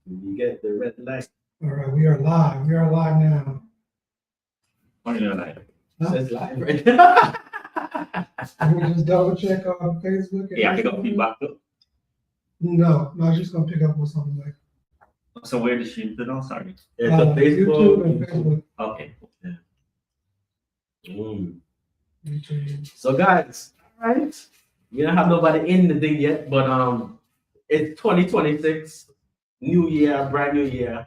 You get the red light. All right, we are live. We are live now. What are live? It says live right now. Let me just double check on Facebook. Yeah, pick up feedback too. No, I was just gonna pick up on something like So where did she do? Sorry. It's a YouTube and Facebook. Facebook. Okay. YouTube. So guys, all right. We don't have nobody in the thing yet, but it's 2026, new year, brand new year.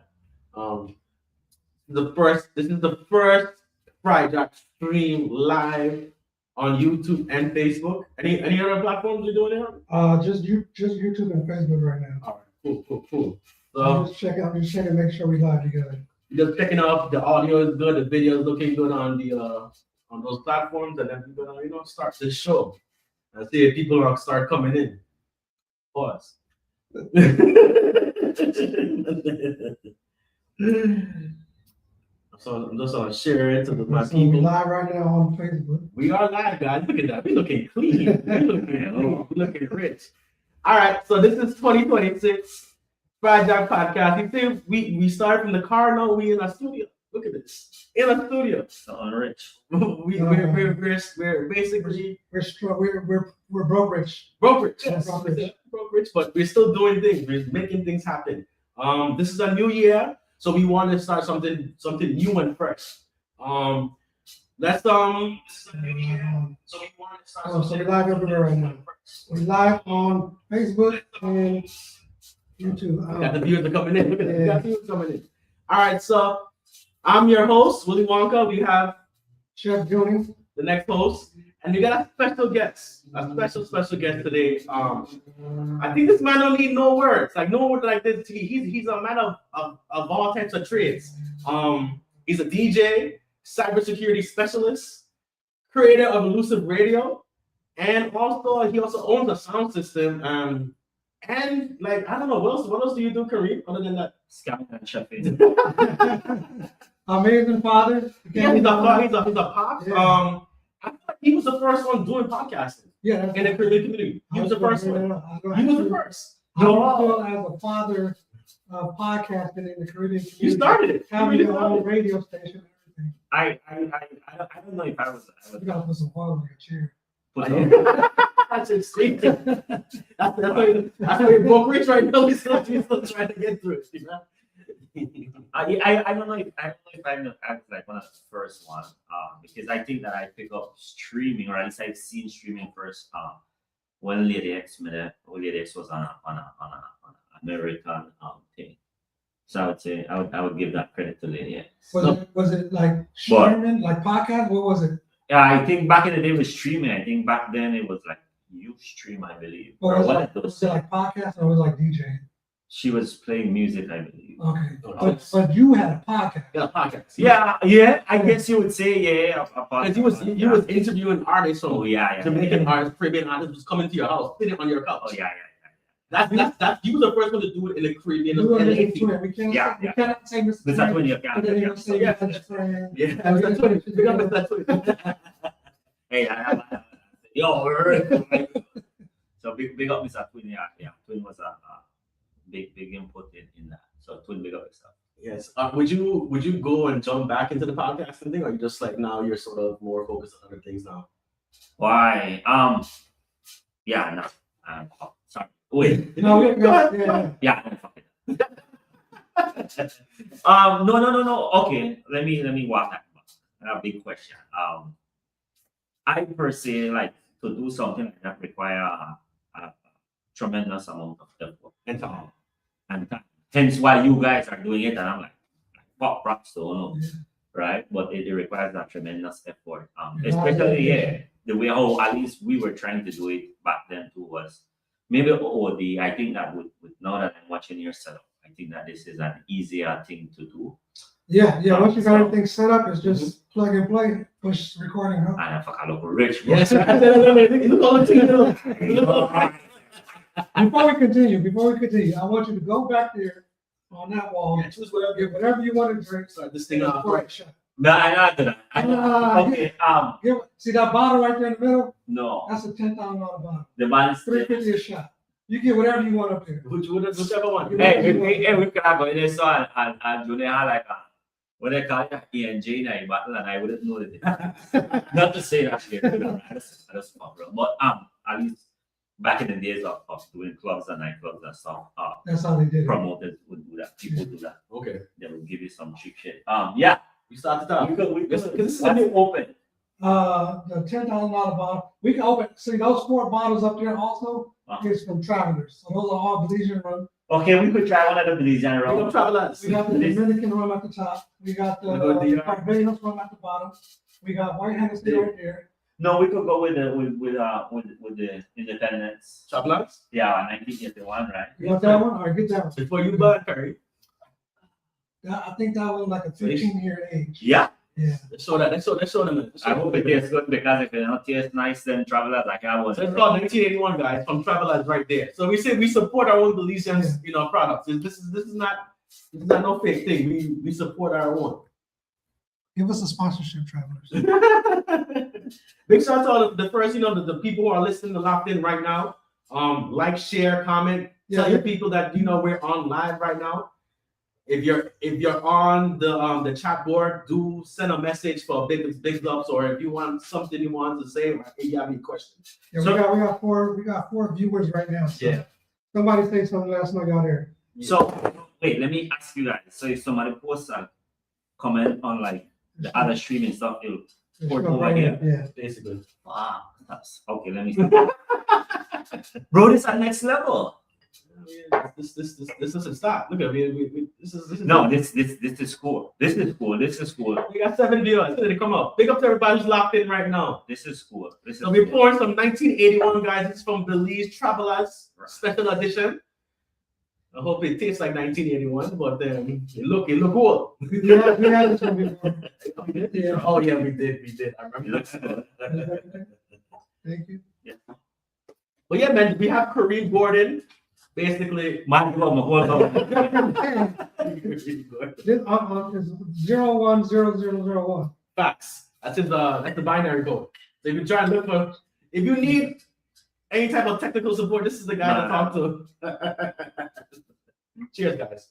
This is the first Fryjack stream live on YouTube and Facebook. Any other platforms you're doing it? Just YouTube and Facebook right now. All right, cool. So I'm just checking, make sure we live together. just checking out the audio is good, the video is looking good on the on those platforms, and then we're gonna start this show and see if people are start coming in. Pause. So I'm just gonna share it to my So we people. live right now on Facebook. We are live, guys. Look at that. We're looking clean. We're looking rich. All right. So this is 2026 Fryjack podcast. You see, we started from the car. Now we in a studio. Look at this. In a studio. So unrich. We're basically We're broke rich. brokerage. Yes. Brokerage, but we're still doing things. We're making things happen. This is a new year, so we want to start something new and fresh. Let's So we live everywhere right now. We're live on Facebook and YouTube. We got the viewers are coming in. Look at that. We got viewers coming in. All right, so I'm your host, Willy Wonka. We have Chef Juni. the next host, and we got a special guest today. I think this man don't need no words, no word like this. He's a man of all types of trades. He's a DJ, cybersecurity specialist, creator of Illusive Radio, and he also owns a sound system. And I don't know what else do you do, Karim, other than that? Scamming and chefing. Amazing father. Yeah, he's a pop. Yeah. I thought he was the first one doing podcasting Yeah, in the Caribbean community. He was the first one. He was the first. I feel as a father of podcasting in the Caribbean community. You started it. Having your own radio station and everything. I don't know if I was You gotta put some water on your chair. That's insane. That's why you're broke rich right now. He's still trying to get through it. You know? I don't know if I was like one of the first one, because I think that I picked up streaming, or at least I've seen streaming first when Lady X was on an American thing. So I would say I would give that credit to Lady X. Was it like streaming, like podcast? What was it? Yeah, I think back in the day it was streaming. I think back then it was like Ustream, I believe. Or Or was one it, of those was it like podcast or was it like DJ? She was playing music, I believe. Okay. But you had a podcast. Yeah, podcast. Yeah. I guess you would say a Because you was interviewing artists, so yeah. Jamaican artists, Caribbean artists was coming to your house, sitting on your couch. Oh yeah. That's you was the first one to do it in the Caribbean. You were in the in 80s. twin. We cannot say Mr. That's Twin. when you And then you say Yeah. best friend. Yeah, that's what big up is that's what Hey, yo, so big up Mr. Twin. Yeah. Twin was a big input in that. So Twin, big up yourself. Yes. Would you go and jump back into the podcasting thing, or you just now you're sort of more focused on other things now? Why? Yeah, no. Sorry. Wait. No, Go ahead. Yeah, no, fuck it. No. Okay, let me walk that back. I have a big question. I per se like to do something that require a tremendous amount of effort And time. and time. Hence why you guys are doing it, and I'm like, fuck, props to you, right? But it requires a tremendous effort. Especially the way how at least we were trying to do it back then too was maybe OOD. I think that with now that I'm watching your setup, I think that this is an easier thing to do. Yeah. Once you got everything set up, it's just plug and play, push recording up. And I fuck look rich. Yes. Before we continue, I want you to go back there on that wall. Choose whatever. Get whatever you want to drink. Start this thing off. Pour it shot. No, I know that. Okay. See that bottle right there in the middle? No. That's a $10,000 bottle. The man is $350 a shot. You get whatever you want up there. Whichever one. Hey, we could have gone in there so and Junior had like a what they call it, E&J night battle, and I wouldn't know that. Not to say that shit, I just fuck, bro. But at least back in the days of doing clubs and nightclubs and stuff, That's how they did it. promoters would do that. People do that. Okay. They will give you some cheap shit. Yeah. We started off. This is open. The $10,000 bottle. We can open. See those 4 bottles up there also is from travelers. So those are all Belizean rum. Okay, we could try one of the Belizean We rum. don't travel us. We got the Dominican rum at the top. We got the Barbados rum at the bottom. We got White Hennessy right there. No, we could go with the Independence. Travelers? Yeah, 1981, right? You want that one? All right, get that one. Before you burn, Curry. I think that one like a 15-year age. Yeah. Yeah. Let's show them. I hope it tastes good because if it don't taste nice, then Travelers like I was. So it's called 1981, guys, from Travelers right there. So we say we support our own Belizean, products. This is not no fake thing. We support our own. Give us a sponsorship, travelers. Big shout out to all the first, the people who are listening and locked in right now. Like, share, comment, tell your people that we're on live right now. If you're on the chat board, do send a message for big ups, or if you want something you want to say, or if you have any questions. Yeah, So- we got four viewers right now. So Yeah. somebody say something, let us know y'all there. So wait, let me ask you guys. So if somebody posts a comment on like the other streaming stuff, it'll port over here. Yeah. Basically. Wow, that's okay. Let me. Bro, this at next level. This doesn't stop. Look at me. This is No, this is cool. This is cool. This is cool. We got 7 viewers. They come up. Big up to everybody who's locked in right now. This is cool. This is So we're cool. pouring some 1981, guys. It's from Belize Travelers Special Edition. I hope it tastes like 1981, but it look cool. We had this one before. Yeah. Oh yeah, we did. I It remember. looks good. Thank you. But yeah, man, we have Karim Gordon. Basically, Man, you are my whole This is 010001. facts. That's the binary code. So if you try and look for, if you need any type of technical support, this is the guy to talk to. Cheers, guys.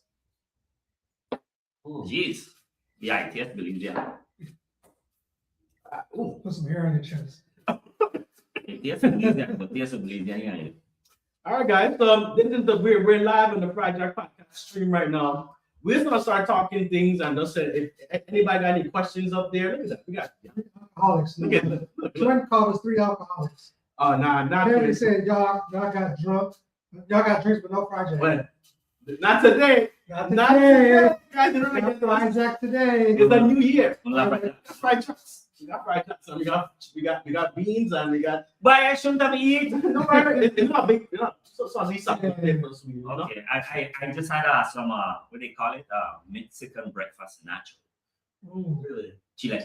Jeez. Yeah, it tastes Belizean. Ooh. Put some hair on your chest. It tastes Belizean, but tastes Belizean. Yeah. All right, guys. This is we're live on the Fryjack podcast stream right now. We're just gonna start talking things, and just say if anybody got any questions up there, look at that. We got Alcoholics. look at look. Trent called us 3 alcoholics. Oh, nah, not Apparently today. said y'all got drunk. Y'all got drinks but no Fryjack. But not today. Not Not today. today. Guys, you know, Not like, Fryjack today. it's a new year. Right. Fried trucks. We got fried trucks, and we got beans, and we got. But I shouldn't have eaten. No, it's not big. It's not so at least something for sweet. You know? Okay, I just had some what they call it Mexican breakfast nacho. Ooh. Really. Chile.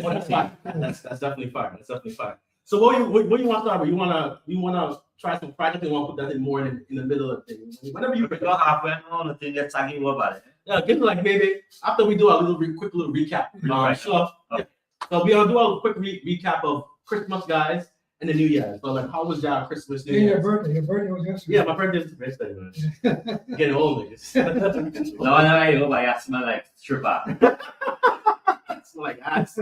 Oh, that's fine. That's definitely fine. That's definitely fine. So what you want to start with? You wanna try some fried chicken? You want to put that in more in the middle of things. Whenever you Go halfway on the thing that's talking about it. yeah, get like maybe after we do a quick little recap. Right. So we're gonna do a quick recap of Christmas, guys, and the New Year. So like, how was y'all Christmas, New Yeah, Year? your birthday was yesterday. Yeah, my birthday is yesterday, man. Getting old, niggas. No, I hope I smell like stripper. It's like ass.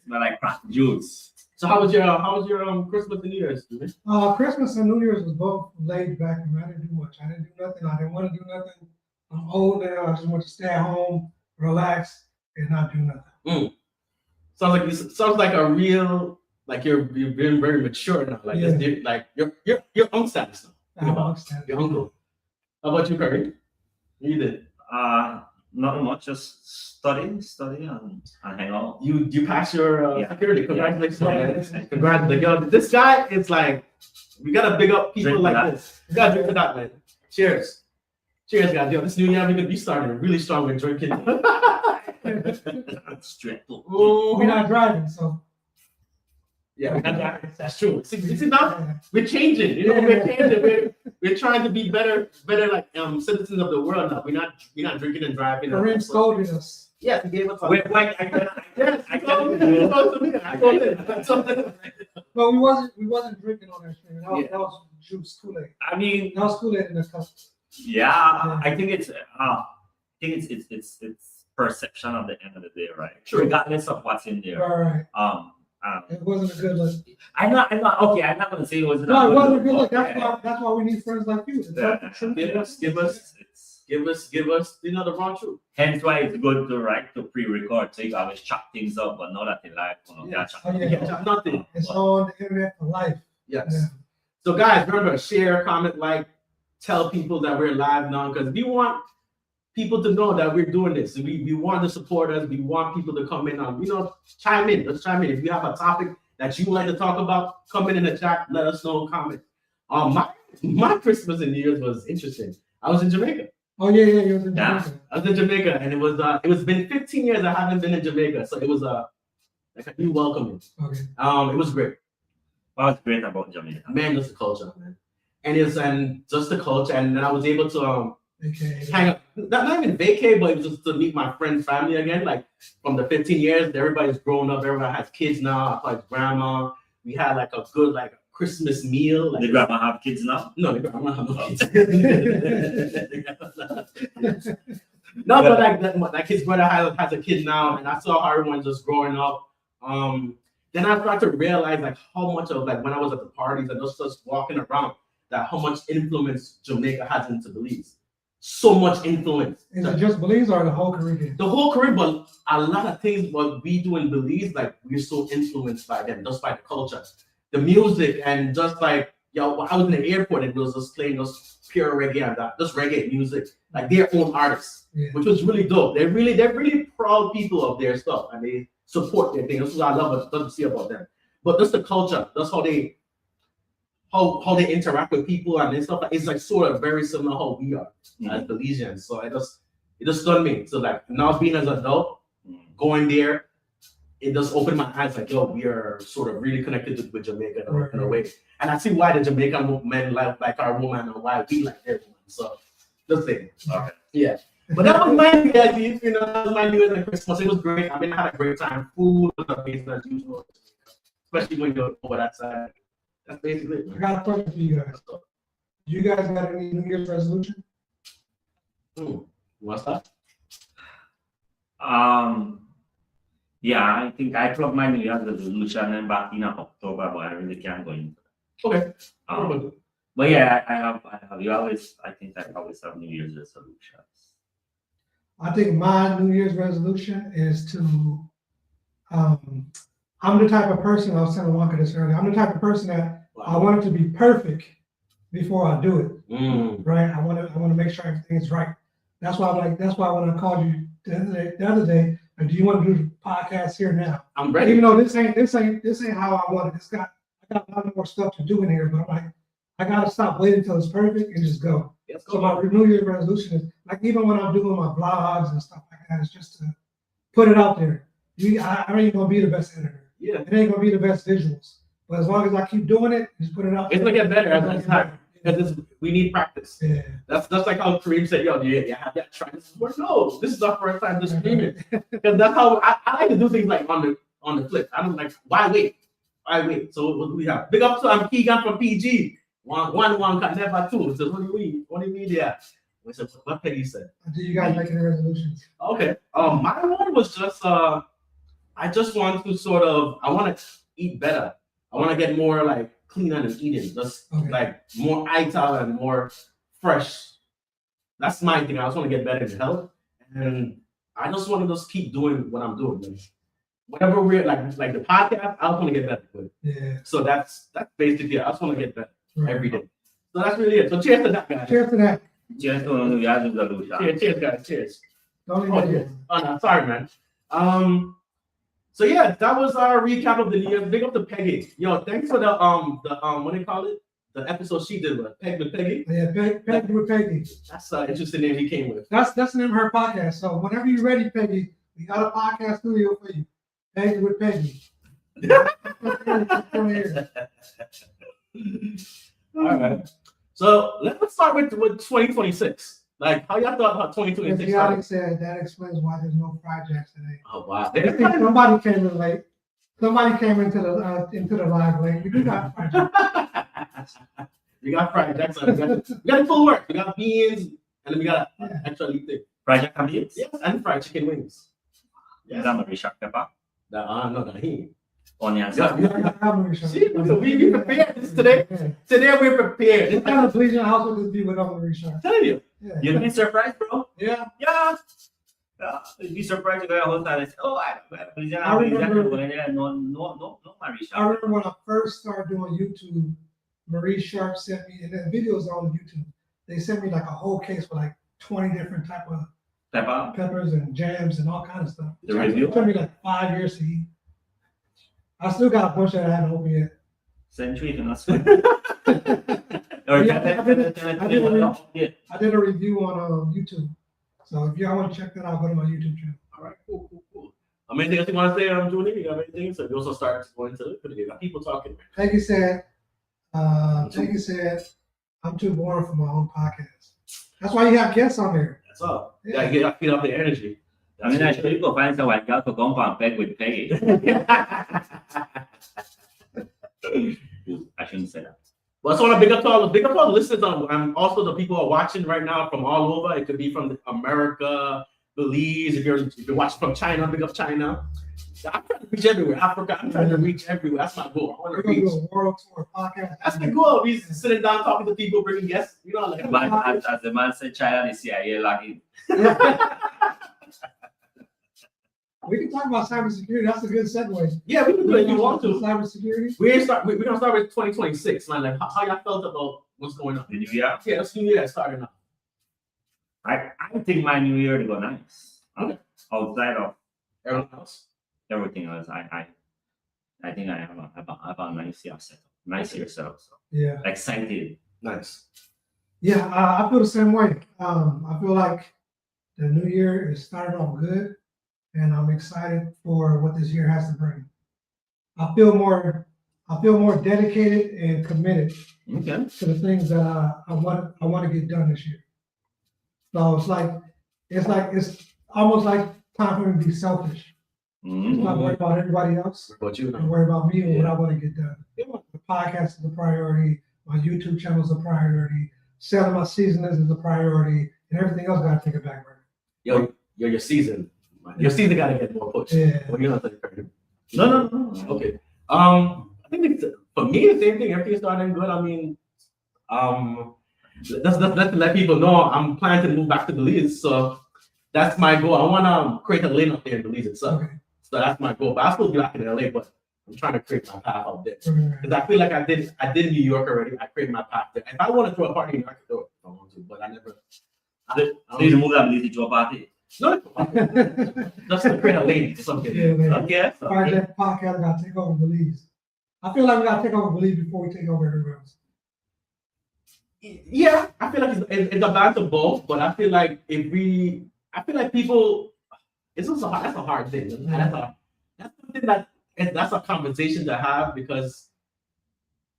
Smell like crack juice. So how was your Christmas and New Year's, dude? Christmas and New Year's was both laid back. I didn't do much. I didn't do nothing. I didn't want to do nothing. I'm old now. I just want to stay at home, relax, and not do nothing. Sounds like a real like you're being very mature now. Like Yeah. this, like your uncle status now. I don't understand. Your uncle. How about you, Curry? You did. Not much, just study and hang out. You passed your security. Congratulations, Yeah. man. Congratulations. This guy is like, we gotta big up people Drink like for that. this. You gotta drink for that, man. Cheers. Cheers, guys. Yo, this new year we're gonna be starting really strong with drinking. Straight to. We're not driving, so. Yeah, that's true. See now Yeah. we're changing. You know, Yeah. we're changing. We're trying to be better like citizens of the world now. We're not drinking and driving. Karim scolded us. Yes, he gave us. Wait, I Yes, I I told can. him. I told him. But we wasn't drinking on that stream. Yeah. That was juice Kool-Aid. I mean, That was Kool-Aid in the cup. yeah, I think it's perception of the end of the day, right? True. Regardless of what's in there. Right. Um, It wasn't a good look. I'm not okay. I'm not gonna say it was No, it wasn't a good look. but That's why we need friends like you. to tell the truth. Give us, the raw truth. Hence why it's good to pre-record, so you can always chop things up, but not that in live. Yes. Oh, yeah. Yeah, nothing. It's on the internet for life. Yes. Yeah. So guys, remember, share, comment, like, tell people that we're live now, because we want people to know that we're doing this. We want to support us. We want people to come in on, chime in. Let's chime in. If you have a topic that you would like to talk about, come in the chat. Let us know. Comment. My Christmas and New Year's was interesting. I was in Jamaica. Oh yeah, you was in Yeah. Jamaica. I was in Jamaica, and it was been 15 years I haven't been in Jamaica, so it was like a new welcoming. Okay. It was great. What's great about Jamaica? Man, just the culture, man, and just the culture, and then I was able to Okay. hang up, not even vacay, but it was just to meet my friend's family again. Like from the 15 years, everybody's grown up, everybody has kids now. I like grandma. We had like a good Christmas meal. Like, The grandma have kids now? no, the grandma have no kids. No, but like his brother has a kid now, and I saw how everyone's just growing up. Then I started to realize how much of when I was at the parties and just walking around, that how much influence Jamaica has into Belize. So much influence. Is it just Belize or the whole Caribbean? The whole Caribbean, but a lot of things what we do in Belize, we're so influenced by them, just by the culture, the music, and just I was in the airport and it was just playing just pure reggae and that, just reggae music, their own artists, Yeah. which was really dope. They're really proud people of their stuff and they support their thing. This is what I love to see about them. But just the culture, that's how they interact with people and stuff. It's sort of very similar how we are as Belizeans. So it just stunned me. So now being as an adult, going there, it just opened my eyes. We are sort of really connected with Jamaica in a way. And I see why the Jamaican men like our woman and why we like their woman. So just saying. Okay. Yeah. But that was my New Year's Eve, that was my New Year's and Christmas. It was great. I had a great time. Food was amazing as usual, especially when you're over that side. That's basically it. I got a question for you guys. Do you guys got any New Year's resolution? What's that? Yeah, I think I plugged my New Year's resolution in back in October, but I really can't go into that. Okay. But yeah, I have. I think I always have New Year's resolutions. I think my New Year's resolution is to, I'm the type of person, I was telling Wonka this earlier, I'm the type of person that I want it to be perfect before I do it, right? I want to make sure everything is right. That's why when I called you the other day, do you want to do the podcast here now? I'm ready. Even though this ain't how I want it. I got a lot more stuff to do in here, but I gotta stop waiting until it's perfect and just go. Yes, So my New Year's resolution is even when I'm doing my vlogs and stuff like that, it's just to put it out there. I ain't gonna be the best editor. Yeah. It ain't gonna be the best visuals. But as long as I keep doing it, just put it out It's there. gonna get better It's as gonna time. get better. Because we need practice. Yeah. That's like how Karim said, "Yo, you have that try this before." No, this is our first time just streaming. Because that's how I like to do things on the flip. I don't why wait? So what do we have? Big up to I'm Keegan from PG. One can never two. So what do you mean there? What Peggy said. Do you guys make any resolutions? Okay. My one was just I just want to I want to eat better. I want to get more cleaner and eating, just more ital and more fresh. That's my thing. I just want to get better in health, and I just want to just keep doing what I'm doing. Whatever we're like the podcast, I just want to get better with it. Yeah. So that's basically it. I just want to get better Right. every day. So that's really it. So cheers to that, guys. Cheers to that. Cheers to New Year's resolution. Cheers, guys. Cheers. Don't leave Oh, it yeah. here. Oh no, sorry, man. So yeah, that was our recap of the New Year. Big up to Peggy. Yo, thanks for the what do you call it? The episode she did with Peggy. Yeah, Peggy with Peggy. That's an interesting name he came with. That's the name of her podcast. So whenever you're ready, Peggy, we got a podcast studio for you. Peggy with Peggy. All right. So let's start with 2026. Like, how y'all thought about The 2026 chaotic started? said that explains why there's no Fryjacks today. Oh, wow. I think somebody came in late. Somebody came into the live late. We got Fryjacks. We got fried Jackson. We got full work. We got beans, and then we got extra leaf thing. Fryjack and beans? Yes, and fried chicken wings. Is that Marisha pepper? No, that he. Onions. See, we prepared this today. Today we're prepared. What kind of Belizean house would this be without the Richard? I'm telling you. Yeah. You'd be surprised, bro. Yeah. Yeah. You'd be surprised to go a whole time and say, oh, I remember- no, Marisha. I remember when I first started doing YouTube, Marie Sharp sent me, and the videos on YouTube, they sent me like a whole case with like 20 different type of Pepper? peppers and jams and all kinds of stuff. The review? It took me like 5 years to eat. I still got a bunch that I haven't opened yet. Century, you know. Or I did a review on YouTube. So if y'all want to check that out, go to my YouTube channel. All right, cool. Anything else you want to say, Julie? You got anything? So we also start going to you got people talking. Peggy said, I'm too boring for my own podcast. That's why you have guests on there. That's all. Yeah, you got to feed off the energy. I mean, actually, you go find someone got to go and peg with Peggy. I shouldn't say that. But I just want to big up to all the listeners and also the people who are watching right now from all over. It could be from America, Belize. If you're watching from China, big up China. I'm trying to reach everywhere. Africa, I'm trying to reach everywhere. That's my goal. I want We're to going to reach. do a world tour podcast. That's the goal. We sitting down talking to people, bringing guests. You know, like But as the man said, China, the CIA, like We can talk about cybersecurity. That's a good segue. yeah, we can do it if you want to. Cybersecurity. We're gonna start with 2026, man. Like how y'all felt about what's going on? the New Year. Yeah, it's New Year starting now. I think my New Year to go nice. Okay. Outside of Everyone else. everything else, I think I have a nice year setup. Nice year setup. So Yeah. excited. Nice. Yeah, I feel the same way. I feel like the new year is started off good, and I'm excited for what this year has to bring. I feel more dedicated and committed Okay. to the things that I want to get done this year. So it's almost like time for me to be selfish. Not worry about everybody else. What about you? And worry about me and what Yeah. I want to get done. The podcast is a priority. My YouTube channel is a priority. Selling my seasonings is a priority, and everything else got to take a back burner. Yo, your season. Your season gotta get more push. Yeah. Well, you're not saying No. Okay. I think it's, for me the same thing. Everything's starting good. I mean, let's let people know I'm planning to move back to Belize. So that's my goal. I want to create a lane up there in Belize itself. Okay. So that's my goal. But I still be back in LA, but I'm trying to create my path out there. Right. Because I feel like I did New York already. I created my path there. If I want to throw a party in New York, I could do it if I want to, but I never. So you move that Belize to a party. No, just to create a lane or something. Yeah, man. Okay. Fryjack podcast got to take over Belize. I feel like we got to take over Belize before we take over everywhere else. Yeah, I feel like it's a balance of both, but I feel like people, that's a hard thing. And that's something that's a conversation to have because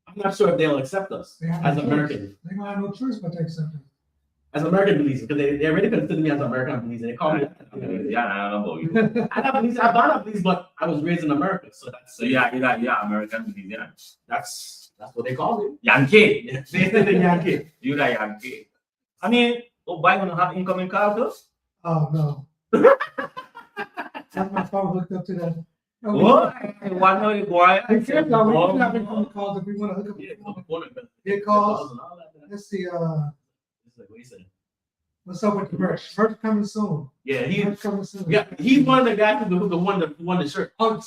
I'm not sure if they'll accept us They have as no choice. Americans. They don't have no choice but to accept it. As American Belize, because they already consider me as American Belize, and they call me. Yeah, I don't know about you. I'm not Belize, I'm not Belize, but I was raised in America, so that's So yeah, American Belizean. that's what they call me. Yankee. Yeah, they say the Yankee. You like Yankee. I mean, why gonna have incoming calls though? Oh no. That's my phone hooked up to that. No, we- What? One know why? We can't though. We can have incoming calls if we want to hook up. Yeah, the phone. component, but- Get calls. and all that. Let's see. It's like, what you saying? What's up with the merch? Merch coming soon. Yeah, Merch coming soon. he's one of the guys who won the shirt. Oh,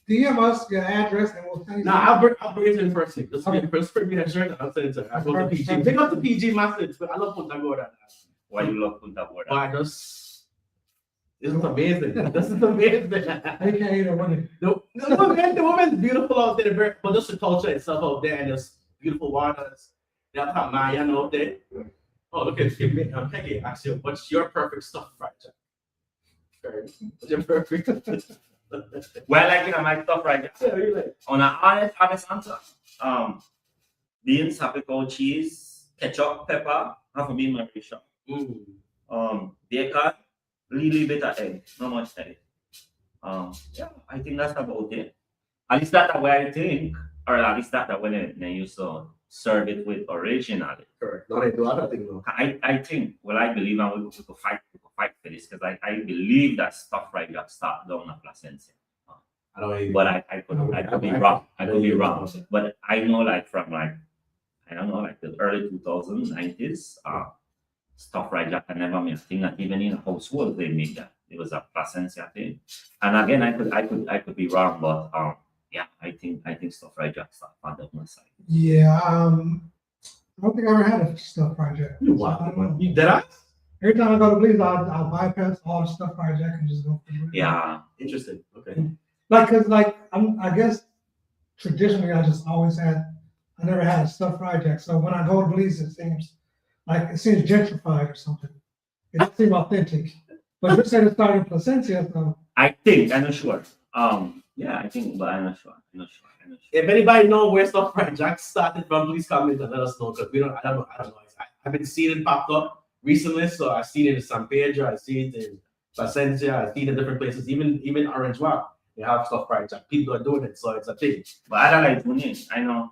DM us your address and we'll tell you. Nah, I'll bring it to him first thing. Just bring me that shirt and I'll send it to her. I go to PG. Pick up the PG message, but I love Punta Gorda. Why you love Punta Gorda? Why this is amazing. This is amazing. AKA the women. The woman's beautiful out there, but just the culture itself out there and there's beautiful waters. They have Maya out there. Oh, look at Peggy. Actually, what's your perfect stuff, Fryjack? What's your perfect? Well, like my stuff right now. Yeah, you like. On an honest answer, beans, apricot cheese, ketchup, pepper, have to be my fish. bacon, little bit of egg, not much egg. Yeah, I think that's about it. At least that's the way I think, or at least that's the way they used to serve it with originally. Correct. No, they do other things though. I think, well, I believe, and we could fight for this, because I believe that stuff right that start down at Placencia. I don't even. But I could be wrong. I could be wrong. But I know, like, from like, I don't know, like the early 2000s, 90s, stuff like that I never made a thing. That even in a household they make that. It was a Placencia thing. And again, I could be wrong, but yeah, I think stuff like that start on the side. Yeah, I don't think I ever had a stuff project. You So I don't know. You did I? Every time I go to Belize, I'll bypass all the stuff project and just go for it. Yeah. Interesting. Okay. Like, cause like I guess traditionally I just always I never had a stuff project. So when I go to Belize, it seems gentrified or something. It doesn't seem authentic. But you said it started in Placencia, so I think, I'm not sure. Yeah, I think, but I'm not sure. If anybody know where stuff Fryjack started from, please comment and let us know, because I don't know. I've been seeing it popped up recently, so I've seen it in San Pedro, I see it in Placencia, I see it in different places, even Orange Walk. They have stuff Fryjack. People are doing it, so it's a thing. But I don't like doing it. I know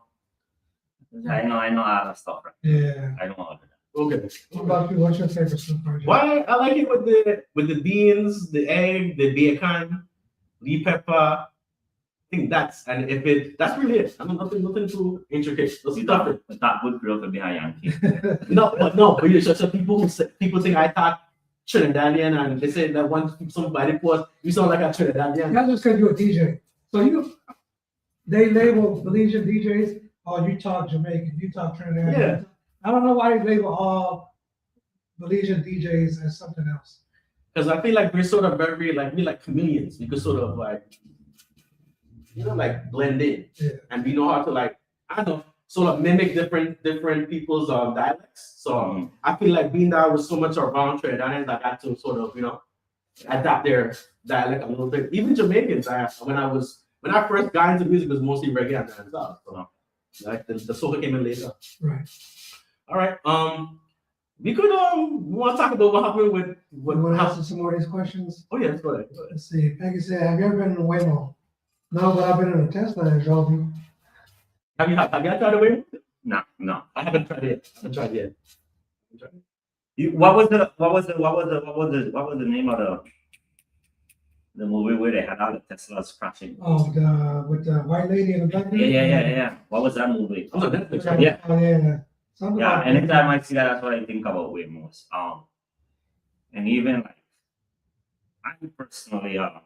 all the stuff, right? yeah. I know all of that. Okay. What about you? What's your favorite stuff project? Why I like it with the beans, the egg, the bacon, leaf pepper. I think that's really it. I mean, nothing too intricate. Let's stop it. But that would grow to be a Yankee. But you so people think I thought Trinidadian, and they say that once somebody post, you sound like a Trinidadian. That's just because you're a DJ. So they label Belizean DJs, oh, you talk Jamaican, you talk Trinidadian. Yeah. I don't know why they label all Belizean DJs as something else. Because I feel like we're sort of very like chameleons. We could sort of like blend in, Yeah. and we know how to I don't know, sort of mimic different people's dialects. So I feel like being that I was so much around Trinidadians, I got to sort of adapt their dialect a little bit. Even Jamaicans, when I first got into music, it was mostly reggae and dancehall. So like the soca came in later. Right. All right. We could we want to talk about what happened with You want to answer some more of these questions? Oh yeah, let's go ahead. Let's see. Peggy said, have you ever been in a Waymo? No, but I've been in a Tesla and drove you. Have you tried the way? No. I haven't tried it. What was the name of the movie where they had all the Teslas crashing? Oh, with the white lady and the black lady? Yeah. What was that movie? Oh, Netflix. Yeah. Oh, yeah. Something Yeah, like anytime I see that, that's what I think about Waymos. And even like, I personally, I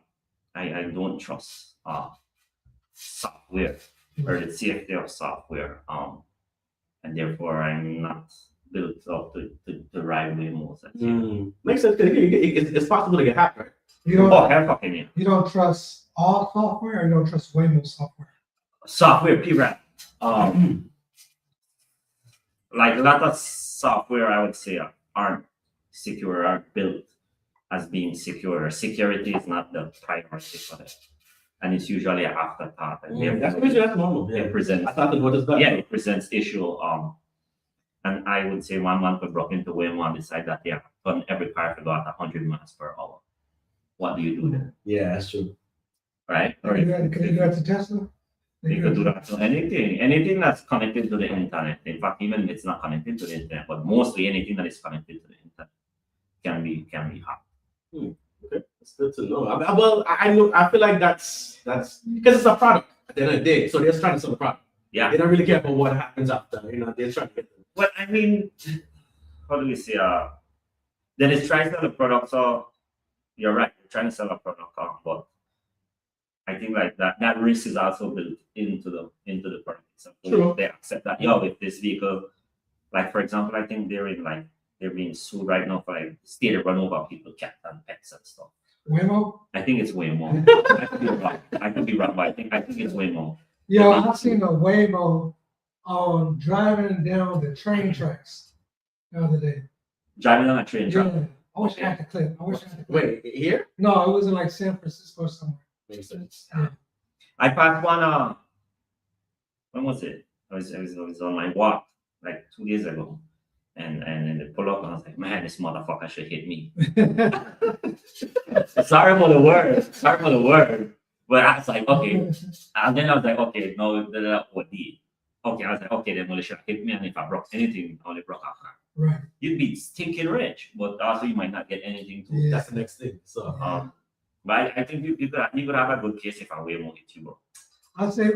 don't trust software or the safety of software. And therefore I'm not built up to ride Waymos. Makes sense, because it's possible to get hacked, right? You don't trust all software, or you don't trust Waymo software? Software, period. Like a lot of software, I would say, aren't secure, aren't built as being secure. Security is not the priority for it, and it's usually an afterthought. And That's normal. It presents. I thought what is that? Yeah, it presents issue. And I would say one month we broke into Waymo and decided that on every car to go at 100 miles per hour. What do you do then? Yeah, that's true. Right? Can you do that to Tesla? You could do that to anything that's connected to the internet. In fact, even if it's not connected to the internet, but mostly anything that is connected to the internet can be hacked. Okay, that's good to know. I feel like that's because it's a product at the end of the day. So they're just trying to sell the product. Yeah. They don't really care about what happens after. They're trying to get them. Well, I mean, how do we say? Then it's trying to sell the product. So you're right, you're trying to sell a product, but I think like that risk is also built into the product. So True. They accept that if this vehicle, like for example, I think they're being sued right now for like state of run over people, cats and pets and stuff. Waymo? I think it's Waymo. I could be wrong, but I think it's Waymo. Yo, I've seen a Waymo driving down the train tracks the other day. Driving on a train track. Yeah. I wish I had the clip. Wait, here? No, it was in like San Francisco or somewhere. Makes sense. Yeah. I passed one. When was it? I was on my walk like 2 days ago, And then they pull up and I was like, man, this motherfucker should hit me. Sorry for the word. But I was like, okay. And then I was like, okay, no, what did? Okay, I was like, okay, then militia hit me, and if I broke anything, I only broke a hand. Right. You'd be stinking rich, but also you might not get anything too. Yeah. That's the next thing. So But I think you could have a good case if I weigh more hit you, bro. I'll say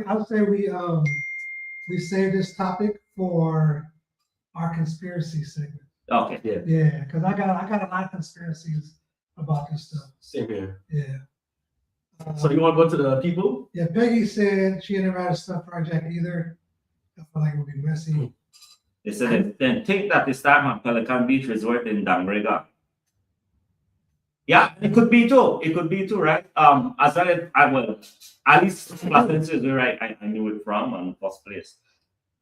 we save this topic for our conspiracy segment. Okay. Yeah, because I got a lot of conspiracies about this stuff. same here. Yeah. So you want to go to the people? Yeah, Peggy said she didn't write a stuff project either. I feel like it would be messy. They said then think that the start on Pelican Beach Resort in Damrega. Yeah, it could be too, right? As well, at least places where I knew it from and first place.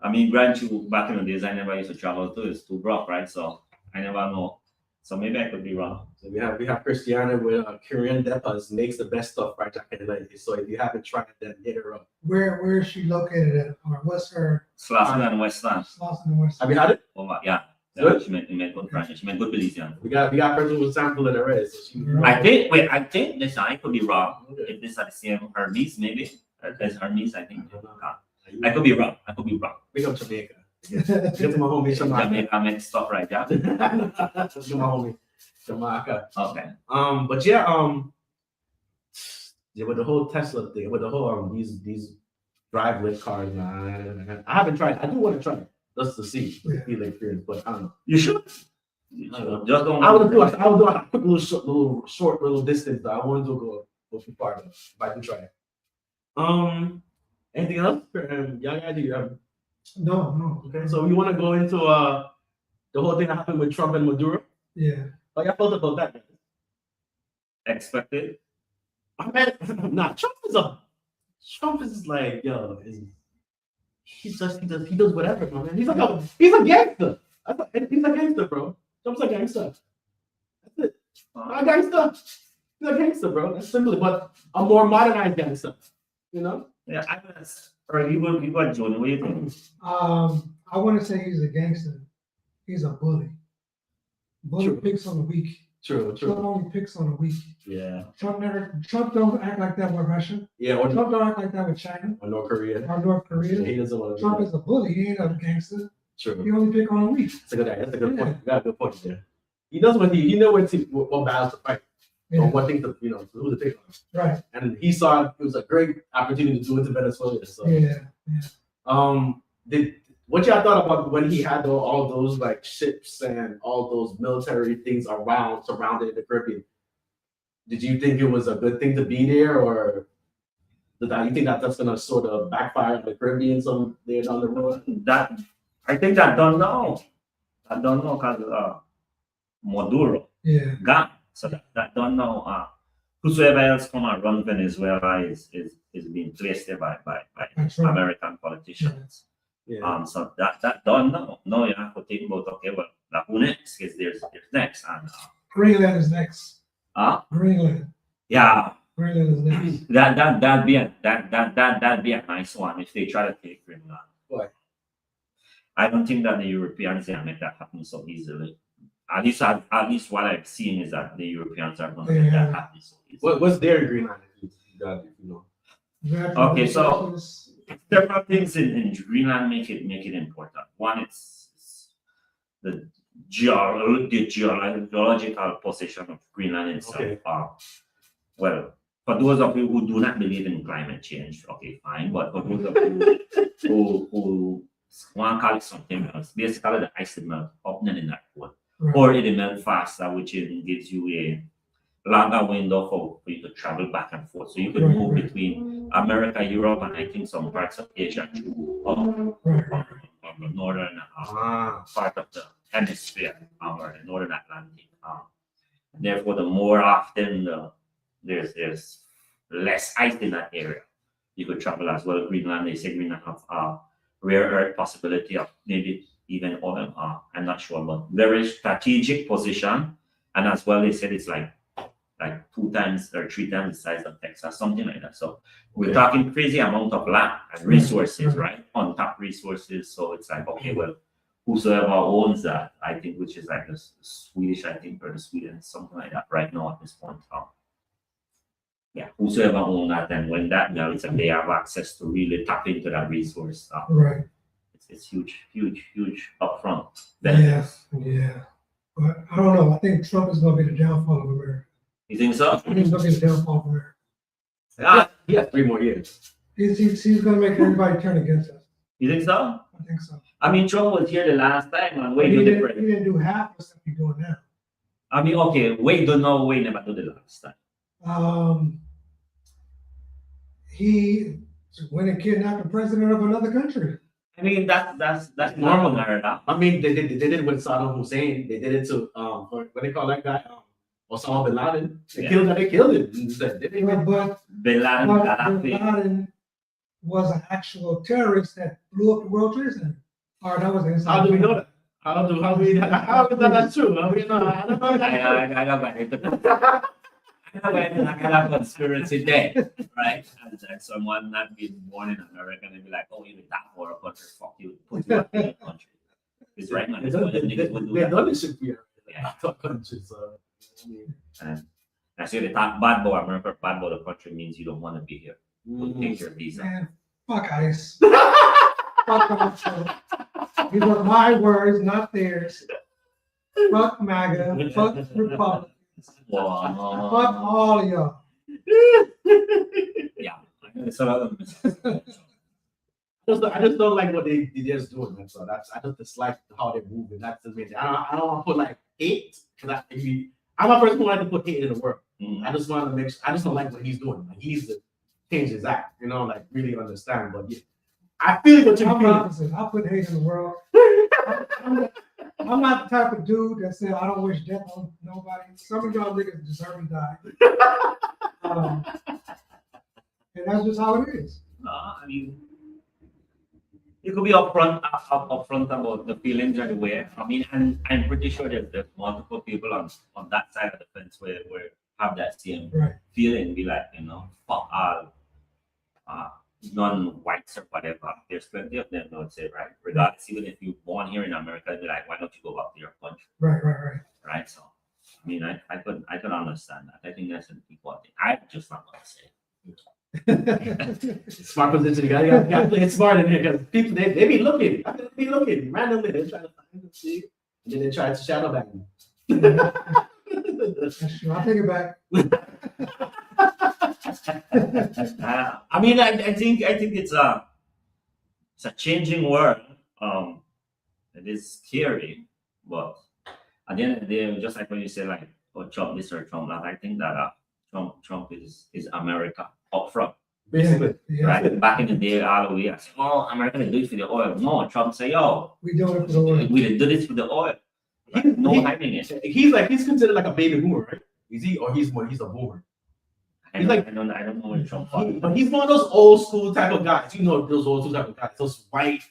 I mean, grant you back in the days I never used to travel to, it's too rough, right? So I never know. So maybe I could be wrong. So we have Christiana with Korean Depas makes the best stuff right back in the 90s. So if you haven't tried it, then hit her up. Where is she located at? Or what's her Slauson and Westland. Slauson and West? Have you had it? Oh, yeah. Good? She meant good French. She meant good Belizean. We got friends with sample in the red. So she, I think this I could be wrong. Okay. If this are the same Hermes, maybe. There's Hermes, I think. I could be wrong. Big up Jamaica. Get to my homie Jamaica. Jamaica meant stuff right there. Get to my homie Jamaica. Okay. But yeah, with the whole Tesla thing, with the whole these driverless cars, man. I haven't tried. I do want to try it just to see the feeling experience, but I don't know. You should. Just don't. I would do a quick little distance. Though. I wouldn't go too far though, if I do try it. Anything else? Y'all guys, do you have? No. Okay, so we want to go into the whole thing that happened with Trump and Maduro. Yeah. How y'all felt about that? Expected. I mean, nah, Trump is like, yo, he does whatever, man. He's a gangster. He's a gangster, bro. Trump's a gangster. That's it. A gangster. He's a gangster, bro. That's simply, but a more modernized gangster. You know? Yeah, I guess. Or you got Johnny. What do you think? I want to say he's a gangster. He's a bully. Bully True. picks on the weak. True. Trump only picks on the weak. Yeah. Trump don't act like that with Russia. Yeah, or Trump don't act like that with China North Korea. or North Korea. Yeah, he doesn't want to. Trump is a bully. He ain't a gangster. True. He only pick on the weak. That's a good point. You got a good point there. He knows he knows what battles to fight. Yeah. Or what things to who to pick on. Right. And he saw it was a great opportunity to do it to Venezuela. So Yeah. What y'all thought about when he had all those like ships and all those military things surrounded in the Caribbean? Did you think it was a good thing to be there, or you think that's gonna sort of backfire in the Caribbean someday down the road? That I think I don't know. Because Maduro Yeah. got so that don't know. Whosoever else come and run Venezuela is being placed there by That's right. American politicians. Yeah. So that don't know. No, you have to think about who next? Because there's next and Greenland is next. Greenland. yeah. Greenland is next. That'd be a nice one if they try to take Greenland. Why? I don't think that the Europeans can make that happen so easily. At least what I've seen is that the Europeans are going to make that happen so easily. What's there in Greenland? Okay, so several things in Greenland make it important. One, it's the geological position of Greenland itself. Okay. Well, for those of you who do not believe in climate change, okay, fine. But for those of you who want to call it something else, basically the ice will melt up in that pole. Right. Or it will melt faster, which gives you a longer window for you to travel back and forth. So you can move between America, Europe, and I think some parts of Asia too, on the northern part of the hemisphere, or the northern Atlantic. Therefore, the more often there's less ice in that area, you could travel as well. Greenland, they say Greenland have rare earth possibility of maybe even oil. I'm not sure, but very strategic position. And as well, they said it's like 2 times or 3 times the size of Texas, something like that. So we're talking crazy amount of land and resources, right? Untapped resources. So it's like, okay, well, whosoever owns that, I think, which is like the Swedish, I think, or the Sweden, something like that right now at this point. Yeah, whosoever owns that, and when that melts and they have access to really tap into that resource, Right. it's huge, huge, huge upfront. Yeah. But I don't know. I think Trump is going to be the downfall of America. You think so? I think he's going to be the downfall of America. He has 3 more years. He's going to make everybody turn against us. You think so? I think so. I mean, Trump was here the last time and way He too didn't, different. he didn't do half the stuff he's doing now. I mean, okay, way don't know, way never do the last time. He went and kidnapped the president of another country. I mean, that's normal, Narada. I mean, they did it with Saddam Hussein. They did it to what they call that guy, Osama bin Laden. They killed him. But Bin Laden, Bin Laden was an actual terrorist that blew up the World Trade Center. Or that was inside. How do we know that? How is that true? How we know? I don't know that. I got it. I got a conspiracy there, right? And someone not being born in America and be like, oh, you that for a country, fuck you, put you in a country. It's right, man. They done this shit here. Yeah, country, so. And I say the top bad boy, America, bad boy, the country means you don't want to be here. Take your visa. Man, fuck ICE. Fuck them. These are my words, not theirs. Fuck MAGA. Fuck Republicans. Wow. Fuck all of y'all. Yeah. So, I just don't like what they're just doing, man. So I just dislike how they're moving. That's the main thing. I don't want to put like hate because I'm a person who like to put hate in the world. I just want to make. I just don't like what he's doing. Like he needs to change his act. Like really understand. But yeah, I feel what you're I'm feeling. opposite. I put hate in the world. I'm not the type of dude that said I don't wish death on nobody. Some of y'all niggas deserve to die. And that's just how it is. I mean, you could be upfront about the feelings right away. I mean, and I'm pretty sure that there's multiple people on that side of the fence where have that same feeling, be like, fuck all non-whites or whatever. There's plenty of them that would say, right, regardless, even if you're born here in America, be like, why don't you go back to your country? Right. So, I mean, I could understand that. I think that's an equal thing. I'm just not gonna say it. Smart position. You gotta play it smart in here because people they be looking. They be looking randomly. They try to find them, see, and then they try to shadow ban you. That's true. I'll take it back. I mean, I think it's a changing world. It is scary, but at the end of the day, just like when you say like, oh, Trump this or Trump that, I think that Trump is America up front. Basically, right? Back in the day, all the way, I said, oh, America they do it for the oil. No, Trump say, yo, we do it for the oil. We do this for the oil. Right? No hiding it. He's considered like a baby boomer, right? Is he, or he's a boomer? I don't know when Trump. But he's one of those old school type of guys. Those old school type of guys. Those white,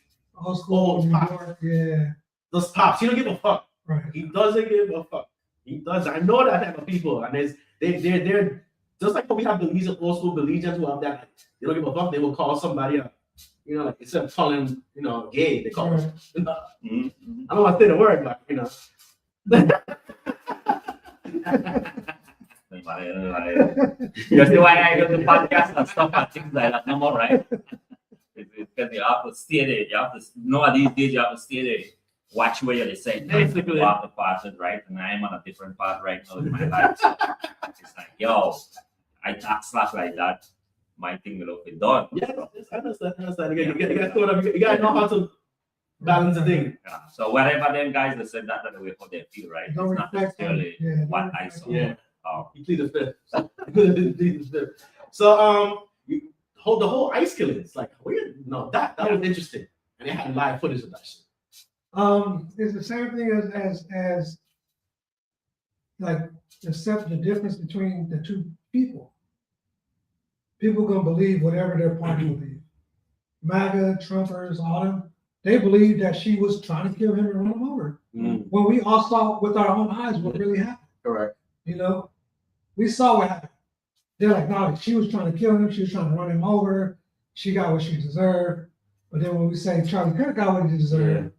old school, New York, yeah. Those pops. He don't give a fuck. Right. He doesn't give a fuck. He does. I know that type of people, and they're just like when we have Belize, old school Belizeans who have that. Like, they don't give a fuck. They will call somebody up. Like instead of calling him, gay, they call him. I don't want to say the word, but You see why I go to podcasts and stuff and things like that no more, right? It's because you have to stay there. You have to these days you have to stay there. Watch where you're saying. Basically, you have to pass it, right? And I'm on a different path right now in my life. So it's like, yo, I talk slack like that. My thing will be done. Yeah, I understand. You gotta know how to balance the thing. Yeah. So whatever them guys that said that the way how they feel, right? It's not necessarily what I saw. Yeah. You plead the fifth. So the whole ice killings, like weird. No, that was interesting, and they had live footage of that shit. It's the same thing as like accept the difference between the two people. People gonna believe whatever their party believe. MAGA, Trumpers, all them, they believe that she was trying to kill him and run him over. When we all saw with our own eyes what really happened. Correct. We saw what happened. They're like, no, she was trying to kill him. She was trying to run him over. She got what she deserved. But then when we say Charlie Kirk got what he deserved,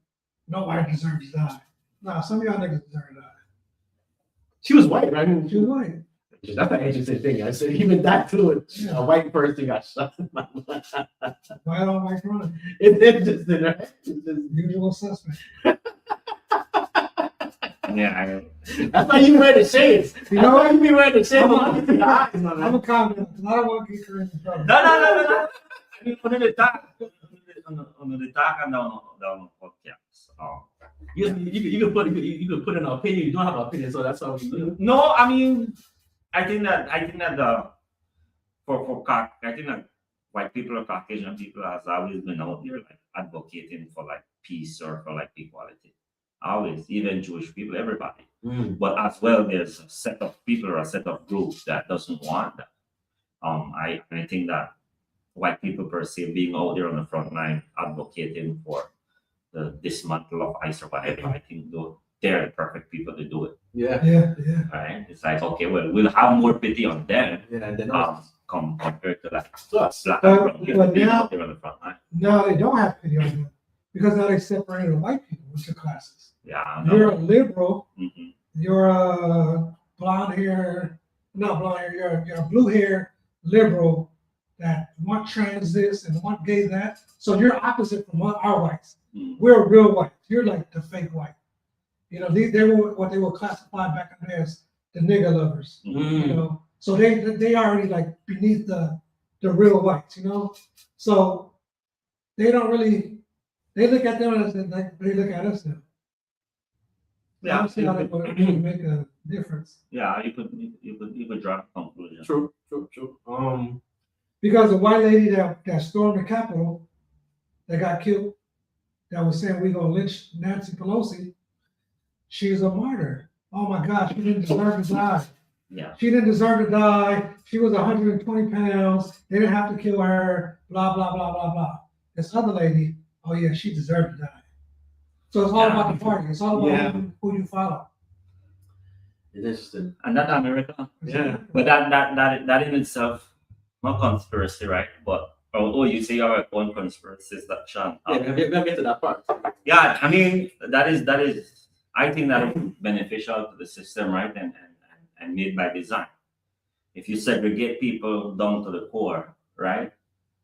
nobody deserves to die. Nah, some of y'all niggas deserve to die. She was white, right? She was white. That's an interesting thing. I said even that too. Yeah. A white person got shot. White on white crime. It's interesting, right? It's just- Usual suspect. Yeah, That's why you wear the shades. You know That's why what? you be wearing the shades. I'm I'm a- looking the eyes, my I'm man. a comment because I don't want to get Karim in trouble. no. I mean, on the talk and down podcast. You can put an opinion. You don't have an opinion, so that's why we do. No, I mean, I think that white people or Caucasian people has always been out there like advocating for like peace or for like equality. Always, even Jewish people, everybody. But as well, there's a set of people or a set of groups that doesn't want that. I think that white people per se being out there on the front line advocating for the dismantle of ICE or whatever, I think they're the perfect people to do it. Yeah. Yeah. Right? It's like, okay, well, we'll have more pity on them Yeah. And then compared to like us. black and brown But people being now- out there on the front line. Now they don't have pity on them because now they separated white people into classes. Yeah, I You're know. a liberal. Mhm. You're a blonde hair, not blonde hair. You're a blue hair liberal that want trans this and want gay that. So you're opposite from our whites. Mhm. We're real white. You're like the fake white. You know, they were what they were classified back in there as the nigger lovers. Mhm. You know, so they already like beneath the real whites. You know, so they don't really they look at them as like they look at us now. I Yeah, don't see how that would make a difference. yeah, you could draw a conclusion. True. Because the white lady that stormed the Capitol, that got killed, that was saying we're gonna lynch Nancy Pelosi, she's a martyr. Oh my God, she didn't deserve to die. Yeah. She didn't deserve to die. She was 120 pounds. They didn't have to kill her. Blah blah blah blah blah. This other lady, oh yeah, she deserved to die. So it's all Yeah. about the party. It's all about who you follow. It's interesting. And that's America. Yeah. But that in itself, not conspiracy, right? But you say you have your own conspiracies that Sean. Yeah, we'll get to that part. Yeah, I mean that is I think that is beneficial to the system, right? And made by design. If you segregate people down to the core, right,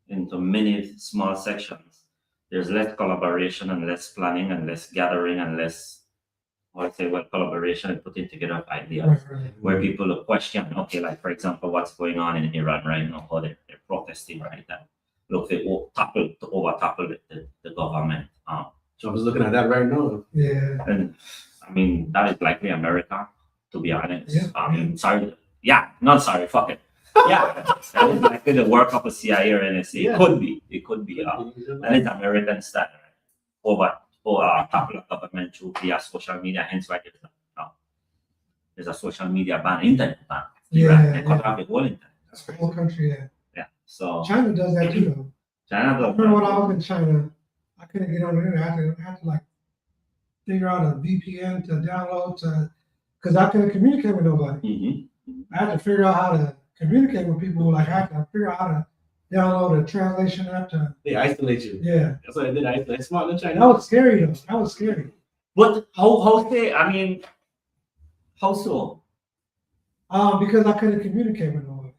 into many small sections, there's less collaboration and less planning and less gathering and less collaboration and putting together of ideas where people will question, okay, like for example, what's going on in Iran right now, how they're protesting right now. Look, they over topple the government. Trump's looking at that right now. Yeah. And I mean, that is likely America, to be honest. Yeah. I mean, sorry. Yeah, not sorry, fuck it. Yeah, that is likely the work of a CIA or NSA. Yeah. It could be. That is American style, right? Topple of government through via social media, hence why there's a social media ban, internet ban. Yeah, They cut off the whole internet. That's the whole country, yeah. Yeah, so China does that too, though. China I does remember when I was in China, I couldn't get on the internet. I had to like figure out a VPN to download because I couldn't communicate with nobody. Mhm. I had to figure out how to communicate with people. Like I had to figure out how to download a translation app to. They isolate you. Yeah, That's what I did. Isolate. Smart in China. that was scary though. That was scary. But how so? Because I couldn't communicate with nobody.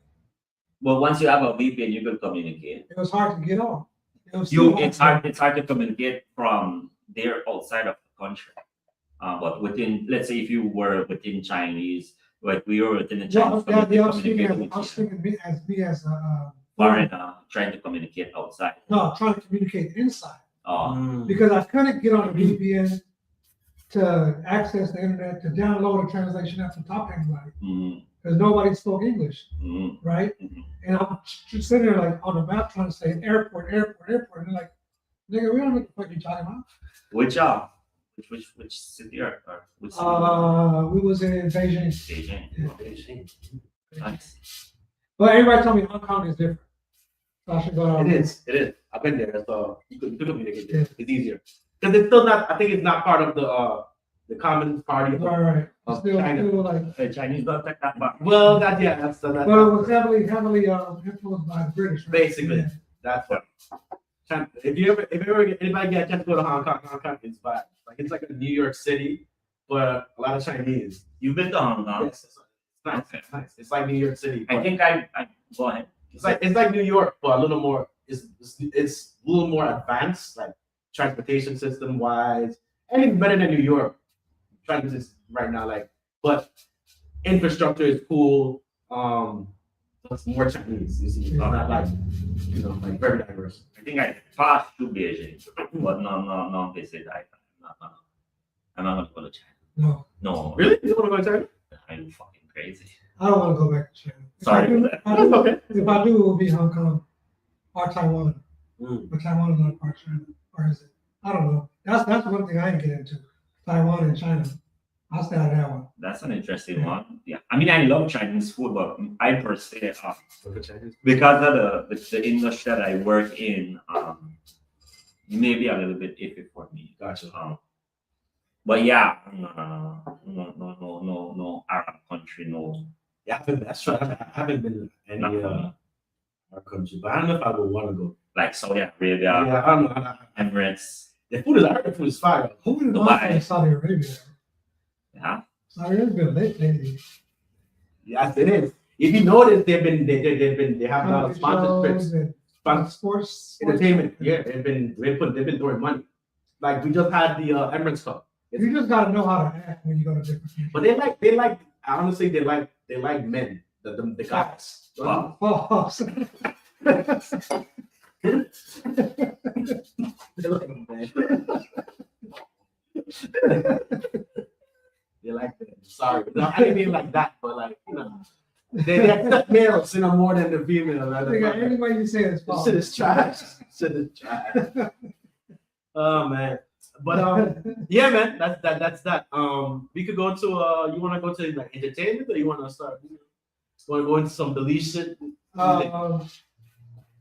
Well, once you have a VPN, you can communicate. It was hard to get on. It was still It's hard to communicate from there outside of the country. But within, let's say if you were within Chinese, like we were within the Well, Chinese I was community, speaking. communicating I was with speaking as a foreigner trying to communicate outside. no, trying to communicate inside Mm. because I couldn't get on the VPN to access the internet to download a translation app to talk to anybody Mhm, because nobody spoke English, mhm, right? mhm. And I'm just sitting there like on the map trying to say airport, and they're like, nigga, we don't know what the fuck you talking about. Which city or which city? We was in Beijing, Beijing. Nice. but everybody told me Hong Kong is different. So I should go down. It is. I've been there, so you can communicate there. Yeah. It's easier. Because it's still not, I think it's not part of the Communist Party. Right. Of Still China. like, The Chinese don't take that back. Well, that's but it was heavily influenced by the British. Right? Basically. Yeah. That's what. anybody get a chance to go to Hong Kong is bad. Like it's like a New York City, but a lot of Chinese. You've been to Hong Kong? Yes, it's nice. Okay. It's nice. It's like New York City. I but think I go ahead. it's like New York, but a little more. It's a little more advanced, like transportation system wise. Anything better than New York. Trying to just right now, like, but infrastructure is cool. It's more Chinese. You see, it's not like like very diverse. I think I passed through Beijing, but no, they said I'm not gonna go to China. No. Really? You don't want to go to China? Are you fucking crazy? I don't want to go back to China. Sorry for that. Okay. If I do, it will be Hong Kong or Taiwan. Mm. But Taiwan is not part of China, or is it? I don't know. That's one thing I didn't get into. Taiwan and China. I'll stay on that one. That's an interesting one. Yeah, I mean, I love Chinese food, but I per se, Chinese. because of the industry that I work in, maybe a little bit iffy for me. Gotcha. But yeah, no Arab country, no. Yeah, that's right. I haven't been to any Arab country, but I don't know if I would want to go. Like Saudi Arabia, Yeah, I don't know. Emirates. The food is, I heard the food is fire. Who would Dubai. have Saudi Arabia? Yeah. Saudi Arabia late lately. Yes, it is. If you notice, they have a lot of sponsorships, Sports entertainment. Yeah, they've been throwing money. Like we just had the Emirates Cup. You just gotta know how to act when you go to different countries. But they like honestly they like men, the guys. Wow. Oh, They look at them, man. They like that. Sorry, no, I didn't mean like that, but like they accept males, more than the female. any way you say it's This shit is trash. Shit is trash. Oh man, but yeah, man, that's that. We could go to you want to go to like entertainment, or you want to start? You want to go into some Belize shit?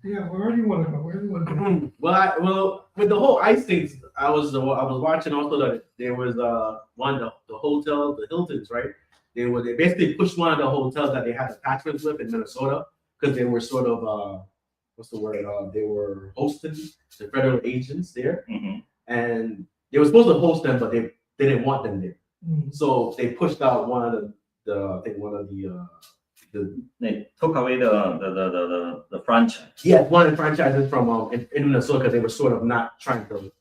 Yeah, where do you want to go? Where do you want to go? Well, with the whole ice things, I was watching also that there was one the hotel, the Hiltons, right? They basically pushed one of the hotels that they had attachments with in Minnesota because they were sort of what's the word? They were hosting the federal agents there, and they were supposed to host them, but they didn't want them there. So they pushed out one of They took away the franchise. Yeah, one of the franchises from in Minnesota because they were sort of not trying to.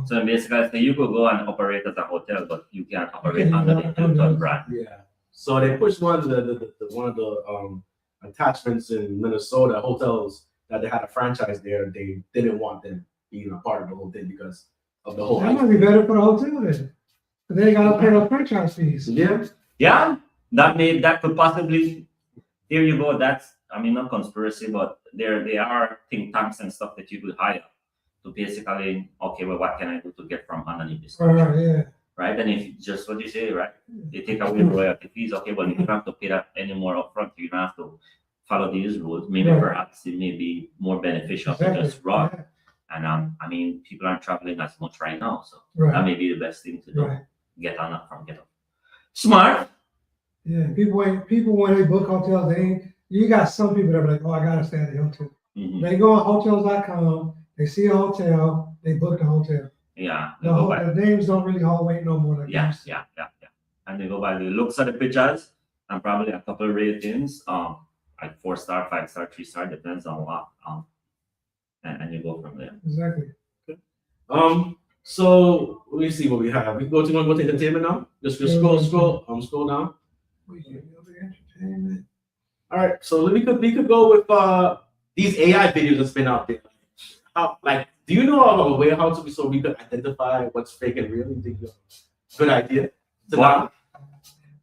So basically, you could go and operate as a hotel, but you can't operate under the Hilton brand. Yeah. So they pushed one of the attachments in Minnesota hotels that they had a franchise there. They didn't want them being a part of the whole thing because of the whole. That might be better for the hotel then. But they gotta pay the franchise fees. Yeah. Yeah, that could possibly. Here you go. That's not conspiracy, but there are think tanks and stuff that you could hire to basically what can I do to get from underneath this? Yeah. Right, and if just what you say, right, they take away royalty fees. Okay, well you don't have to pay that anymore upfront. You don't have to follow these rules. Maybe perhaps it may be more beneficial to just run. Yeah. And people aren't traveling as much right now, so that may be the best thing to do. Right. Get on up from get up. Smart. Yeah, people when they book hotels, you got some people that are like, oh, I gotta stay at the hotel. They go on hotels.com, they see a hotel, they book the hotel. Yeah. The names don't really hold weight no more. Yeah. And they go by the looks of the pictures and probably a couple of ratings, like 4-star, 5-star, 3-star, depends on what. And you go from there. Exactly. Okay. So let me see what we have. We go to entertainment now. Just scroll down. Entertainment. All right, so we could go with these AI videos that's been out there. Do you know of a way so we could identify what's fake and real? You think good idea? Wow.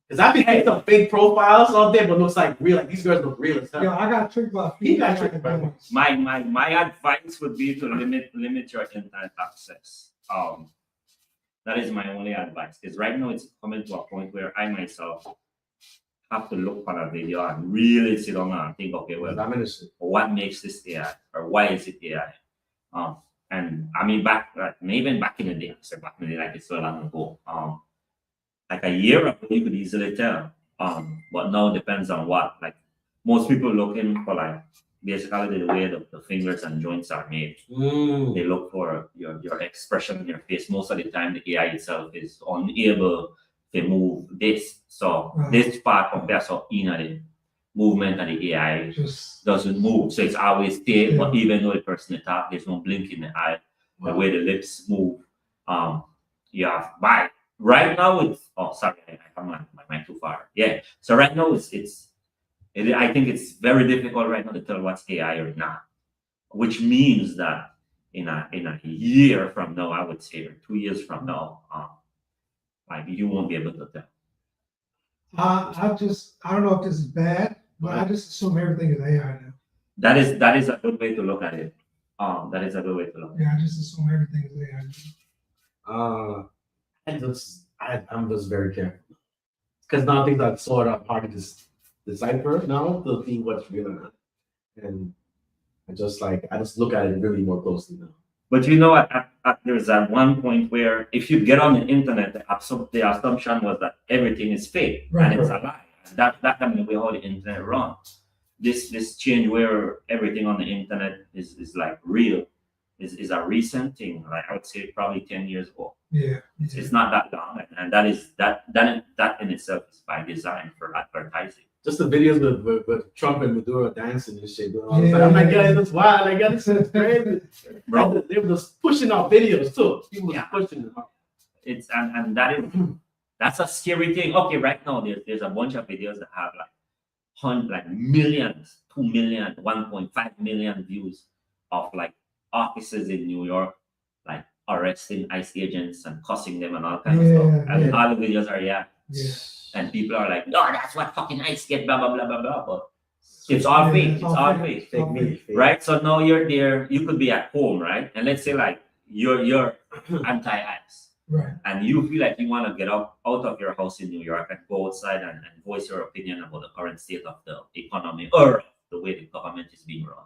Because I've been seeing some fake profiles out there, but looks like real. Like these girls look real as hell. Yo, I got tricked by. He got tricked by. My advice would be to limit your internet access. That is my only advice. Because right now it's coming to a point where I myself have to look for a video and really sit down and think, okay, well, what makes this AI or why is it AI? And even back in the day, like it's so long ago, like a year ago, you could easily tell. But now it depends on what. Like most people looking for like basically the way the fingers and joints are made. They look for your expression in your face. Most of the time, the AI itself is unable to move this. So this part compares to the movement of the AI doesn't move. So it's always there, but even though the person is talk, there's no blink in the eye. The way the lips move, you have right now it's sorry, I have my mic too far. Yeah. So right now I think it's very difficult right now to tell what's AI or not, which means that in a year from now, I would say, or 2 years from now, like you won't be able to tell. I don't know if this is bad, but I just assume everything is AI now. That is a good way to look at it. That is a good way to look at it. Yeah, I just assume everything is AI. I'm just very careful because now things are sort of hard to decipher now to see what's real or not, and I just look at it really more closely now. But you know, there's at one point where if you get on the internet, the assumption was that everything is fake and it's a lie. That can be how the internet runs. This change where everything on the internet is like real is a recent thing. Like I would say probably 10 years ago. Yeah. It's not that long, and that in itself is by design for advertising. Just the videos with Trump and Maduro dancing and shit. I'm like, guys, that's wild. Like, this is crazy. Bro, they were just pushing out videos too. People were pushing them out. It's and that's a scary thing. Okay, right now there's a bunch of videos that have like millions, 2 million, 1.5 million views of like officers in New York, like arresting ICE agents and cussing them and all kinds of stuff. And all the videos are and people are like, no, that's what fucking ICE get, blah blah blah blah blah. But it's all fake. It's all fake. Fake news, right? So now you're there. You could be at home, right? And let's say like you're anti-ICE, right? And you feel like you want to get out of your house in New York and go outside and voice your opinion about the current state of the economy or the way the government is being run.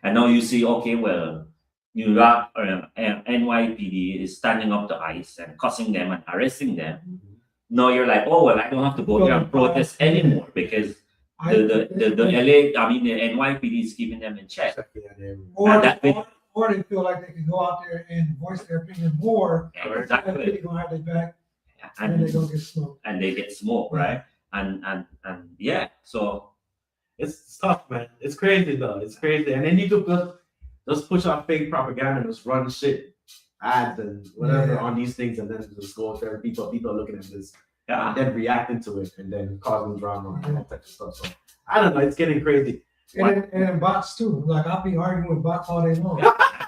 And now you see, okay, well, New York NYPD is standing up to ICE and cussing them and arresting them. Mm-hmm. Now you're like, oh well, I don't have to go there and protest anymore because the NYPD is keeping them in check. Or they feel like they can go out there and voice their opinion more. Exactly. They're gonna have their back, and they're gonna get smoked. And they get smoked, right? And yeah, so it's tough, man. It's crazy though. It's crazy. And then you could just push out fake propaganda and just run shit, ads and whatever on these things, and then just go there. People are looking at this, and then reacting to it, and then causing drama and all types of stuff. So I don't know. It's getting crazy. And bots too. Like I'll be arguing with bots all day long.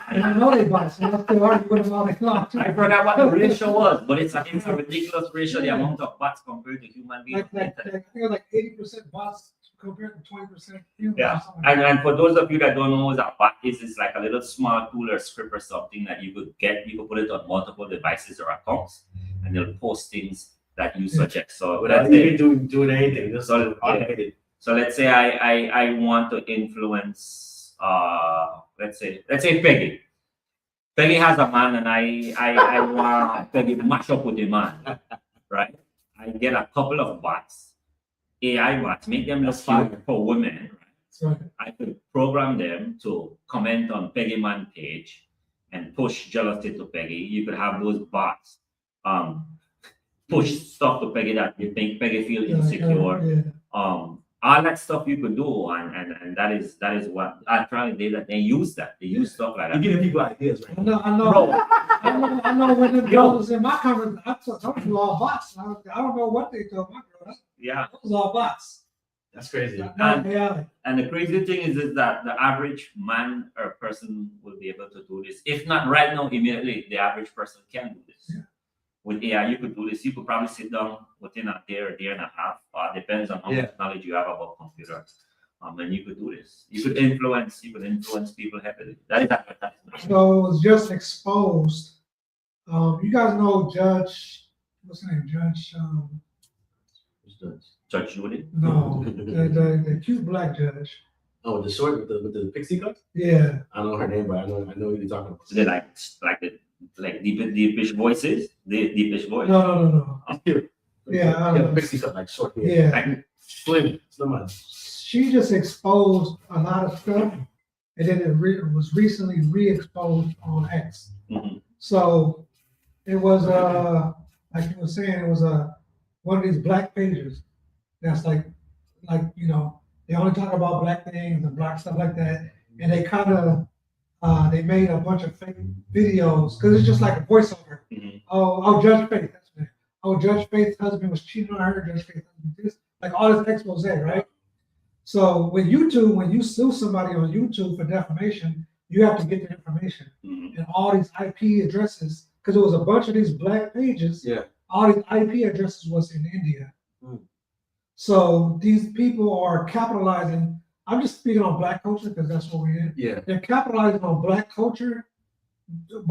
And I know they bots, and I still argue with them all day long too. I forgot what the ratio was, but it's a ridiculous ratio. The amount of bots compared to human beings. I think it's like 80% bots compared to 20% humans. Yeah, and for those of you that don't know what a bot is, it's like a little small tool or script or something that you could get. You could put it on multiple devices or accounts, and they'll post things that you suggest. So without even doing anything, just automated. So let's say I want to influence let's say Peggy. Peggy has a man and I want Peggy to mash up with the man. Right? I get a couple of bots, AI bots, make them look cute for women. Right? I could program them to comment on Peggy man page and push jealousy to Peggy. You could have those bots push stuff to Peggy that you think Peggy feel insecure. All that stuff you could do, and that is what actually they use that. They use stuff like that. You're giving people ideas, right? I know. Bro. I know when the girl was in my conference, I told you all bots. I don't know what they told my girl. Yeah. It was all bots. That's crazy. And the crazy thing is that the average man or person will be able to do this. If not right now, immediately, the average person can do this. Yeah. With AI, you could do this. You could probably sit down within a day or a day and a half. Depends on how much knowledge you have about computers. And you could do this. You could influence people heavily. That is advertisement. So it was just exposed. You guys know Judge, what's his name? Judge Judy? No, the cute black judge. Oh, the short with the pixie cut? Yeah. I don't know her name, but I know who you're talking about. So they like deepish voices? Deepish voice? No. Cute. Yeah, Pixie cut, like short hair. Yeah. Like, Slim man. she just exposed a lot of stuff, and then it was recently re-exposed on X. Mhm. So it was like you were saying, it was one of these black pages that's like you know, they only talk about black things and black stuff like that, and they kind of they made a bunch of fake videos because it's just like a voiceover. Mhm. Oh, Judge Faith, that's it. Oh, Judge Faith's husband was cheating on her. Judge Faith's husband this, like all this expose, right? So with YouTube, when you sue somebody on YouTube for defamation, you have to get the information Mhm. and all these IP addresses because it was a bunch of these black pages. Yeah. All these IP addresses was in India. Mm. So these people are capitalizing. I'm just speaking on black culture because that's what we're in. Yeah. They're capitalizing on black culture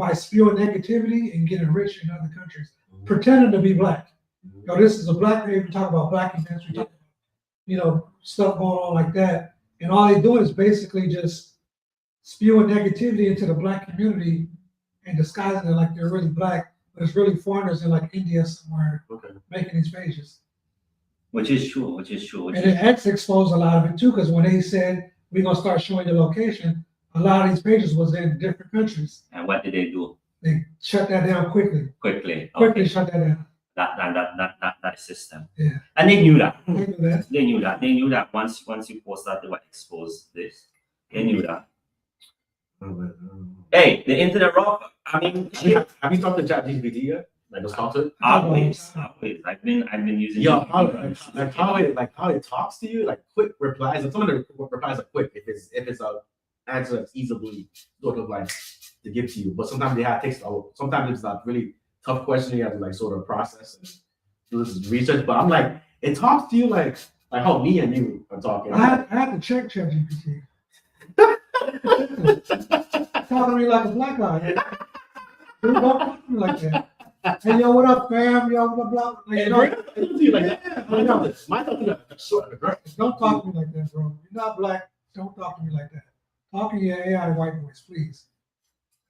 by spewing negativity and getting rich in other countries, pretending to be black. You know, this is a black page. We talk about black events. We talk about, you know, stuff going on like that. And all they do is basically just spewing negativity into the black community and disguising it like they're really black, but it's really foreigners in like India somewhere making these pages. Which is true. And then X exposed a lot of it too, because when they said we're gonna start showing your location, a lot of these pages was in different countries. And what did they do? They shut that down quickly. Quickly. Quickly shut that down. That system. Yeah. And they knew that. They knew that. They knew that once you post that, they would expose this. They knew that. Hey, the internet rock. I mean, Have you talked to ChatGPT yet? Like, just talk to it? always. I've been using. Yo, how it talks to you, like quick replies. And some of the replies are quick if it's a answer that's easily sort of like to give to you. But sometimes they have text. Sometimes it's like really tough question you have to like sort of process and do this research. But I'm like, it talks to you like how me and you are talking. I had to check ChatGPT. Talking to me like a black guy. Dude, don't talk to me like that. Hey, yo, what up, fam? Yo, what up, blah. Like, Hey, no, it to you like that. Yeah. Mine talking to sort of girl. don't talk to me like that, bro. You're not black. Don't talk to me like that. Talk to your AI white voice, please.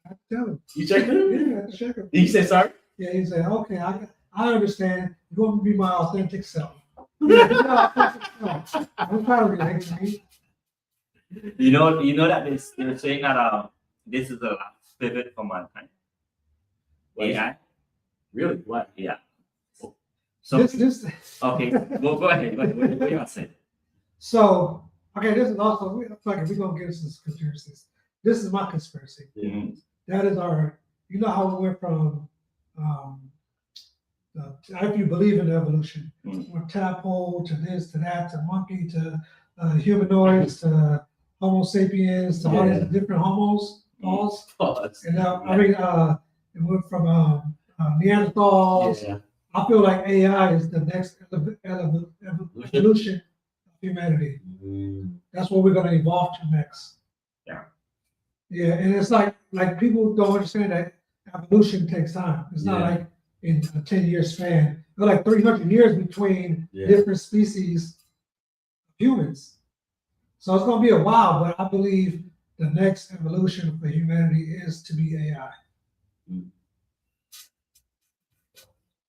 I tell him. You checked it? Yeah, I had to check him. He said sorry. Yeah, he said, okay, I understand. You want me to be my authentic self. Yeah, be my authentic self. I'm proud of you, Anthony. You know that they're saying that this is the last pivot for mankind. AI. Really? What? Yeah. So This okay, go ahead. What you gonna say? So, okay, this is also, we're going to get into this conspiracies. This is my conspiracy. Mhm. That is our, you know how we went from, if you believe in evolution, from tadpole to this, to that, to monkey, to humanoids, to Homo sapiens, to all these different homos, and now, I mean, it went from Neanderthals. Yeah. I feel like AI is the next evolution of humanity. That's what we're going to evolve to next. Yeah. Yeah, and it's like people don't understand that evolution takes time. It's not like in a 10-year span. There's like 300 years between different species of humans. So it's going to be a while, but I believe the next evolution for humanity is to be AI.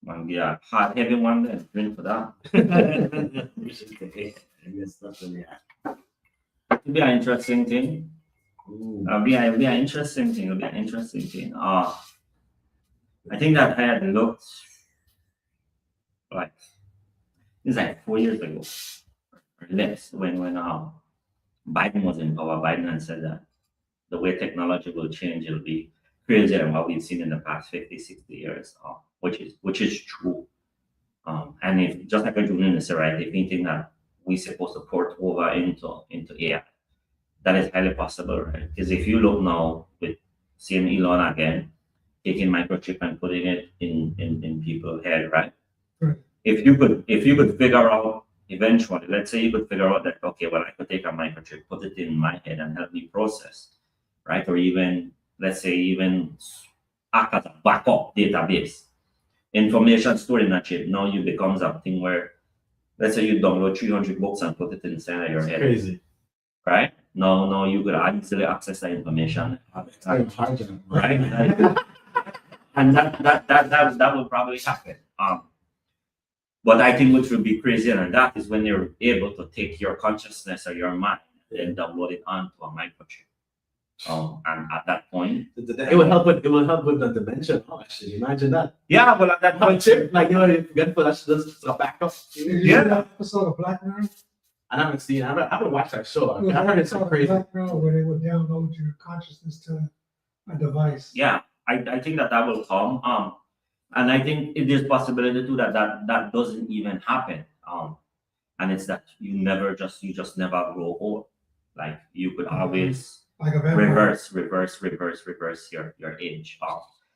Man, yeah, hard heavy one then. Drink for that. It'll be an interesting thing. It'll be an interesting thing. I think that I had looked like it's like 4 years ago or less when Biden was in power. Biden had said that the way technology will change, it'll be crazier than what we've seen in the past 50, 60 years, which is true. And if just like Julian said, right, if you think that we're supposed to port over into AI, that is highly possible, right? Because if you look now with seeing Elon again, taking microchip and putting it in people's head, right? Right. If you could figure out eventually, let's say you could figure out that, okay, well, I could take a microchip, put it in my head and help me process, right? Or even, let's say, even act as a backup database. Information stored in a chip, now you becomes a thing where, let's say you download 300 books and put it inside of your head. Crazy. Right? Now you could easily access that information. Right? And that will probably happen. But I think what would be crazier than that is when they're able to take your consciousness or your mind and download it onto a microchip. And at that point, it will help with the dementia. Oh, actually, imagine that. yeah, well, at that point, Chip, like if you get for that's a backup. Yeah. That episode of Black Mirror. I haven't seen. I haven't watched that show. I heard it's so crazy. Black Mirror where they would download your consciousness to a device. Yeah, I think that will come. And I think it is possibility too that doesn't even happen. And it's that you just never grow old. Like you could always like a reverse your age.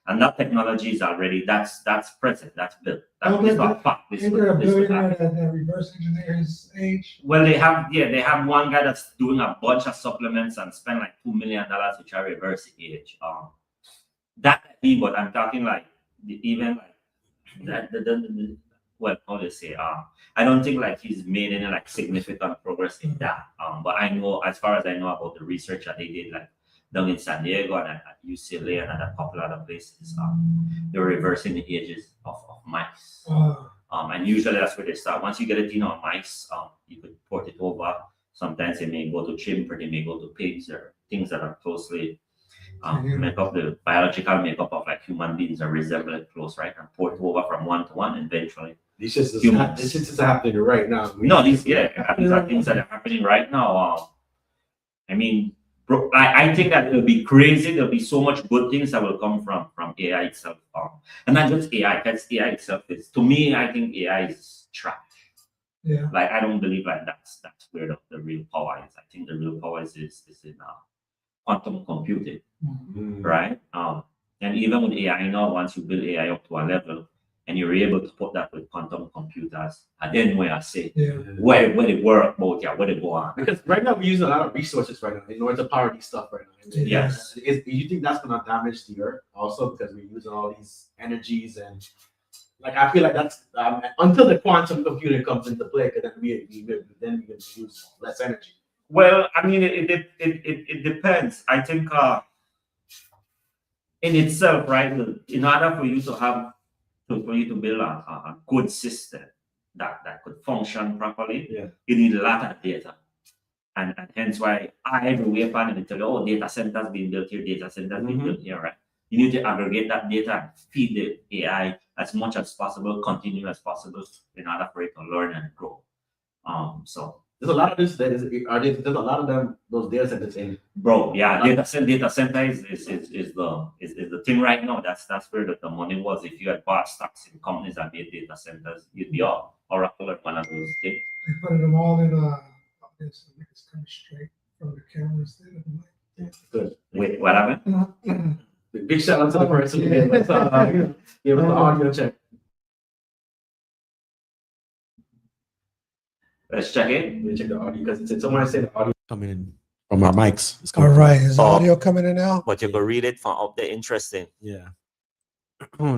And that technology is already that's present, that's built. That is not fact. Is there a billionaire that reverse engineer his age? Well, they have one guy that's doing a bunch of supplements and spend like $2 million to try reverse the age. That but I'm talking like even like that well, how do you say? I don't think like he's made any like significant progress in that. But I know, as far as I know about the research that they did, like down in San Diego and at UCLA and at a couple other places, they're reversing the ages of mice. And usually that's where they start. Once you get it, mice, you could port it over. Sometimes they may go to chimp or they may go to pigs or things that are closely make up the biological makeup of like human beings are resembled close, right? And port over from one to one eventually. This is happening right now. No, these are things that are happening right now. I mean, bro, I think that it'll be crazy. There'll be so much good things that will come from AI itself. And not just AI, because AI itself is, to me, I think AI is trash. Yeah. Like I don't believe like that's where the real power is. I think the real power is in quantum computing, right? And even with AI now, once you build AI up to a level and you're able to put that with quantum computers, and then where I say where it work both, where they go on. Because right now we're using a lot of resources right now in order to power these stuff right now. Yes. You think that's gonna damage the earth also because we're using all these energies and like I feel like that's until the quantum computing comes into play, because then we can use less energy. Well, I mean, it depends. I think in itself, right? In order for you to have for you to build a good system that could function properly, you need a lot of data. And hence why everywhere panel tell you, oh, data centers being built here, data centers being built here, right? You need to aggregate that data and feed the AI as much as possible, continue as possible in order for it to learn and grow. So there's a lot of this there's a lot of them, those data centers in. Bro, yeah, data center is the thing right now. That's where the money was. If you had bought stocks in companies that made data centers, you'd be all Oracle or one of those things. They put them all in it's coming straight from the cameras. Good. Wait, what happened? Big shout out to the person who gave us the audio check. Let's check it. Let me check the audio because someone said the audio coming in from our mics. All right, is the audio coming in now? But you can read it from up there. Interesting. Yeah.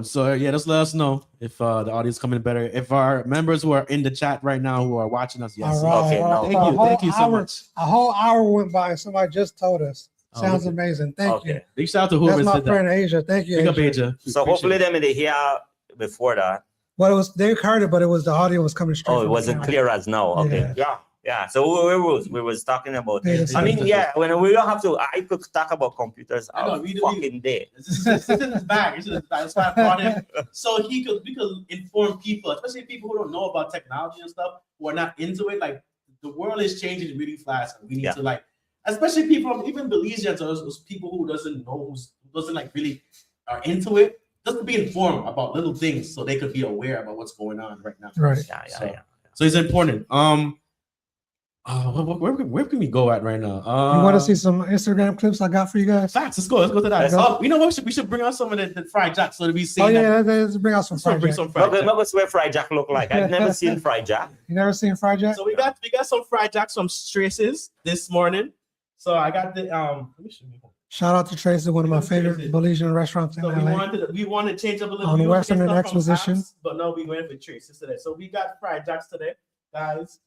So just let us know if the audio is coming better. If our members who are in the chat right now who are watching us, yes. All right, okay, no. Thank you so much. A whole hour went by and somebody just told us. Sounds amazing. Thank you. Big shout out to whoever That's my said friend Asia. Thank you. Big up Asia. So hopefully them they hear before that. Well, they heard it, but the audio was coming straight. Oh, it wasn't clear as now. Okay. Yeah. So we was talking about. I mean, when we don't have to, I could talk about computers all fucking day. This is his bag. That's why I brought him. So we could inform people, especially people who don't know about technology and stuff, who are not into it. Like the world is changing really fast, and we need to especially people, even Belizeans or those people who doesn't really are into it, just to be informed about little things so they could be aware about what's going on right now. Right. Yeah. So it's important. Where can we go at right now? You want to see some Instagram clips I got for you guys? Facts. Let's go to that. You know what? We should bring out some of the Fryjack so that we see. Oh yeah, let's bring out some Fryjack. What's where Fryjack look like? I've never seen Fryjack. You never seen Fryjack? So we got some Fryjack, some traces this morning. So I got the let me show you. Shout out to Tracy, one of my favorite Belizean restaurants in LA. We wanted to change up a little on the Western and Exposition. But no, we went for traces today. So we got Fryjacks today, guys.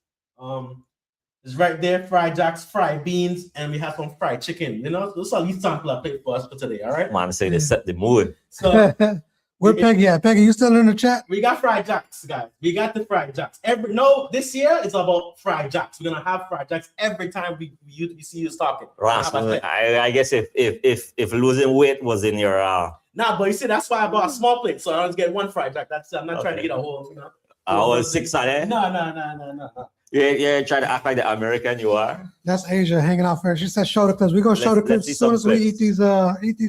It's right there, Fryjacks, fried beans, and we have some fried chicken. You know, those are these samples I played for us for today. All right. Man, say they set the mood. So Where Peggy at? Peggy, you still in the chat? We got Fryjacks, guys. We got the Fryjacks. This year it's about Fryjacks. We're gonna have Fryjacks every time we see you talking. I guess if losing weight was in your Nah, but you see, that's why I bought a small plate, so I just get one Fryjack. That's I'm not trying to get a whole, you know. I was 6 on it. No. Yeah, trying to act like the American you are. That's Asia hanging out first. She said show the clips. We're gonna show the clips as soon as we eat these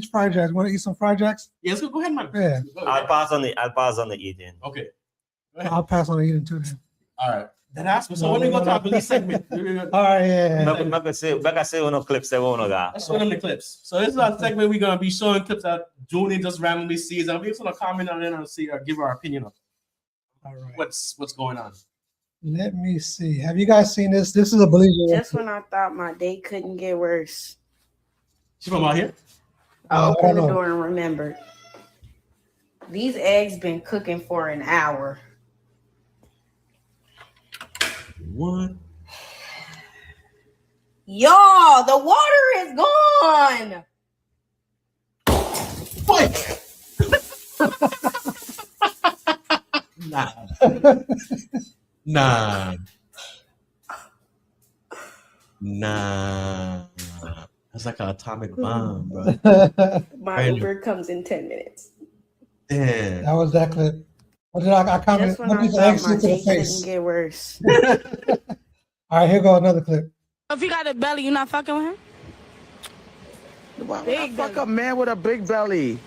fried jacks. Want to eat some fried jacks? Yeah, let's go ahead, man. Yeah. I'll pass on the eating. Okay. I'll pass on the eating too then. All right. Then ask me. So when we go to our Belize segment. All right, yeah. Like I say uno clips they won't got. Let's show them the clips. So this is our segment. We're gonna be showing clips that Junie just randomly sees. And we're just gonna comment on it and see or give our opinion of All right. what's going on. Let me see. Have you guys seen this? This is a Belize. Just when I thought my day couldn't get worse, She from out here? I opened the door and remembered. These eggs been cooking for an hour. What? Y'all, the water is gone. What? Nah. That's like an atomic bomb, bro. My Uber comes in 10 minutes. Damn. That was that clip. What did I comment? Just when What I did the thought egg my stick to day the face? couldn't get worse. All right, here go another clip. If you got a belly, you not fucking with him? Why would I fuck a man with a big belly?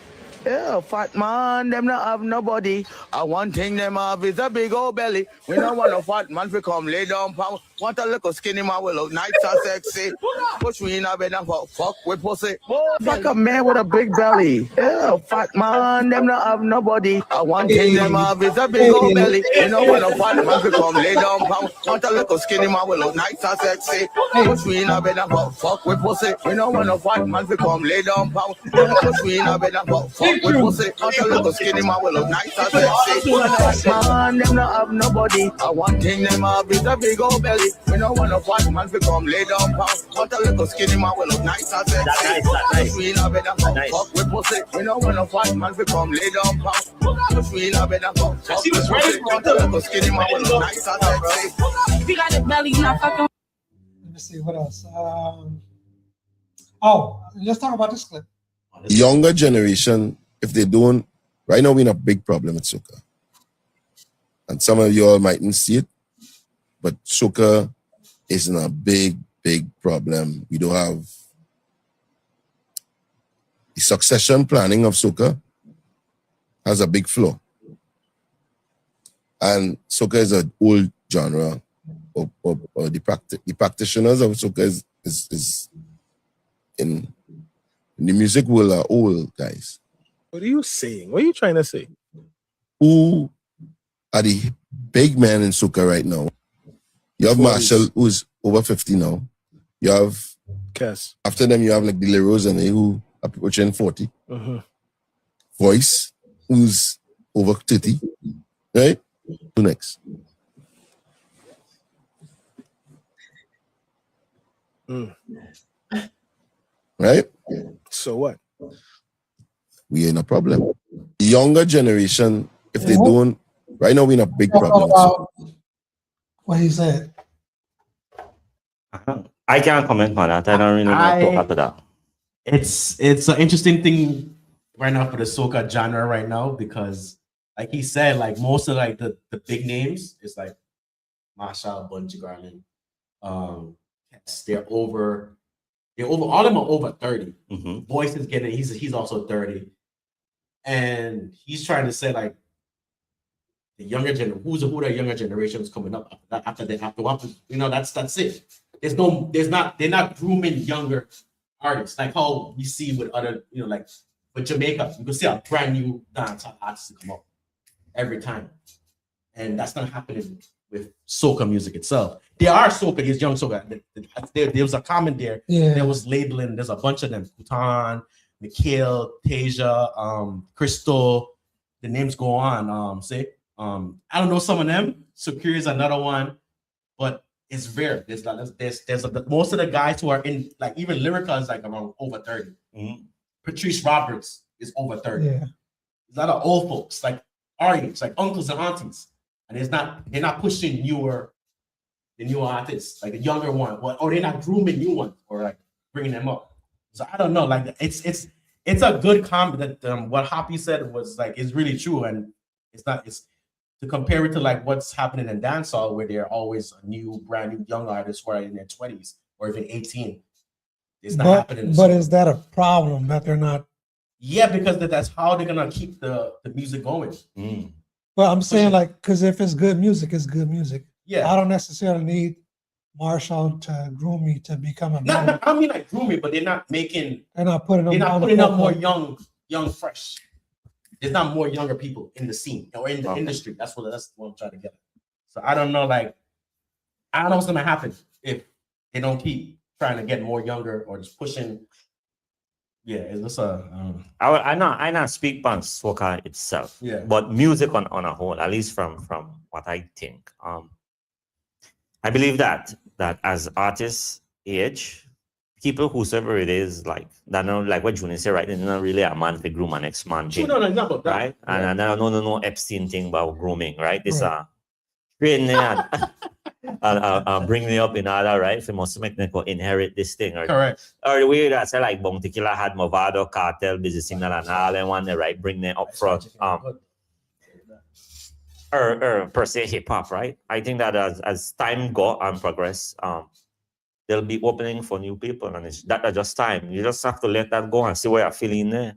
Yeah, fat man, them not have nobody. One thing them have is a big old belly. We don't want a fat man to come lay down pound. Want a little skinny man will look nice and sexy. Push me in a bed and fuck with pussy. Fuck a man with a big belly. Yeah, fat man, them not have nobody. One thing them have is a big old belly. We don't want a fat man to come lay down pound. Want a little skinny man will look nice and sexy. Push me in a bed and fuck with pussy. We don't want a fat man to come lay down pound. Push me in a bed and fuck with pussy. Want a little skinny man will look nice and sexy. Man, them not have nobody. One thing them have is a big old belly. We don't want a fat man to come lay down pound. Want a little skinny man will look nice and sexy. Push me in a bed and fuck with pussy. We don't want a fat man to come lay down pound. Push me in a bed and fuck with pussy. Want a little skinny man will look nice and sexy. If you got a belly, you not fucking with him? Let me see what else. Let's talk about this clip. Younger generation, if they don't, right now we're in a big problem with soca. And some of you all mightn't see it, but soca is in a big problem. We don't have the succession planning of soca has a big flaw. And soca is an old genre, or the practitioners of soca is in the music world are old guys. What are you saying? What are you trying to say? Who are the big men in soca right now? You have Marshall, who's over 50 now. You have Cass. After them, you have like the Leros and who are approaching 40. Voice, who's over 30. Right? Who next? Right? So what? We're in a problem. The younger generation, if they don't, right now we're in a big problem. What he said. I can't comment on that. I don't really know after that. It's an interesting thing right now for the soca genre right now because, like he said, like most of like the big names, it's like Marshall, Bungie Garland, they're over. All of them are over 30. Voice is getting he's also 30, and he's trying to say like the younger generation, who the younger generation is coming up after you know that's it. They're not grooming younger artists like how we see with other, you know, like with Jamaica, you can see a brand new dancehall artist come up every time, and that's not happening with soca music itself. There are soca, these young soca. There was a comment there. Yeah. There was labeling. There's a bunch of them: Kutan, Mikhail, Tasia, Crystal. The names go on. I don't know some of them. Secure is another one, but it's rare. There's most of the guys who are in, like, even Lyrica is like around over 30. Patrice Roberts is over 30. Yeah. There's a lot of old folks, like our age, like uncles and aunties, and they're not pushing the newer artists, like the younger one, or they're not grooming new ones or like bringing them up. So I don't know, like it's a good comment that what Hoppy said was like is really true, and it's to compare it to like what's happening in dancehall where they're always a brand new young artists who are in their 20s or even 18. It's not happening. But is that a problem that they're not? Yeah, because that's how they're gonna keep the music going. Well, I'm saying like, because if it's good music, it's good music. Yeah, I don't necessarily need Marshall to groom me to become a. I mean like grooming, but they're not putting up more young, fresh. There's not more younger people in the scene or in the industry. That's what I'm trying to get at. So I don't know, like, I don't know what's gonna happen if they don't keep trying to get more younger or just pushing. Yeah, it's I not speak on soca itself. Yeah. But music on a whole, at least from what I think. I believe that as artists age, people whosoever it is, like that, know, like what Junior said, right? They're not really a man for groom an next man thing, example, right? Yeah. And no Epstein thing about grooming, right? This training and bring me up in order, right? If you must make them inherit this thing, or correct, or the way that say like Bounty Killer had Movado, Cartel, Busy Signal, and all them one, right? Bring them up front. Or per se hip hop, right? I think that as time go and progress, there'll be opening for new people, and it's just time. You just have to let that go and see where you're feeling there.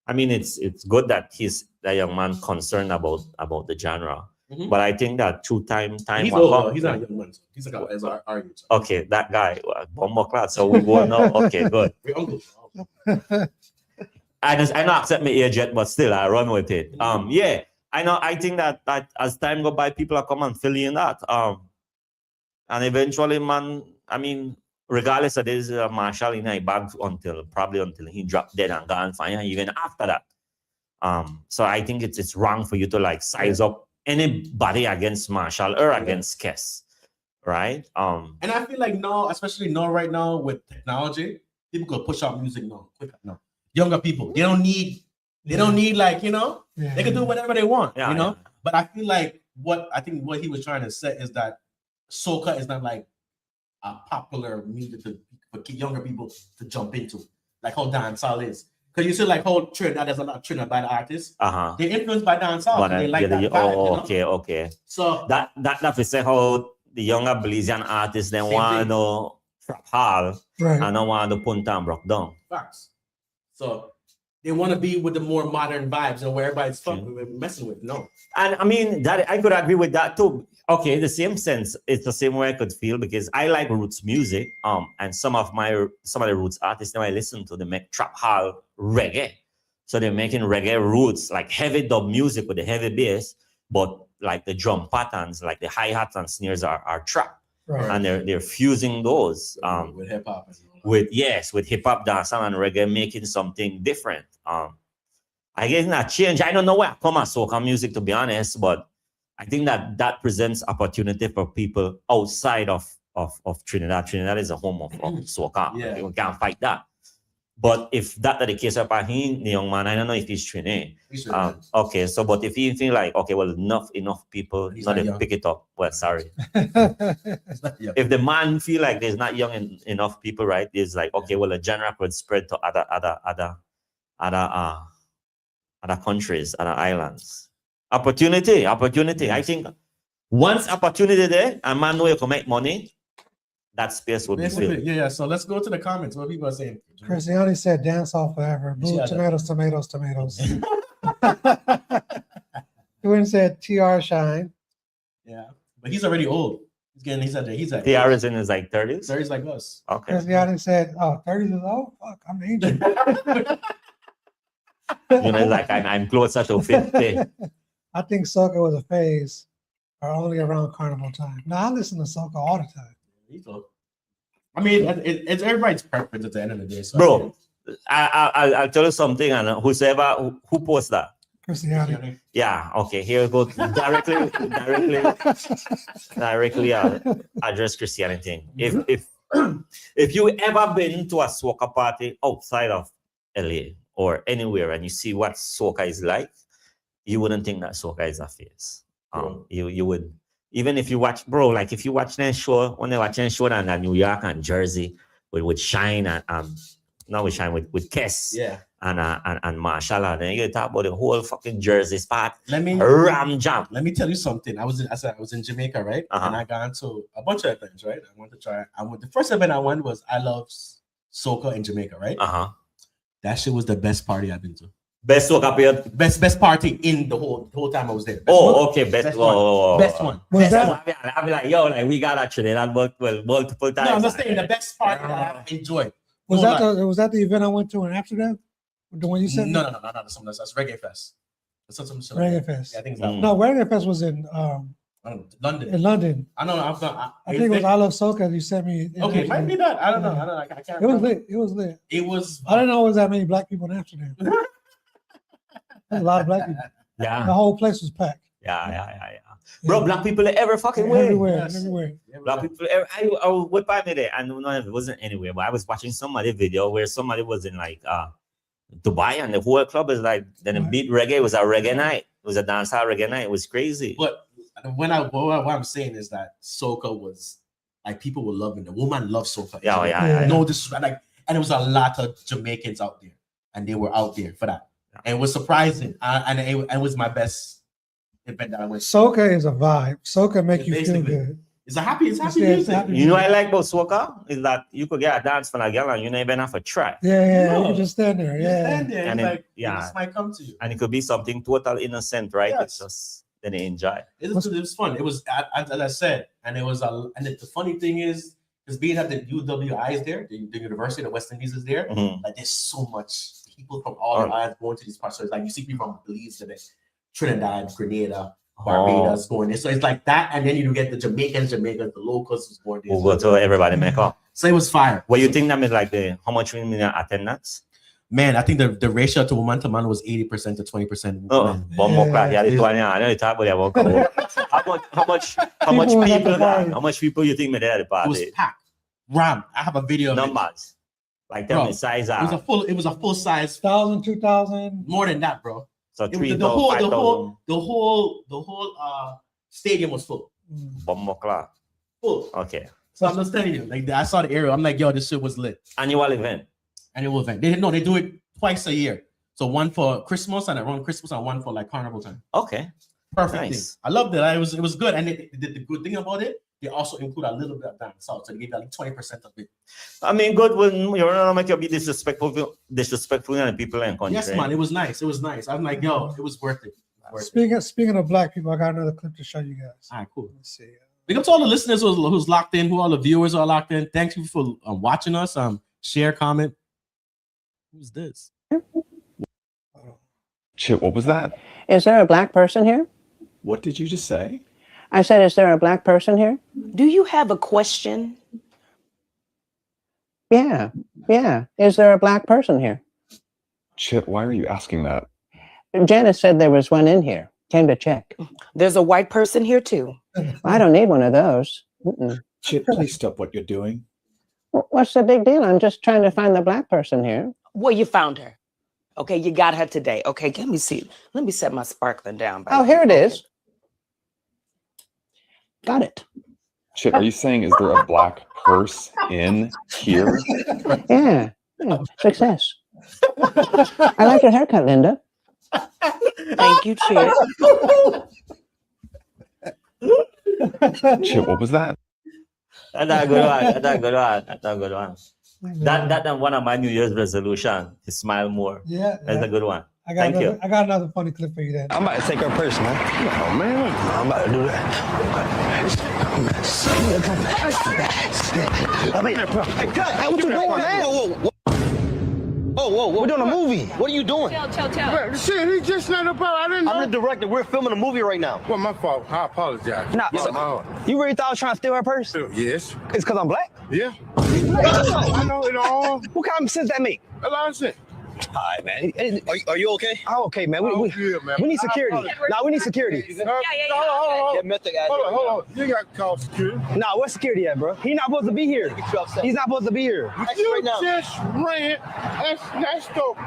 I mean, it's good that he's that young man concerned about the genre, but I think that through time he's old, he's not a young man. He's like as our age. Okay, that guy, one more class, so we will know. Okay, good. We're uncles. I don't accept my age yet, but still I run with it. Yeah. I know. I think that as time go by, people are come and fill in that. And eventually, man. I mean, regardless of this, Marshall in a bag until he dropped dead and gone fine. Even after that. So I think it's wrong for you to like size up anybody against Marshall or against Kess, right? And I feel like now, especially now right now with technology, people could push out music now quicker. No, younger people they don't need like they can do whatever they want, But I feel like what he was trying to say is that soca is not like a popular music for younger people to jump into, like how dancehall is. Because you see, like how Trinidad, there's a lot of Trinidad artists. They're influenced by dancehall. They like that vibe, okay. So that we say how the younger Belizean artists then want to know trap hall and don't want to punta and broke down. Facts. So they want to be with the more modern vibes and where everybody's messing with. No. And I mean, that I could agree with that too. Okay, the same sense, it's the same way I could feel because I like roots music. And some of the roots artists now I listen to, they make trap hall reggae. So they're making reggae roots, like heavy dub music with the heavy bass, but like the drum patterns, like the hi-hats and snares are trap. Right. And they're fusing those with hip hop. With hip hop, dancehall, and reggae, making something different. I guess not change. I don't know where I come at soca music, to be honest, but I think that presents opportunity for people outside of Trinidad. Trinidad is a home of soca. Yeah. We can't fight that. But if that the case of the young man, I don't know if he's Trinidad. Okay, so but if he feel like enough people not to pick it up, well, sorry. If the man feel like there's not young enough people, right? There's like the genre could spread to other countries, other islands. Opportunity. I think once opportunity there, a man know you can make money, that space will be filled. Yeah. So let's go to the comments. What people are saying. Christiani said dancehall forever. Blue tomatoes. Twin said TR shine. Yeah. But he's already old. He's at TR is in his like 30s. 30s like us. Okay. Christiani said, 30s is old? Fuck, I'm ancient. Like I'm closer to 50. I think soca was a phase or only around carnival time. Now I listen to soca all the time. I mean, it's everybody's preference at the end of the day. So bro, I'll tell you something, and whoever who posts that. Christiani. Yeah. Okay. Here we go. Directly address Christianity. If you ever been to a soca party outside of LA or anywhere, and you see what soca is like, you wouldn't think that soca is a phase. You would, even if you watch, bro, like if you watch that show, when they watch that show down in New York and Jersey with Shine and not with Shine, with Kess. Yeah. And Marshall, then you talk about the whole fucking Jersey spot. Ram jam. Let me tell you something. I was in Jamaica, right? And I got into a bunch of events, right? I want to try. The first event I went was I Love Soca in Jamaica, right? That shit was the best party I've been to. Best soca period. Best party in the whole time I was there. Okay, best one. Best one. I'll be like, yo, like we got actually that multiple times. No, I'm just saying the best party that I've enjoyed. Was that the event I went to in Amsterdam? The one you said? No, that's Reggae Fest. Reggae Fest. Yeah, I think it's that one. No, Reggae Fest was in London. In London. I know. I think it was I Love Soca. You sent me. Okay, it might be that. I don't know. I can't. It was lit. It was. I didn't know it was that many black people in Amsterdam. There's a lot of black people. Yeah. The whole place was packed. Yeah. Bro, black people every fucking way. Everywhere. Black people. I would buy me there, and no, it wasn't anywhere. But I was watching somebody video where somebody was in like Dubai, and the whole club is like, then the beat reggae. It was a reggae night. It was a dancehall reggae night. It was crazy. But what I'm saying is that soca was like people were loving it. Woman loved soca. Yeah. No disrespect. Like, and there was a lot of Jamaicans out there, and they were out there for that. And it was surprising, and it was my best event that I went to. Soca is a vibe. Soca make you feel good. It's happy music. You know what I like about soca is that you could get a dance from a girl and you never even have to try. Yeah. You can just stand there. And this might come to you. And it could be something total innocent, right? Yes. It's just then they enjoy. It was fun. It was, as I said, and it was the funny thing is, because being at the UWI is there, the University of the West Indies is there, like there's so much people from all the islands going to these parts. So it's like you see people from Belize to Trinidad, Grenada, Barbados going there. So it's like that, and then you get the Jamaicans, the locals who's going there. We'll go to everybody make up. So it was fire. What you think that means like how much we mean attendance? Man, I think the ratio to woman to man was 80% to 20%. How much people you think made it at the party? It was packed. Ram, I have a video of numbers. Like tell me size. It was a full size. 1,000, 2,000. More than that, bro. So the whole stadium was full. Full. Okay. So I'm just telling you, like I saw the area. I'm like, yo, this shit was lit. Annual event. They do it twice a year. So one for Christmas and around Christmas and one for like carnival time. Okay. Perfect. Nice. Thing. I loved it. It was good. And the good thing about it, they also include a little bit of dance. So they give you like 20% of it. I mean, good when you're not make you be disrespectful and people in country. Yes, man. It was nice. I'm like, yo, it was worth it. Speaking of black people, I got another clip to show you guys. All right, cool. Let's see. Big up to all the listeners who's locked in, who all the viewers are locked in. Thank you for watching us. Share, comment. Who's this? Shit, what was that? Is there a black person here? What did you just say? I said, is there a black person here? Do you have a question? Yeah. Is there a black person here? Chip, why are you asking that? Janice said there was one in here. Came to check. There's a white person here too. I don't need one of those. Chip, please stop what you're doing. What's the big deal? I'm just trying to find the black person here. Well, you found her. Okay, you got her today. Okay, let me see. Let me set my sparkling down. Oh, here it is. Got it. Chip, are you saying is there a black purse in here? Yeah. Success. I like your haircut, Linda. Thank you, Chip. Chip, what was that? That's a good one. That's one of my New Year's resolution to smile more. Yeah. That's a good one. I got another funny clip for you then. I'm about to take her purse, man. Oh, man. I'm about to do that. I mean, hey, what you doing, man? Whoa, we're doing a movie. What are you doing? Tell. Shit, he just not about. I didn't know. I'm the director. We're filming a movie right now. Well, my fault. I apologize. Nah, you really thought I was trying to steal her purse? Yes. It's because I'm black? Yeah. I know it all. What kind of sense that make? A lot of sense. All right, man. Are you okay? I'm okay, man. We need security. We need security. Hold on. You got to call security. Nah, where's security at, bro? He's not supposed to be here. He's not supposed to be here. You just ran. That's dope.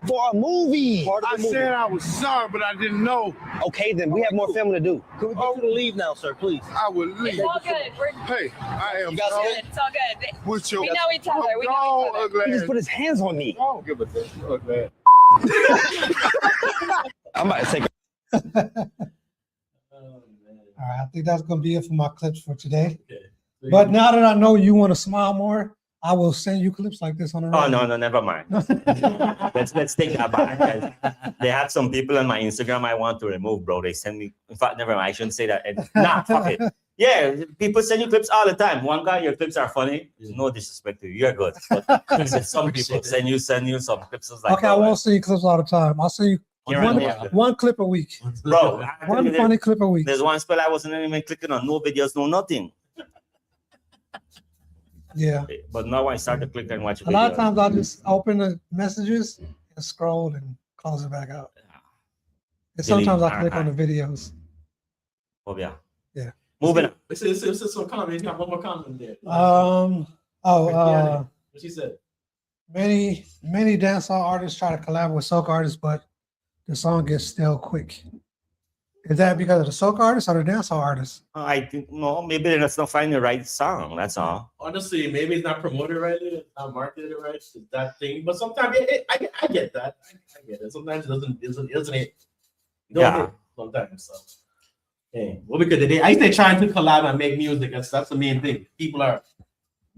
For a movie. I said I was sorry, but I didn't know. Okay, then we have more filming to do. Could we get you to leave now, sir, please? I will leave. It's all good. Hey, I am It's good. It's all good. with your We know each other. We know each other. He just put his hands on me. I don't give a damn. Ugly. I'm about to take All right, I think that's gonna be it for my clips for today. But now that I know you want to smile more, I will send you clips like this on the Oh no, never mind. let's take that back. They have some people on my Instagram I want to remove, bro. They send me. In fact, never mind. I shouldn't say that. Nah, fuck it. Yeah, people send you clips all the time. One guy, your clips are funny. There's no disrespect to you. You're good. But some people send you some clips. Like, okay, I won't send you clips all the time. I'll send you one clip a week. Bro, one funny clip a week. There's one spell I wasn't even clicking on no videos, no nothing. Yeah. But now I start to click and watch videos. A lot of times I'll just open the messages and scroll and close it back out. And sometimes I click on the videos. Oh yeah. Yeah. Moving on. This is some comment. You got one more comment there. What she said. Many dancehall artists try to collab with soca artists, but the song gets stale quick. Is that because of the soca artists or the dancehall artists? I think no, maybe they're just not finding the right song. That's all. Honestly, maybe it's not promoted right, not marketed right. It's that thing. But sometimes I get that. I get it. Sometimes it isn't it? Yeah. Sometimes so. Hey, what we could do? I say trying to collab and make music. That's the main thing. People are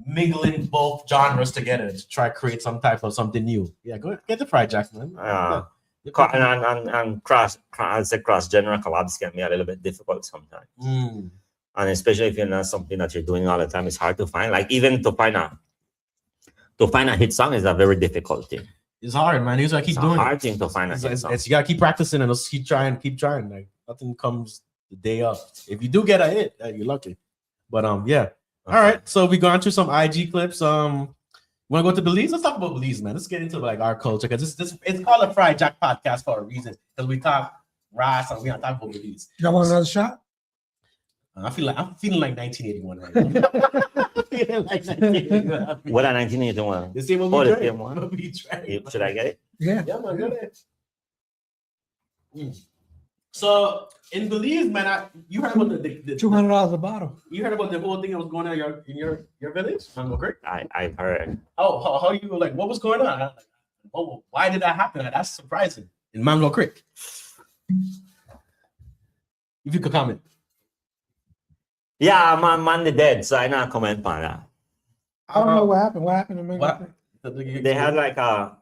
mingling both genres together to try to create some type of something new. Yeah, go ahead, get the Fryjack, man. And cross genre collabs can be a little bit difficult sometimes. And especially if you're not something that you're doing all the time, it's hard to find. Like even to find a hit song is a very difficult thing. It's hard, man. You gotta keep doing it. It's a hard thing to find a hit song. You gotta keep practicing and just keep trying. Like nothing comes the day up. If you do get a hit, you're lucky. But yeah. Okay. All right. So we gone through some IG clips. Want to go to Belize? Let's talk about Belize, man. Let's get into like our culture because it's called a Fryjack podcast for a reason. Because we talk rice and we don't talk about Belize. Y'all want another shot? I'm feeling like 1981 right now. I'm feeling like 1981. What are 1981? The same one we drank. Should I get it? Yeah. Yeah, man, get it. So in Belize, man, you heard about the $200 a bottle. You heard about the whole thing that was going on in your village, Mango Creek? I've heard. How you like? What was going on? Why did that happen? That's surprising. In Mango Creek. If you could comment. Yeah, man, they dead, so I not comment on that. I don't know what happened. What happened to Mango Creek? They had like I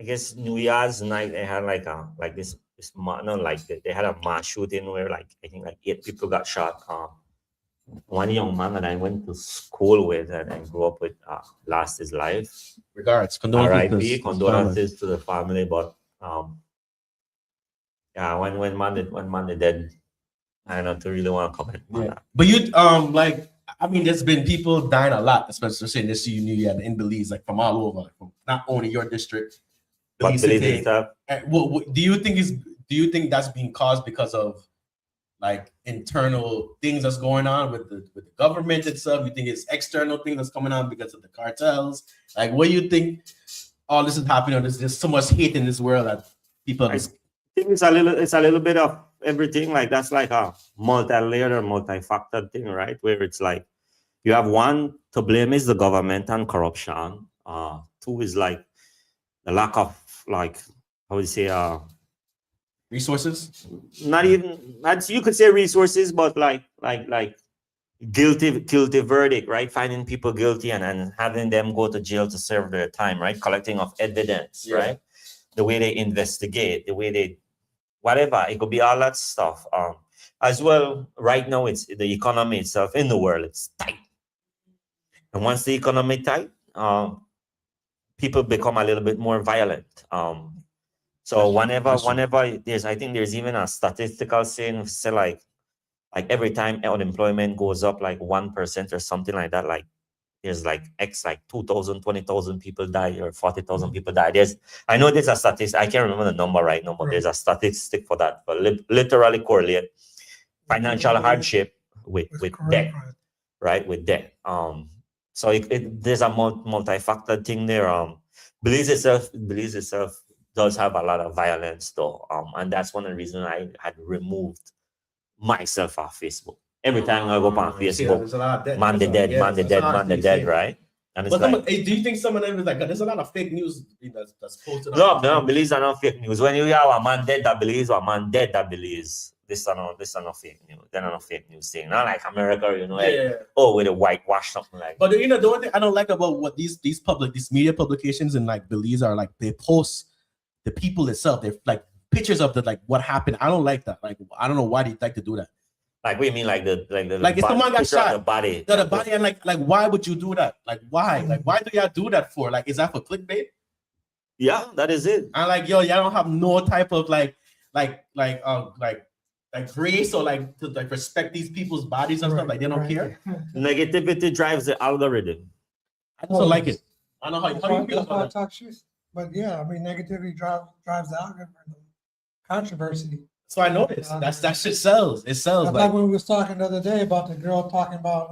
guess New Year's night. They had like this they had a mass shooting where like I think like 8 people got shot. One young man that I went to school with and grew up with lost his life. Regards, condolences to the family. But yeah, when man dead, I don't really want to comment on that. But you there's been people dying a lot, especially in this New Year in Belize, like from all over, from not only your district. Belize stuff. What do you think that's being caused because of like internal things that's going on with the government itself? You think it's external things that's coming on because of the cartels? Like, what do you think all this is happening? There's so much hate in this world that people. I think it's a little bit of everything. Like that's like a multi-layered or multi-factored thing, right? Where it's like you have one to blame is the government and corruption. Two is like the lack of like how would you say resources? Not even you could say resources, but like guilty verdict, right? Finding people guilty and having them go to jail to serve their time, right? Collecting of evidence, right? The way they investigate, the way they whatever, it could be all that stuff. As well, right now it's the economy itself in the world, it's tight. And once the economy tight, people become a little bit more violent. So whenever there's, I think there's even a statistical saying, say like every time unemployment goes up like 1% or something like that, like there's like 2,000, 20,000 people die or 40,000 people die. I know there's a statistic, I can't remember the number right now, but there's a statistic for that, but literally correlate financial hardship with debt, right? With debt. So there's a multi-factor thing there. Belize itself does have a lot of violence though. And that's one of the reasons I had removed myself off Facebook. Every time I go up on Facebook, there's a lot of dead. man, they dead, man, they dead, man, they dead, right? And it's But like, do you think some of them is like there's a lot of fake news that's posted? no, Belize are not fake news. When you hear a man dead that Belize or a man dead that Belize, this are not fake news. They're not a fake news thing. Not like America, with a whitewash something like. But the only thing I don't like about what these media publications and like Belize are like, they post the people itself. They're like pictures of what happened. I don't like that. Like, I don't know why they like to do that. Like, what do you mean, like if someone got shot, the body, and like why would you do that? Like, why? Like, why do y'all do that for? Like, is that for clickbait? Yeah, that is it. And like, y'all don't have no type of like grace or like to like respect these people's bodies and stuff. Like, they don't care. Negativity drives the algorithm. I just don't like it. I don't know how you feel about that. Talk shit. But yeah, I mean, negativity drives the algorithm. Controversy. So I noticed that shit sells. It sells. Like when we was talking the other day about the girl talking about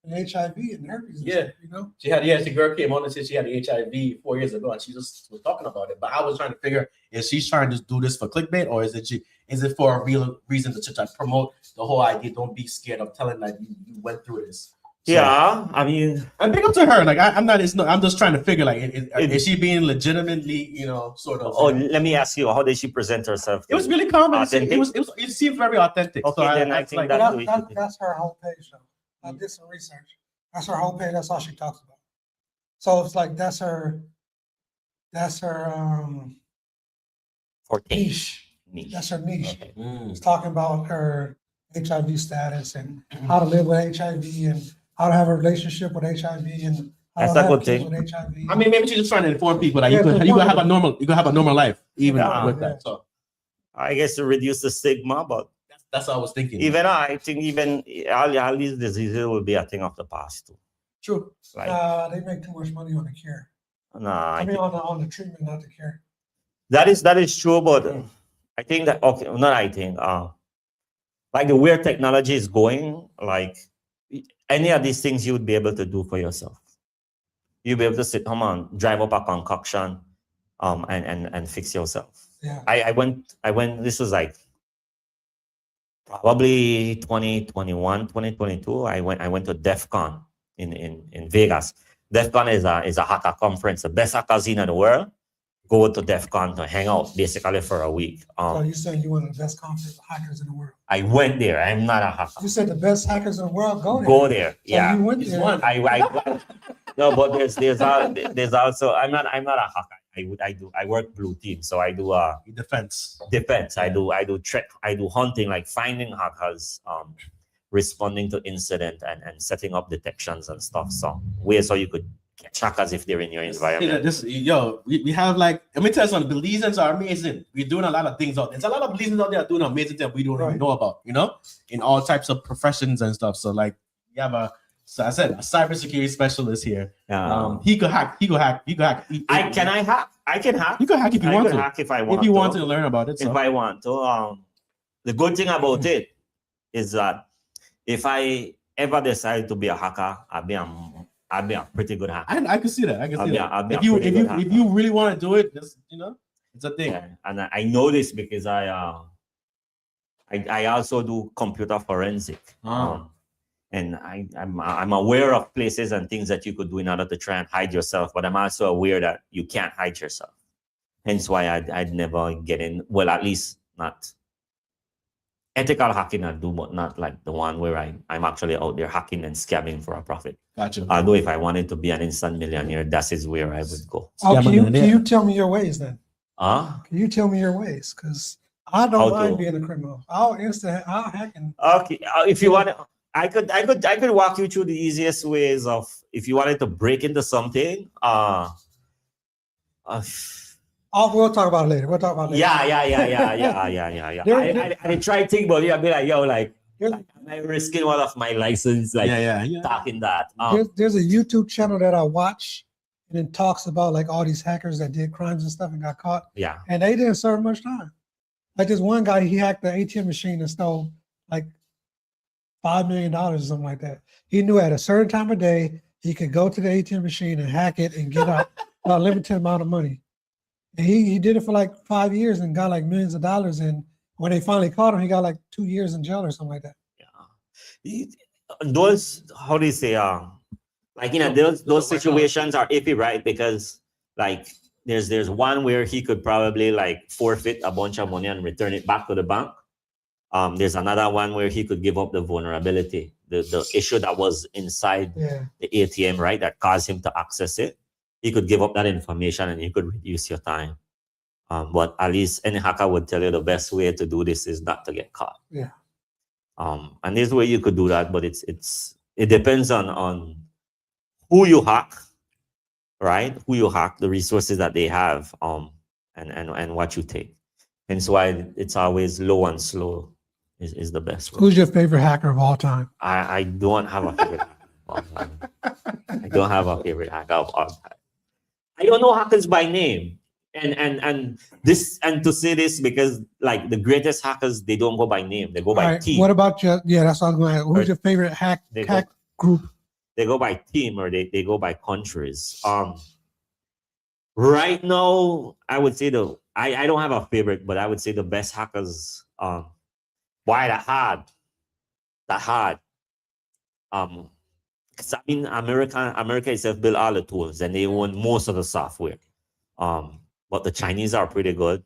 HIV and herpes. And stuff, you know, the girl came on and said she had HIV 4 years ago, and she just was talking about it. But I was trying to figure, is she trying to do this for clickbait, or is it for a real reason to try to promote the whole idea? Don't be scared of telling that you went through this. So, yeah, I mean, I'm big up to her. Like, I'm not. I'm just trying to figure, like, is she being legitimately, sort of? Oh, let me ask you, how did she present herself? It was really calm. It seemed very authentic. Okay, so then I think that's her whole page. Though I did some research. That's her whole page. That's all she talks about. So it's like that's her niche. That's her niche. Okay. It's talking about her HIV status and how to live with HIV and how to have a relationship with HIV and how that's to a have good kids thing. with HIV. I mean, maybe she's just trying to inform people that you can have a normal life even with that. So I guess to reduce the stigma, but that's what I was thinking. I think all these diseases will be a thing of the past too. True. Like, they make too much money on the cure. Nah, on the treatment, not the cure. That is true, but I think that like the where technology is going, like any of these things you would be able to do for yourself. You'll be able to sit home and drive up a concoction, and fix yourself. Yeah. I went. This was like probably 2021, 2022. I went to DEF CON in Vegas. DEF CON is a hacker conference, the best hacker scene in the world. Go to DEF CON to hang out basically for a week. So you saying you one of the best conference hackers in the world? I went there. I'm not a hacker. You said the best hackers in the world go there. So yeah. you went there. I no, but there's also I'm not a hacker. I work blue team, so I do defense. I do hunting, like finding hackers, responding to incident and setting up detections and stuff. So ways so you could catch hackers if they're in your environment. We have like, let me tell you something. Belizeans are amazing. We're doing a lot of things out there. There's a lot of Belizeans out there doing amazing things we don't even know about, in all types of professions and stuff. So like, you have a cybersecurity specialist here. He could hack. You could hack. I can hack. You can hack if you want to. Hack if I want. If you want to learn about it. If I want to. The good thing about it is that if I ever decide to be a hacker, I'll be a pretty good hacker. I can see that. If you really want to do it, just, it's a thing. Yeah. And I know this because I also do computer forensic. And I'm aware of places and things that you could do in order to try and hide yourself, but I'm also aware that you can't hide yourself. Hence why I'd never get in. Well, at least not ethical hacking I do, but not like the one where I'm actually out there hacking and scamming for a profit. Gotcha. Although if I wanted to be an instant millionaire, that is where I would go. Can you tell me your ways then? Can you tell me your ways? Because I don't mind being a criminal. I'll hack and okay. If you want to, I could walk you through the easiest ways of if you wanted to break into something. We'll talk about it later. Yeah. I try to think about it. I'll be like, am I risking one of my license? Like, talking that. There's a YouTube channel that I watch, and it talks about like all these hackers that did crimes and stuff and got caught. Yeah. And they didn't serve much time. Like this one guy, he hacked the ATM machine and stole like $5 million or something like that. He knew at a certain time of day he could go to the ATM machine and hack it and get out a limited amount of money. And he did it for like 5 years and got like millions of dollars. And when they finally caught him, he got like 2 years in jail or something like that. Those, how do you say, like, you know, those situations are iffy, right? Because like there's one where he could probably like forfeit a bunch of money and return it back to the bank. There's another one where he could give up the vulnerability, the issue that was inside the ATM, right? That caused him to access it. He could give up that information and you could reduce your time. But at least any hacker would tell you the best way to do this is not to get caught. Yeah. And there's a way you could do that, but it depends on who you hack, right? Who you hack, the resources that they have, and what you take. And so it's always low and slow is the best way. Who's your favorite hacker of all time? I don't have a favorite hacker of all time. I don't have a favorite hacker of all time. I don't know hackers by name. And to say this because like the greatest hackers, they don't go by name, they go by team. What about your that's what I was going to ask. Who's your favorite hack group? They go by team or they go by countries. Right now, I would say I don't have a favorite, but I would say the best hackers, why that hard. Because I mean, America itself built all the tools and they own most of the software. But the Chinese are pretty good.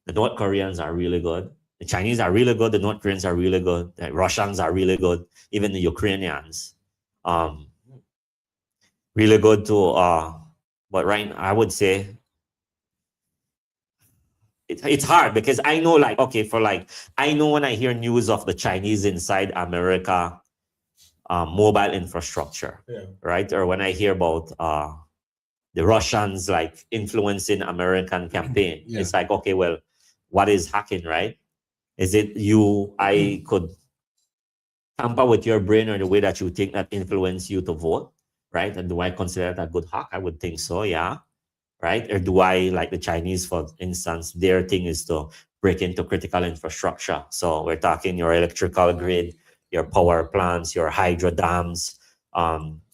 The North Koreans are really good. The Chinese are really good. The North Koreans are really good. The Russians are really good. Even the Ukrainians, really good too. But right, I would say it's hard because I know, like, okay, I know when I hear news of the Chinese inside America mobile infrastructure, right? Or when I hear about the Russians like influencing American campaign, it's like, okay, well, what is hacking, right? Is it I could tamper with your brain or the way that you think that influence you to vote, right? And do I consider that a good hack? I would think so, yeah. Right? Or do I, like the Chinese, for instance, their thing is to break into critical infrastructure. So we're talking your electrical grid, your power plants, your hydro dams,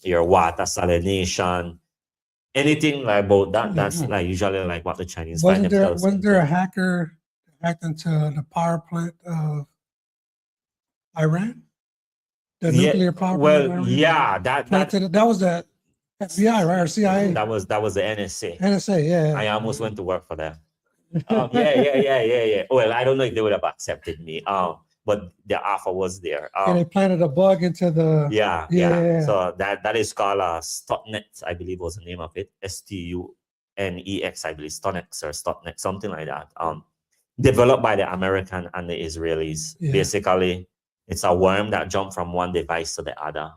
your water salination, anything like about that. That's like usually like what the Chinese find themselves. Wasn't there a hacker hacked into the power plant of Iran? The nuclear power plant of Iran? Yeah, that was the FBI, right? Or CIA? That was the NSA. NSA, yeah. I almost went to work for them. Yeah. Well, I don't know if they would have accepted me. But the offer was there. And they planted a bug into the yeah. So that is called Stuxnet, I believe was the name of it. STUNEX, I believe, Stuxnet or Stuxnet, something like that. Developed by the American and the Israelis. Basically, it's a worm that jumped from one device to the other.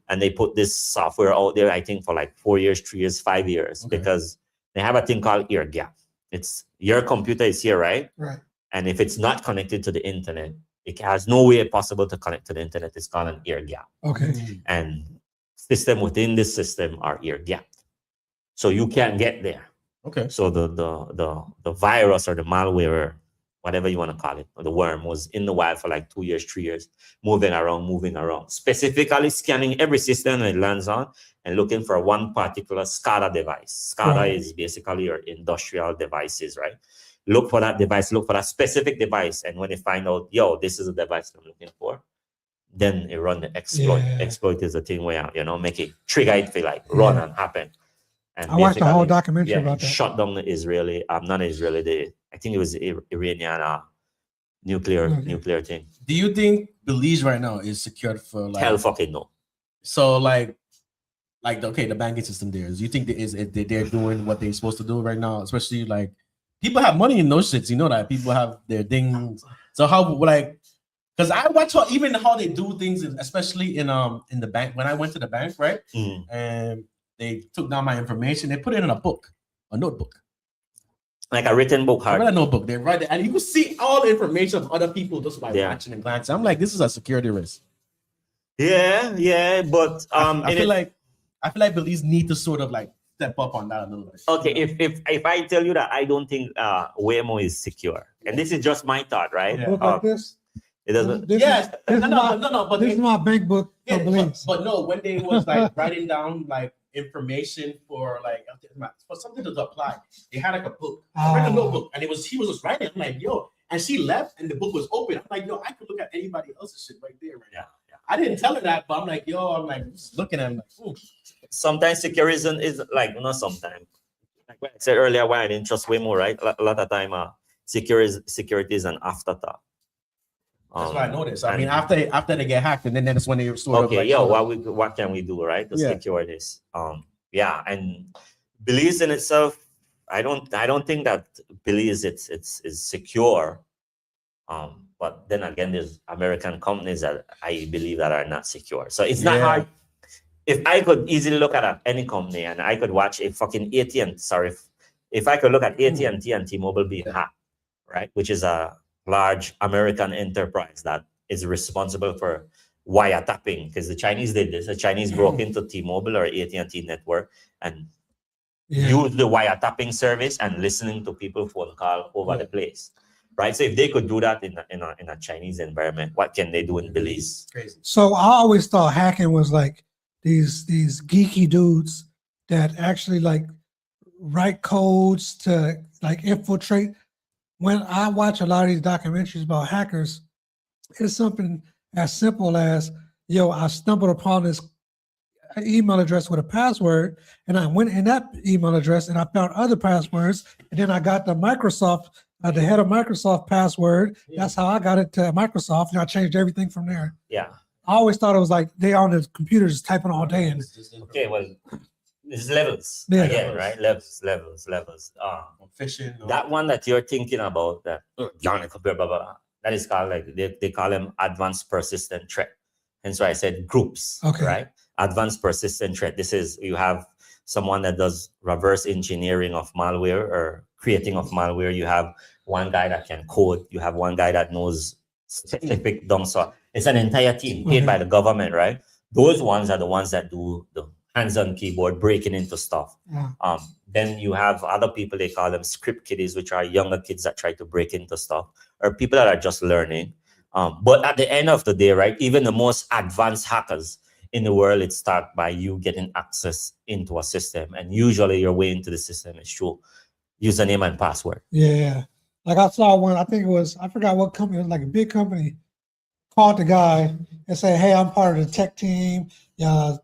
And they put this software out there, I think, for like 4 years, 3 years, 5 years, because they have a thing called ear gap. It's your computer is here, right? Right. And if it's not connected to the internet, it has no way possible to connect to the internet. It's called an ear gap. Okay. And system within this system are ear gapped. So you can't get there. Okay. So the virus or the malware, whatever you want to call it, or the worm was in the wild for like 2 years, 3 years, moving around, specifically scanning every system it lands on and looking for one particular SCADA device. SCADA is basically your industrial devices, right? Look for that device, look for that specific device. And when they find out, this is the device I'm looking for, then they run the exploit. Exploit is the thing where, make it trigger it for like run and happen. And I watched the whole documentary about that. Shut down the Israeli, not Israeli, I think it was Iranian nuclear thing. Do you think Belize right now is secured for like? Hell fucking no. So like the banking system there. Do you think they're doing what they're supposed to do right now? Especially like people have money in those shits, that people have their things. So how because I watch even how they do things, especially in the bank. When I went to the bank, right, and they took down my information, they put it in a notebook. Like a written book, I read a notebook. They write it, and you can see all the information of other people just by watching and glancing. I'm like, this is a security risk. Yeah, but I feel like Belize need to sort of like step up on that a little bit. Okay, if I tell you that I don't think Waymo is secure, and this is just my thought, right? Book like this. It doesn't. This is my bank book. But no, when they was like writing down like information for something to apply. They had like a book, I read a notebook, and he was just writing. I'm like, yo, and she left, and the book was open. I'm like, yo, I could look at anybody else's shit right there, right now. I didn't tell her that, but I'm like, just looking at him like, ooh. Sometimes security is like, not sometimes. Like what I said earlier, why I didn't trust Waymo, right? A lot of time, security is an afterthought. That's what I noticed. I mean, after they get hacked, and then that's when they sort of like, what can we do, right, to secure this? And Belize in itself, I don't think that Belize is secure. But then again, there's American companies that I believe that are not secure. So it's not hard. If I could easily look at any company and I could watch a fucking if I could look at AT&T and T-Mobile being hacked, right, which is a large American enterprise that is responsible for wiretapping, because the Chinese did this. The Chinese broke into T-Mobile or AT&T network and used the wiretapping service and listening to people phone call over the place. Right, so if they could do that in a Chinese environment, what can they do in Belize? Crazy. So I always thought hacking was like these geeky dudes that actually like write codes to like infiltrate. When I watch a lot of these documentaries about hackers, it's something as simple as, I stumbled upon this email address with a password, and I went in that email address and I found other passwords, and then I got the Microsoft. The head of Microsoft password. That's how I got it to Microsoft, and I changed everything from there. Yeah. I always thought it was like they on the computers typing all day. And okay, well, it's levels again, right? Levels. Phishing. That one that you're thinking about, that that is called they call them advanced persistent threat. Hence why I said groups. Okay. Right? Advanced persistent threat. This is, you have someone that does reverse engineering of malware or creating of malware. You have one guy that can code. You have one guy that knows specific dumb stuff. It's an entire team paid by the government, right? Those ones are the ones that do the hands-on keyboard breaking into stuff. Then you have other people, they call them script kiddies, which are younger kids that try to break into stuff, or people that are just learning. But at the end of the day, right, even the most advanced hackers in the world, it starts by you getting access into a system. And usually your way into the system is through username and password. Yeah. Like I saw one, I think it was, I forgot what company, it was like a big company, called the guy and said, hey, I'm part of the tech team.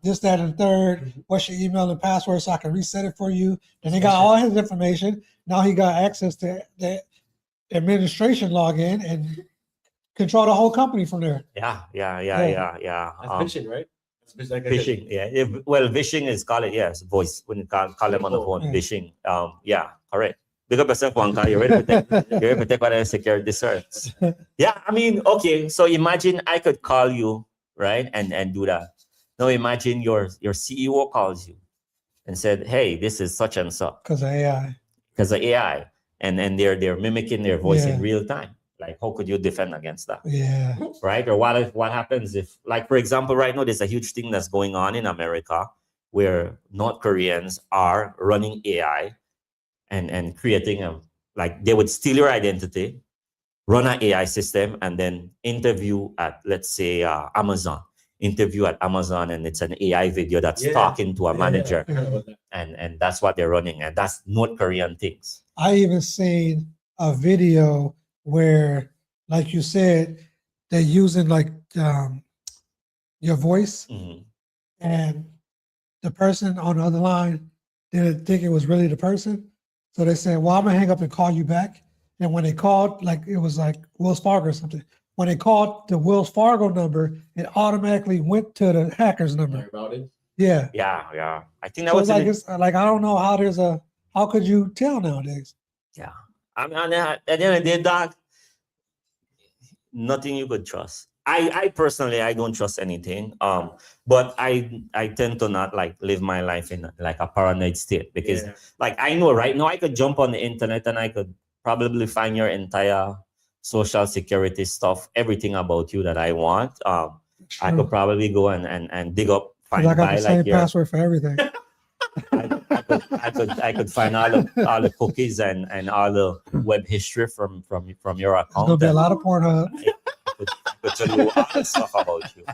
This, that, and third. What's your email and password so I can reset it for you? Then he got all his information. Now he got access to the administration login and control the whole company from there. Yeah. That's phishing, right? Phishing, phishing is called it, yes, voice. When you call them on the phone, phishing. Correct. Big up yourself, Wonka. You're ready to protect what security serves. Yeah, I mean, okay, so imagine I could call you, right, and do that. Now imagine your CEO calls you and said, hey, this is such and such. Because of AI. Because of AI. And they're mimicking their voice in real time. Like, how could you defend against that? Yeah. Right? Or what happens if, like, for example, right now, there's a huge thing that's going on in America where North Koreans are running AI and creating like, they would steal your identity, run an AI system, and then interview at, let's say, Amazon. Interview at Amazon, and it's an AI video that's talking to a manager. And that's what they're running. And that's North Korean things. I even seen a video where, like you said, they're using like your voice, and the person on the other line didn't think it was really the person. So they said, well, I'm gonna hang up and call you back. And when they called, like it was like Wells Fargo or something. When they called the Wells Fargo number, it automatically went to the hacker's number. Yeah. Yeah. I think that So was it's like I don't know how how could you tell nowadays? Yeah. I mean, at the end of the day, dog, nothing you could trust. I personally, I don't trust anything. But I tend to not like live my life in like a paranoid state, because like I know right now I could jump on the internet and I could probably find your entire social security stuff, everything about you that I want. I could probably go and dig up, find I got the same like your password for everything. I could find all the cookies and all the web history from your account. There's gonna be a lot of Pornhub. I could tell you all the stuff about you.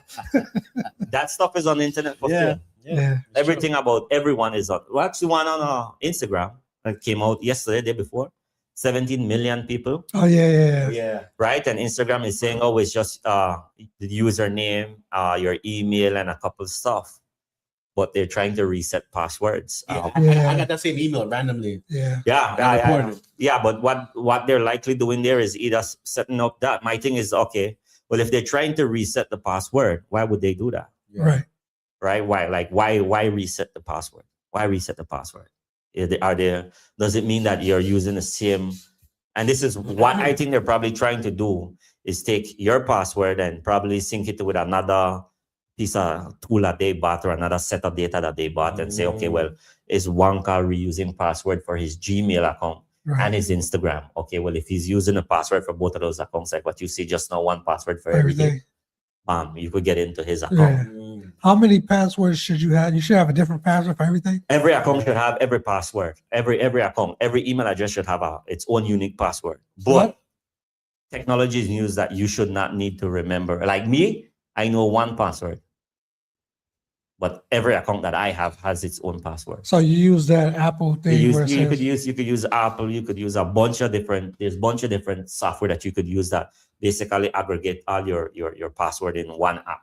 That stuff is on the internet for free. Yeah. Everything about everyone is on. Watch the one on Instagram that came out yesterday, day before. 17 million people. Oh yeah. Right, and Instagram is saying, oh, it's just the username, your email, and a couple stuff. But they're trying to reset passwords. I got that same email randomly. But what they're likely doing there is either setting up that. My thing is, okay, well, if they're trying to reset the password, why would they do that? Right. Why reset the password? Why reset the password? Does it mean that you're using the same? And this is what I think they're probably trying to do, is take your password and probably sync it with another piece of tool that they bought or another set of data that they bought and say, okay, well, is Wonka reusing password for his Gmail account and his Instagram? Okay, well, if he's using a password for both of those accounts, like what you see just now, one password for everything, you could get into his account. How many passwords should you have? You should have a different password for everything. Every account should have every password. Every account, every email address should have its own unique password. But technology is news that you should not need to remember. Like me, I know one password, but every account that I have has its own password. So you use that Apple thing. You could use Apple. You could use a bunch of different. There's a bunch of different software that you could use that basically aggregate all your password in one app.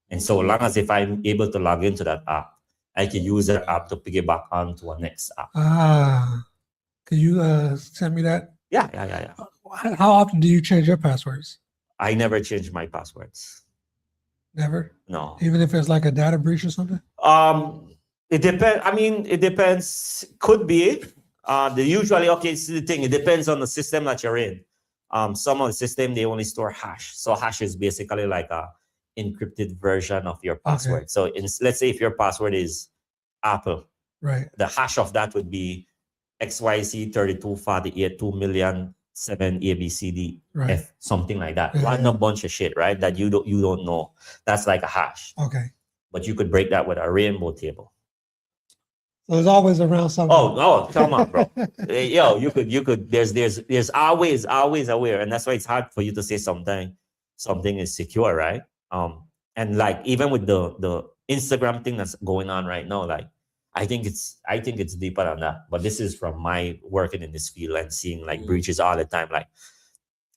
And so long as if I'm able to log into that app, I can use that app to piggyback onto a next app. Can you send me that? Yeah. How often do you change your passwords? I never change my passwords. Never? No. Even if it's like a data breach or something? It depends. I mean, it depends. Could be. It's the thing. It depends on the system that you're in. Some of the system, they only store hash. So hash is basically like a encrypted version of your password. Okay. So let's say if your password is Apple, right? The hash of that would be XYZ3248 2,000,007 ABCD F, something like that. Random bunch of shit, right? That you don't know. That's like a hash. Okay. But you could break that with a rainbow table. So it's always around something. Oh, come on, bro. Yo, you could. There's always aware, and that's why it's hard for you to say something is secure, right? And like even with the Instagram thing that's going on right now, like I think it's deeper than that. But this is from my working in this field and seeing like breaches all the time. Like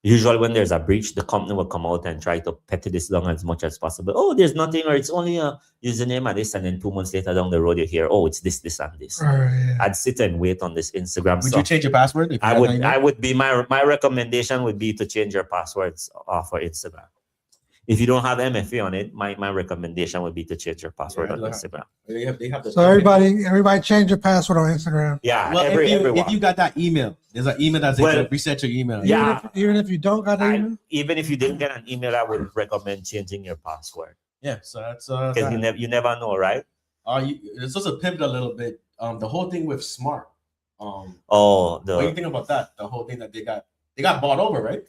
usually when there's a breach, the company will come out and try to petty this down as much as possible. Oh, there's nothing, or it's only a username and this, and then 2 months later down the road you hear, oh, it's this, and this. I'd sit and wait on this Instagram stuff. Would you change your password? If you I would be my recommendation would be to change your passwords for Instagram. If you don't have MFA on it, my recommendation would be to change your password on Instagram. They have So everybody change your password on Instagram. Yeah, well, everyone. If you got that email, there's an email that's like reset your email. Yeah. Even if you don't got the email? Even if you didn't get an email, I would recommend changing your password. Yeah, so that's because you never know, right? It's just a pivot a little bit. The whole thing with Smart. What do you think about that? The whole thing that they got bought over, right?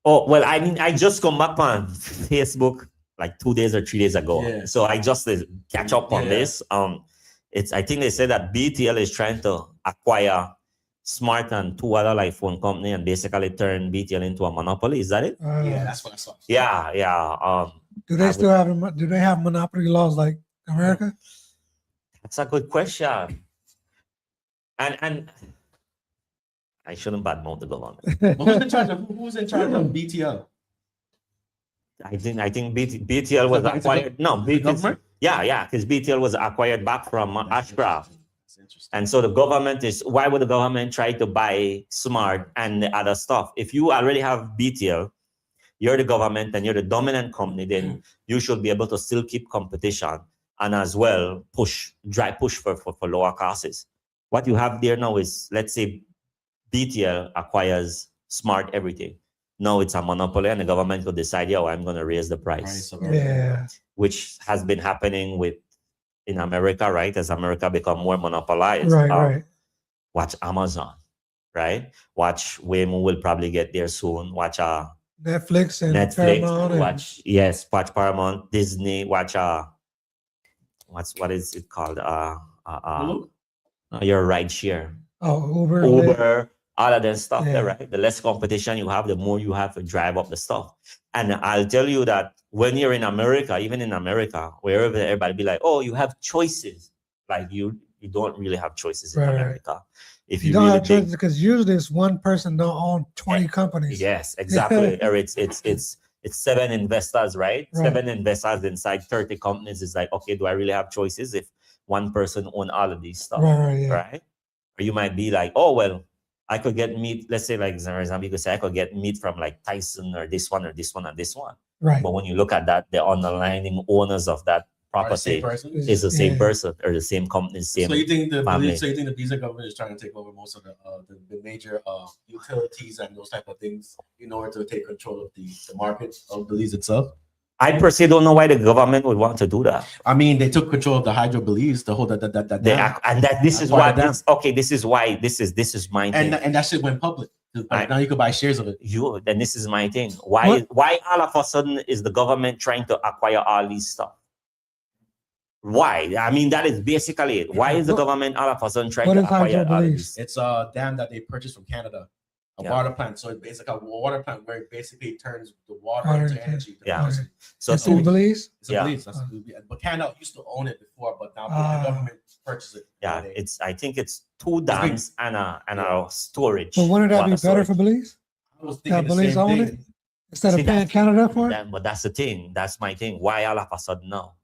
Oh, well, I mean, I just come back on Facebook like 2 days or 3 days ago. Yeah. So I just catch up on this. I think they said that BTL is trying to acquire Smart and two other like phone company and basically turn BTL into a monopoly. Is that it? Yeah, that's what I saw. Yeah. Do they have monopoly laws like America? That's a good question. And I shouldn't badmouth the government. Who's in charge of BTL? I think BTL was acquired. No, BTL. Yeah, because BTL was acquired back from Ashcraft. And so the government why would the government try to buy Smart and the other stuff? If you already have BTL, you're the government and you're the dominant company, then you should be able to still keep competition and as well push for lower costs. What you have there now is, let's say, BTL acquires Smart everything. Now it's a monopoly and the government could decide, I'm going to raise the price. Yeah. Which has been happening in America, right? As America become more monopolized. Right. Watch Amazon, right? Watch Waymo will probably get there soon. Watch Netflix and Paramount. Watch Paramount, Disney, watch what is it called? Your ride share. Oh, Uber. All of that stuff there, right? The less competition you have, the more you have to drive up the stuff. And I'll tell you that when you're in America, even in America, wherever everybody be like, oh, you have choices. Like you don't really have choices in Right. America. If You don't really have choices because usually it's one person don't own 20 companies. Yes, exactly. Or it's 7 investors, right? Right. 7 investors inside 30 companies. Is like, okay, do I really have choices if one person own all of these stuff? Right, yeah. Right? Or you might be like, oh well, I could get meat. Let's say, like, for example, you could say I could get meat from like Tyson or this one or this one or this one. Right. But when you look at that, the underlying owners of that property is the same person or the same company, same So you think family. the Belize government is trying to take over most of the major utilities and those type of things in order to take control of the market of Belize itself? I personally don't know why the government would want to do that. I mean, they took control of the hydro Belize, the whole that This is why this is my thing. And that shit went public. Like, now you could buy shares of it. Then this is my thing. Why all of a sudden is the government trying to acquire all these stuff? Why? I mean, that is basically it. Why is the government all of a sudden trying to acquire all of these? It's a dam that they purchased from Canada, a water plant. So it's basically a water plant where it basically turns the water into energy. So it's in Belize? It's in Belize. But Canada used to own it before, but now the government purchased it. Yeah, I think it's 2 dams and a storage. But wouldn't that be better for Belize? I was thinking Belize own it instead of paying Canada for it? But that's the thing. That's my thing. Why all of a sudden now?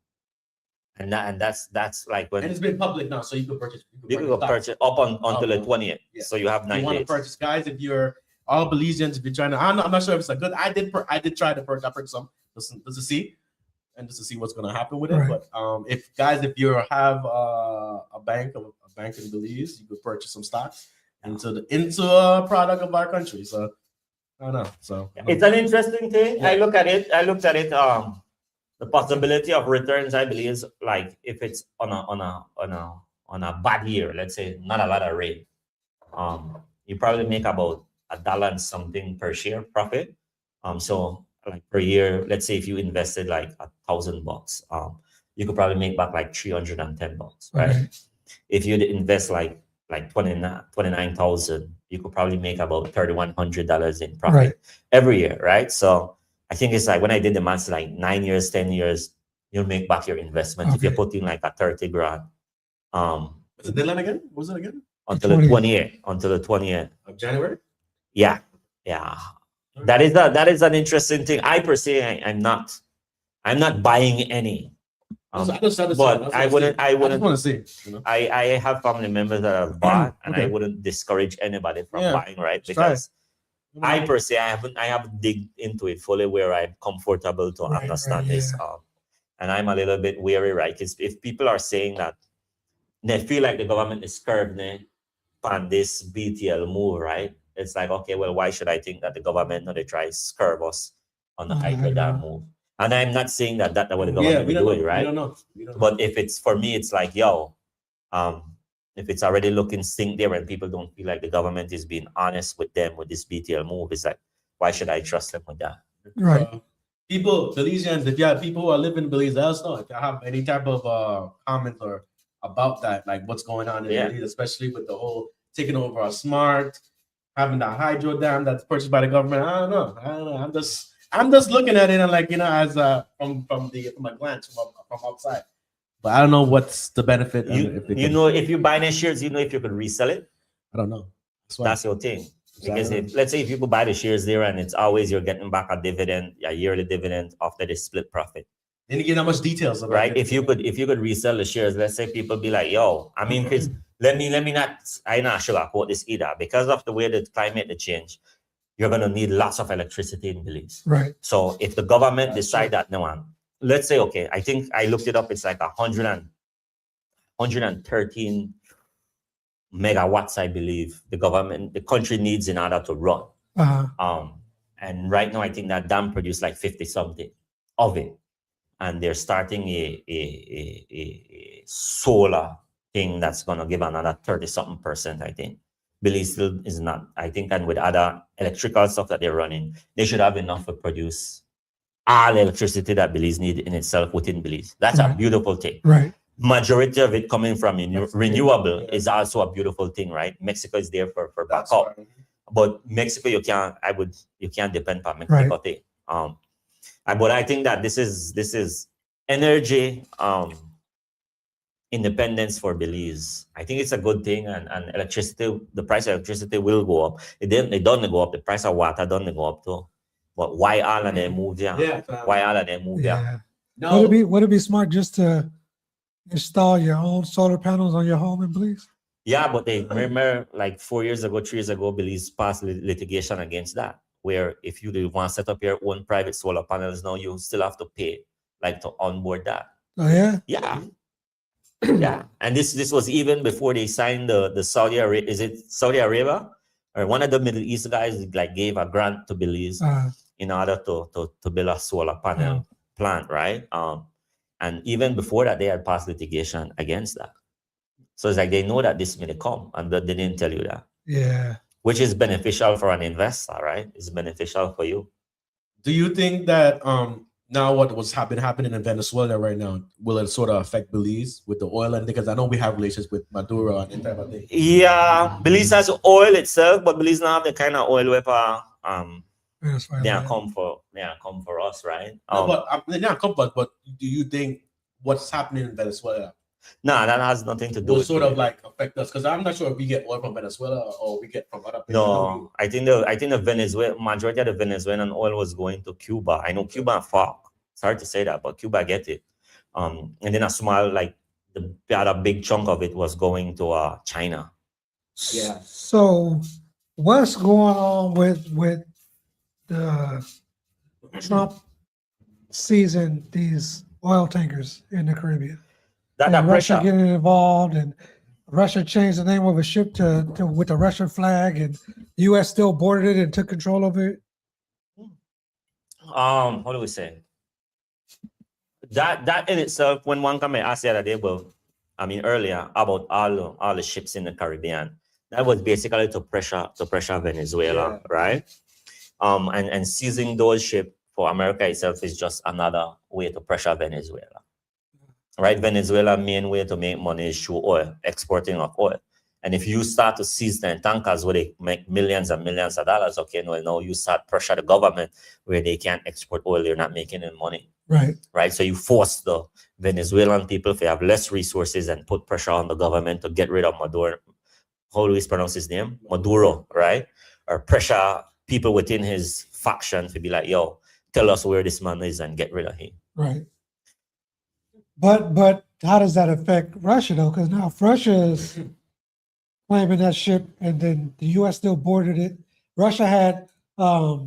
And that's like when and it's been public now, so you could purchase. You could purchase up until the 20th. Yeah. So you have 9 days. You want to purchase, guys? If you're all Belizeans, if you're trying to, I'm not sure if it's a good. I did try to purchase. I purchased some just to see what's going to happen with it. Right. But if you have a bank in Belize, you could purchase some stocks into a product of our country. So I don't know. So it's an interesting thing. Yeah. I looked at it. The possibility of returns, I believe, is like if it's on a bad year, let's say not a lot of rain, you probably make about $1 and something per share profit. So like per year, let's say if you invested like $1,000, you could probably make back like $310, right? Okay. If you invest like 29,000, you could probably make about $3,100 in profit every year, right? So I think it's like when I did the math, like 9 years, 10 years, you'll make back your investment if you put in like a 30 grand. What's the deadline again? What was it again? Until the 20th. Of January? Yeah. That is an interesting thing. I per se, I'm not buying any. But I wouldn't. I just want to see. You know? I have family members that have bought, and I wouldn't discourage anybody from buying, right? Because I per se, I haven't digged into it fully where I'm comfortable to understand this. And I'm a little bit wary, right? Because if people are saying that they feel like the government is curving on this BTL move, right? It's like, okay, well, why should I think that the government they try to curve us on the hydro dam move? And I'm not saying that that's what the government is doing, right? We don't know. But if it's for me, it's like, if it's already looking stink there and people don't feel like the government is being honest with them with this BTL move, it's like, why should I trust them with that? Right. People, Belizeans, if you have people who are living in Belize, let us know if you have any type of comment or about that, like what's going on in Belize, especially with the whole taking over our smart, having that hydro dam that's purchased by the government. I don't know. I'm just looking at it and like, as from a glance from outside. But I don't know what's the benefit. If you buy the shares, if you could resell it. I don't know. That's your thing. Because let's say if you could buy the shares there and it's always you're getting back a dividend, a yearly dividend after the split profit. Then you get how much details about right? If you could resell the shares, let's say people be like, yo, I mean, because I'm not sugarcoat this either. Because of the way the climate change, you're gonna need lots of electricity in Belize. Right. So if the government decide that let's say, okay, I think I looked it up, it's like 113 megawatts, I believe, the country needs in order to run. And right now I think that dam produced like 50 something of it. And they're starting a solar thing that's gonna give another 30 something percent, I think. Belize still is not, I think, and with other electrical stuff that they're running, they should have enough to produce all the electricity that Belize need in itself within Belize. That's a beautiful thing. Right. Majority of it coming from renewable is also a beautiful thing, right? Mexico is there for backup. But Mexico, you can't depend on Mexico. But I think that this is energy independence for Belize. I think it's a good thing, and electricity, the price of electricity will go up. It doesn't go up. The price of water doesn't go up too. But why all of them move there? Yeah. Why all of them move there? No. Would it be smart just to install your own solar panels on your home in Belize? Yeah, but they remember like 3 years ago, Belize passed litigation against that, where if you do want to set up your own private solar panels now, you still have to pay like to onboard that. Oh yeah? Yeah. Yeah. And this was even before they signed the Saudi Arabia, is it Saudi Arabia? Or one of the Middle East guys like gave a grant to Belize in order to build a solar panel plant, right? And even before that, they had passed litigation against that. So it's like they know that this may come, and they didn't tell you that. Yeah. Which is beneficial for an investor, right? It's beneficial for you. Do you think that now what was happening in Venezuela right now, will it sort of affect Belize with the oil? And because I know we have relations with Maduro and that type of thing. Yeah, Belize has oil itself, but Belize not have the kind of oil where they are come for us, right? But do you think what's happening in Venezuela? No, that has nothing to do will with sort of like affect us, because I'm not sure if we get oil from Venezuela or we get from other places. No, I think the Venezuela majority of the Venezuelan oil was going to Cuba. I know Cuba fought. Sorry to say that, but Cuba get it. And then a small, like the other big chunk of it was going to China. Yeah. So what's going on with the Trump seizing these oil tankers in the Caribbean? That Russia pressure. getting involved, and Russia changed the name of a ship to with the Russian flag, and U.S. still boarded it and took control of it. What do we say? That in itself, when one come and ask the other day, earlier about all the ships in the Caribbean, that was basically to pressure Venezuela, right? And seizing those ships for America itself is just another way to pressure Venezuela. Right, Venezuela main way to make money is through oil, exporting of oil. And if you start to seize the tankers where they make millions and millions of dollars, okay, no, you start pressure the government where they can't export oil, they're not making any money. Right. Right. So you force the Venezuelan people to have less resources and put pressure on the government to get rid of Maduro. How do we pronounce his name? Maduro, right? Or pressure people within his faction to be like, yo, tell us where this man is and get rid of him. Right. But how does that affect Russia though? Because now if Russia is claiming that ship, and then the U.S. still boarded it. Russia had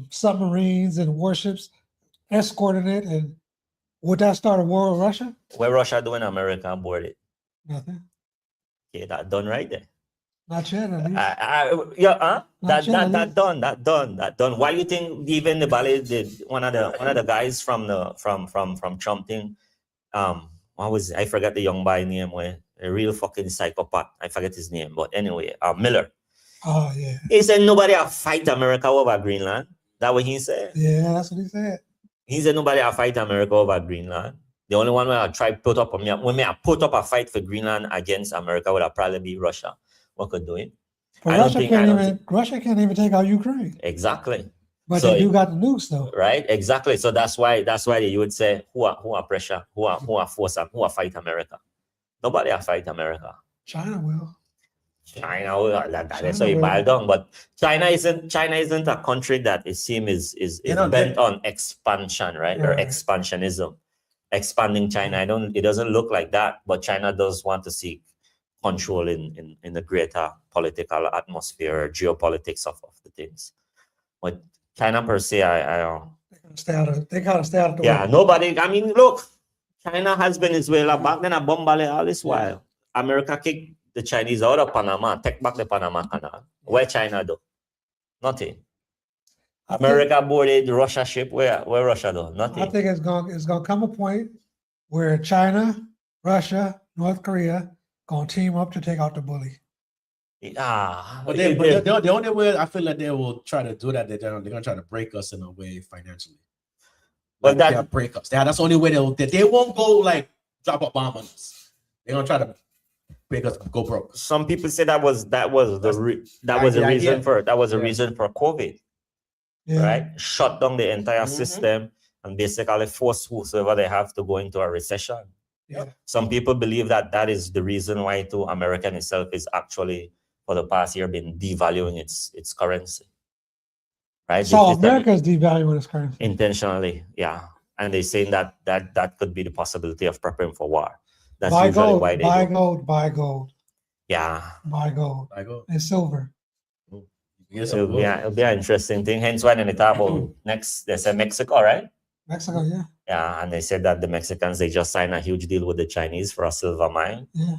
submarines and warships escorting it, and would that start a war with Russia? What Russia doing? America board it. Nothing. Okay, that done right there. Not yet, at least. That done. Why you think even the Belize did one of the guys from Trump thing? I forgot the young boy name, where a real fucking psychopath. I forget his name, but anyway, Miller. Oh yeah. He said nobody will fight America over Greenland. That what he said? Yeah, that's what he said. He said nobody will fight America over Greenland. The only one where I try put up a fight for Greenland against America would probably be Russia. What could do it? But Russia can't even take out Ukraine. Exactly. But they do got the nukes though. Right, exactly. So that's why you would say who are pressure, who are force, who are fight America. Nobody will fight America. China will. China will. That's how you boil down. But China isn't a country that it seems is bent on expansion, right? Or expansionism. Expanding China. It doesn't look like that, but China does want to seek control in the greater political atmosphere, geopolitics of the things. But China per se, they gotta stay out of the way. Nobody. I mean, look, China has Venezuela back then a bombale all this while. America kicked the Chinese out of Panama, take back the Panama Canal. Where China do? Nothing. America boarded the Russia ship. Where Russia do? Nothing. I think it's gonna come a point where China, Russia, North Korea gonna team up to take out the bully. But the only way I feel like they will try to do that, they're gonna try to break us in a way financially. But they'll break us. That's the only way they won't go like drop a bomb on us. They're gonna try to make us go broke. Some people say that was a reason for COVID. Yeah. Right? Shut down the entire system and basically force whosoever they have to go into a recession. Yeah. Some people believe that that is the reason why too American itself is actually for the past year been devaluing its currency. Right? So This is America's devaluing its currency. intentionally, yeah. And they're saying that could be the possibility of preparing for war. That's Buy usually gold, why they buy do. gold, buy gold, Yeah. buy gold, I go. and silver. Yes, It'll be an interesting thing. Hence why they talk about next, they say Mexico, right? Mexico, yeah. Yeah, and they said that the Mexicans, they just signed a huge deal with the Chinese for a silver mine. Yeah.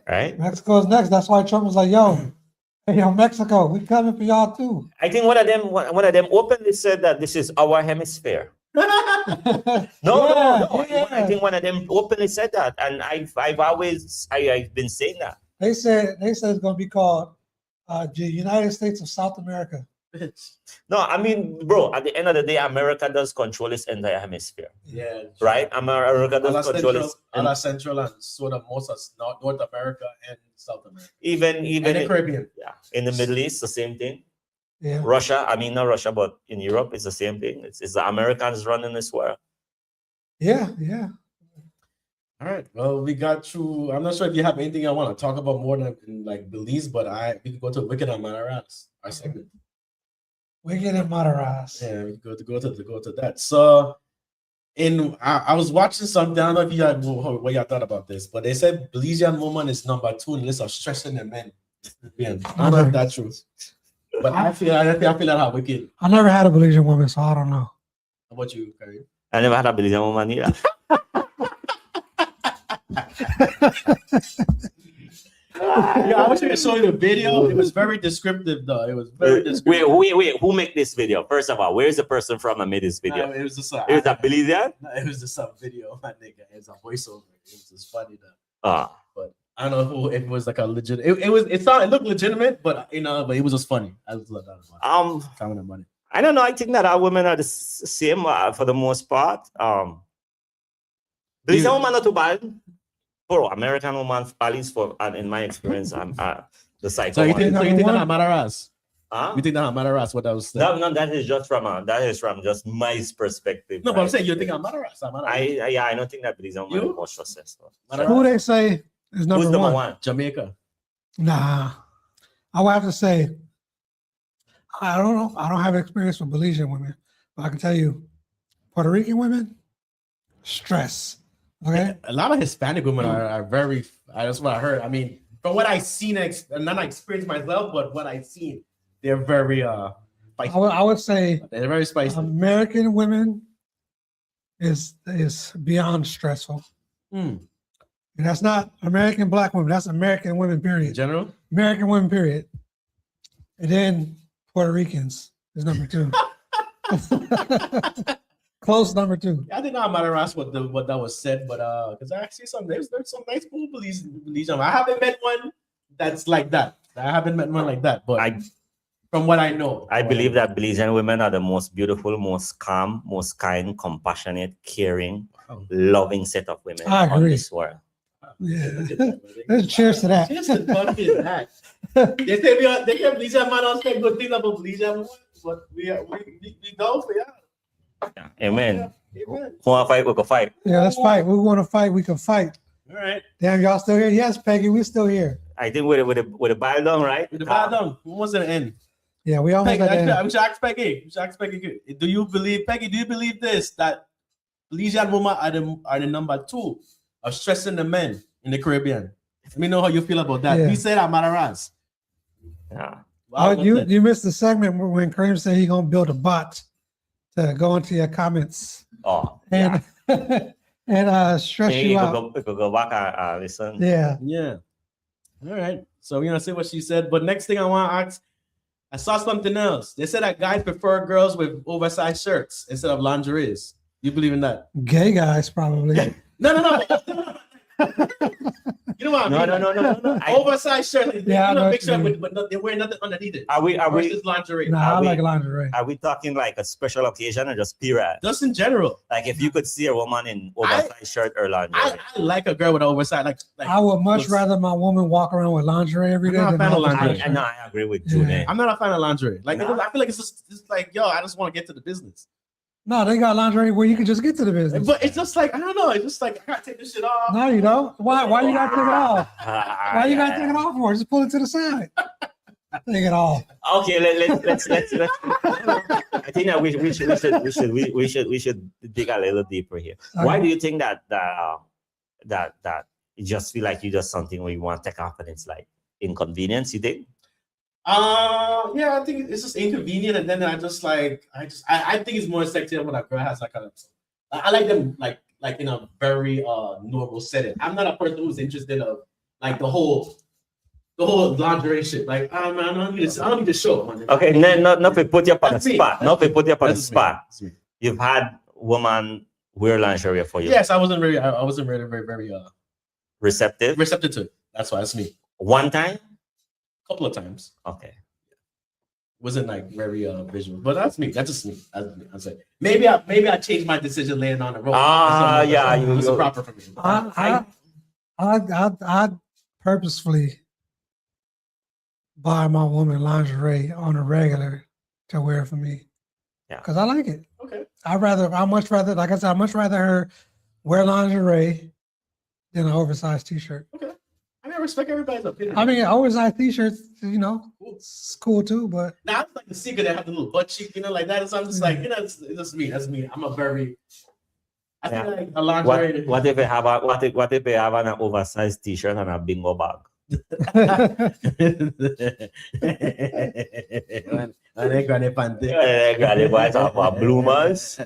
Right? Mexico's next. That's why Trump was like, yo, hey, yo, Mexico, we coming for y'all too. I think one of them openly said that this is our hemisphere. No. I think one of them openly said that, and I've been saying that. They said it's gonna be called the United States of South America. No, I mean, bro, at the end of the day, America does control its entire hemisphere. Yeah. Right? America does control its Central and sort of most of North America and South America. even And the Caribbean. Yeah. In the Middle East, the same thing. Yeah. Russia, I mean not Russia, but in Europe, it's the same thing. It's the Americans running this world. Yeah, yeah. All right. Well, we got through. I'm not sure if you have anything I want to talk about more than like Belize, but we can go to Wicked and Madarass, our segment. Wicked and Madarass. Yeah, we can go to that. So, I was watching something. I don't know if you had what y'all thought about this, but they said Belizean woman is number 2 in the list of stressing the men. Yeah, I don't know if that's true, but I feel that how Wicked. I never had a Belizean woman, so I don't know. How about you, Karim? I never had a Belizean woman either. Yeah, I wish I could show you the video. It was very descriptive, though. It was very descriptive. Wait, who make this video? First of all, where's the person from that made this video? It was just It was a Belizean? No, it was just a video, my nigga. It was a voiceover. It was just funny though. But I don't know if it was like a legit. It looked legitimate, but but it was just funny. I just love that about it. Time and money. I don't know. I think that our women are the same for the most part. Belizean woman not too bad. For American woman, at least in my experience, I'm the psycho. So you think one. that Madarass? Huh? You think that Madarass? What I was saying? No, that is just from just my perspective. No, but I'm saying you think I'm Madarass. I don't think that Belizean woman is more successful. Who they say is number Who's number one? Jamaica. Nah, I would have to say I don't know. I don't have experience with Belizean women, but I can tell you, Puerto Rican women, stress. Okay. A lot of Hispanic women are very. That's what I heard. I mean, from what I've seen, and not experienced myself, but what I've seen, they're very spicy. I would say they're very spicy. American women is beyond stressful. And that's not American black women. That's American women. Period. In general. American women. Period. And then Puerto Ricans is number 2. Close number 2. I did not Madarass what that was said, but because I actually there's some nice cool Belizean. I haven't met one that's like that. But from what I know, I believe that Belizean women are the most beautiful, most calm, most kind, compassionate, caring, loving set of women I on agree. this world. Yeah. Let's cheers to that. Cheers to fucking that. They say Belizean man don't say good things about Belizean women, but we go for y'all. Yeah. Amen. Who want to fight? We can fight. Yeah, let's fight. We want to fight. We can fight. All right. Damn, y'all still here? Yes, Peggy, we still here. I think with the bile down, right? With the bile down. When was it end? Yeah, we almost Peggy, at the end. we should ask Peggy. Do you believe this? That Belizean women are the number 2 of stressing the men in the Caribbean? Let me know how you feel about that. Yeah. You said that Madarass. Yeah. You missed the segment when Karim said he gonna build a bot to go into your comments. Oh, and and stress hey, you out. We could go back and listen. Yeah. All right. So we're gonna see what she said. But next thing I want to ask, I saw something else. They said that guys prefer girls with oversized shirts instead of lingeries. You believe in that? Gay guys probably. No. You know what I mean? No. Oversized shirt. Yeah, I know big shirt, but they're wearing nothing underneath it. Are we versus lingerie? Nah, I like lingerie. Are we talking like a special occasion or just period? Just in general. Like if you could see a woman in oversized shirt or lingerie. I like a girl with oversized. Like I would much rather my woman walk around with lingerie every day. I'm not a fan of lingerie. I agree with you, man. I'm not a fan of lingerie. Like I feel like it's like, yo, I just want to get to the business. No, they got lingerie where you can just get to the business. But it's just like I don't know. It's just like I gotta take this shit off. No, you don't. Why you gotta take it off? Why you gotta take it off for? Just pull it to the side. Take it off. Okay, let's. I think that we should dig a little deeper here. Okay. Why do you think that you just feel like you just something where you want to take off and it's like inconvenience? You think? Yeah, I think it's just inconvenient, and then I think it's more sexy when a girl has like I like them like in a very normal setting. I'm not a person who's interested of like the whole lingerie shit. Like, man, I don't need to show. Man. Okay, not to put you up on the spot. Not to put you up on the That's spot. me. You've had woman wear lingerie for you. Yes, I wasn't very Receptive to it. That's why it's me. one time. Couple of times. Okay. Wasn't like very visual, but that's me. That's just me. I say maybe I changed my decision later on the road. Yeah, it was proper for me. I purposefully buy my woman lingerie on a regular to wear for me. Yeah. Because I like it. Okay. I much rather, like I said, I much rather her wear lingerie than an oversized t-shirt. Okay. I mean, I respect everybody's opinion. I mean, oversized t-shirts, it's cool too, but now it's like the secret that have the little butt cheek, like that. So I'm just like, it's just me. That's me. I'm a very I feel like a lingerie. What if they have an oversized t-shirt and a bingo bag? Bloomers.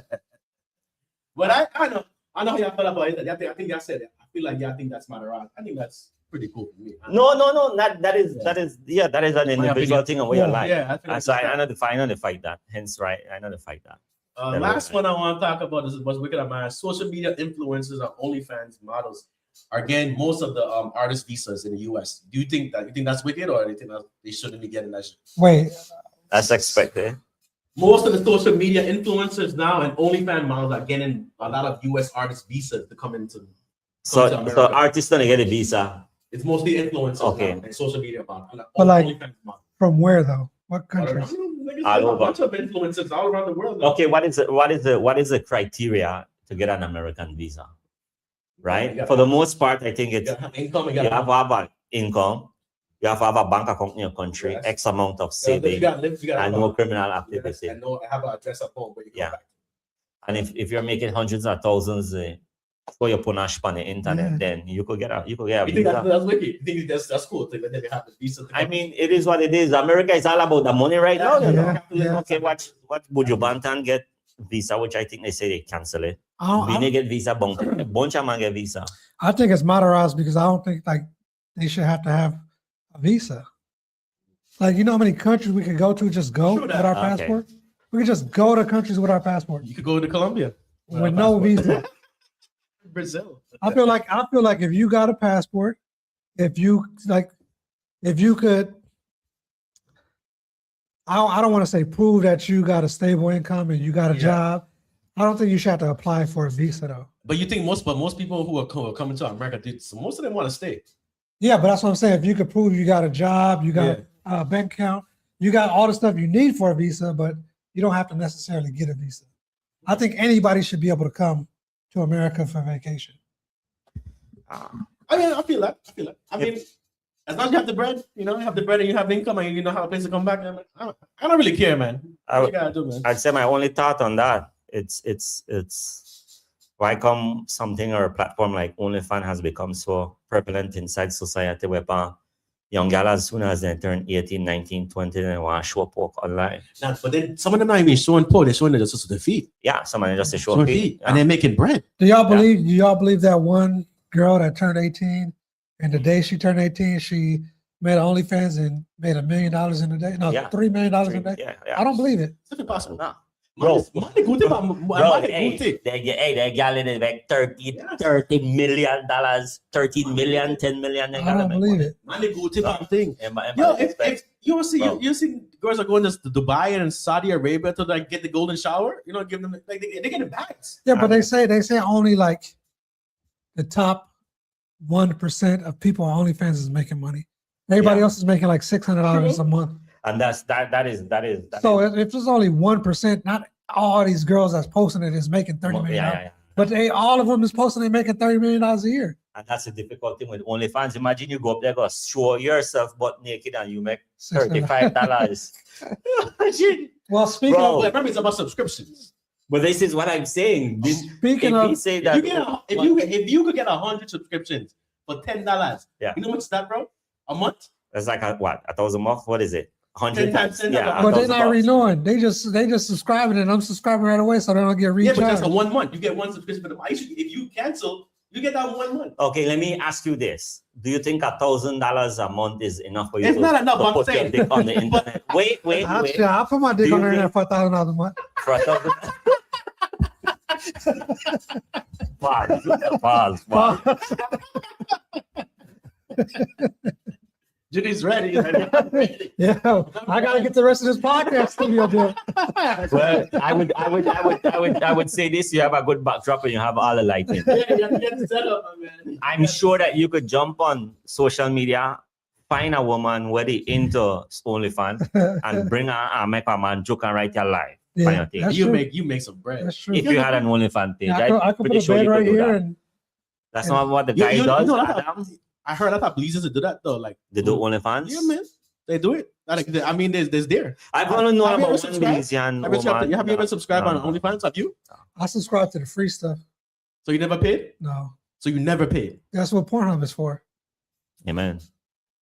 But I know how y'all feel about it. I think y'all said it. I feel like y'all think that's Madarass. I think that's pretty cool for me. No. That is an individual thing and what you like. Yeah, I know to fight that. Hence, right? I know to fight that. Last one I want to talk about is what's wicked of mine. Social media influencers or OnlyFans models are getting most of the artist visas in the US. Do you think that's wicked, or do you think that they shouldn't be getting that shit? Wait. That's expected. Most of the social media influencers now and OnlyFans models are getting a lot of US artist visas to come into. So artists don't get a visa. It's mostly influencers okay. now and social media models. But like, from where though? What countries? All over. A bunch of influencers all around the world. Okay, what is the criteria to get an American visa? Right? For the most part, I think it's income. You have to have an income. You have to have a bank account in your country, X amount of saving, and no criminal activity. And no, I have an address at home where you come back. And if you're making hundreds of thousands for your punash on the internet, then you could get a You visa. think that's wicked? You think that's cool? They have the visa. I mean, it is what it is. America is all about the money right now. Okay, watch Buju Banton get visa, which I think they say they cancel it. Bini get visa, bunch of man get visa. I think it's Madarass because I don't think like they should have to have a visa. Like, you know how many countries we could go to just go with our passport? We could just go to countries with our passport. You could go to Colombia with no visa. Brazil. I feel like if you got a passport, if you could, I don't want to say prove that you got a stable income and you got a job. I don't think you should have to apply for a visa though. But you think most people who are coming to America, most of them want to stay. Yeah, but that's what I'm saying. If you could prove you got a job, you got a bank account, you got all the stuff you need for a visa, but you don't have to necessarily get a visa. I think anybody should be able to come to America for vacation. I mean, I feel that. I mean, as long as you have the bread, you have the bread and you have income and you know how a place to come back. I don't really care, man. What you gotta do, man? I'd say my only thought on that, it's why come something or a platform like OnlyFans has become so prevalent inside society where young girls, as soon as they turn 18, 19, 20, they want to show up online. Nah, but then some of them not even showing porn, they're showing just the feet. Yeah, some of them just show feet. And they're making bread. Do y'all believe that one girl that turned 18 and the day she turned 18, she made OnlyFans and made $1 million in a day? No, $3 million in a day? Yeah. I don't believe it. It's impossible. No. Bro, they gal in like $30 million, 13 million, 10 million. I don't believe it. Money good thing. Yo, if you see girls are going to Dubai and Saudi Arabia to like get the golden shower, give them like they get the bags. Yeah, but they say only like the top 1% of people on OnlyFans is making money. Everybody else is making like $600 a month. And that is. So if there's only 1%, not all these girls that's posting it is making $30 million. Yeah. But all of them is posting they making $30 million a year. And that's the difficult thing with OnlyFans. Imagine you go up there, go show yourself butt naked, and you make $35. Well, speaking Bro, of, remember it's about subscriptions. But this is what I'm saying. Speaking if of- we say that, If you could get 100 subscriptions for $10, yeah, you know what's that, bro? A month? that's like what, 1,000 a month? What is it? 100 10 times 10, yeah, but they're 1,000 not bucks. renewing. They just subscribing and unsubscribing right away, so they don't get Yeah, recharged. but that's a 1 month. You get one subscription for the month. If you cancel, you get that 1 month. Okay, let me ask you this: do you think $1,000 a month is enough for you? It's not enough, to I'm put your saying. dick on the internet. Wait. I'll put my dick Do on you there think- for $1,000 a month. For $1,000. Pause. Judy's ready. Yeah, I gotta get the rest of this podcast studio built. Well, I would say this: you have a good backdrop and you have all the lighting. Yeah, you have to get the setup, man. I'm sure that you could jump on social media, find a woman ready into OnlyFans, and bring her and make a man joke and write your life. Yeah, that's You true. make some bread. That's true. If you had an OnlyFans page, Yeah, I could pretty put a sure bed you could right do here that. and That's not what the guy does. Adam. I thought Belize do that though. Like They do OnlyFans. yeah, man, they do it. I mean, there's there. I've only known Have you ever about one subscribed? Belizean Have you woman. ever subscribed on No. OnlyFans? Have you? I subscribe to the free stuff. So you never paid? No, So you never paid? that's what Pornhub is for. Amen.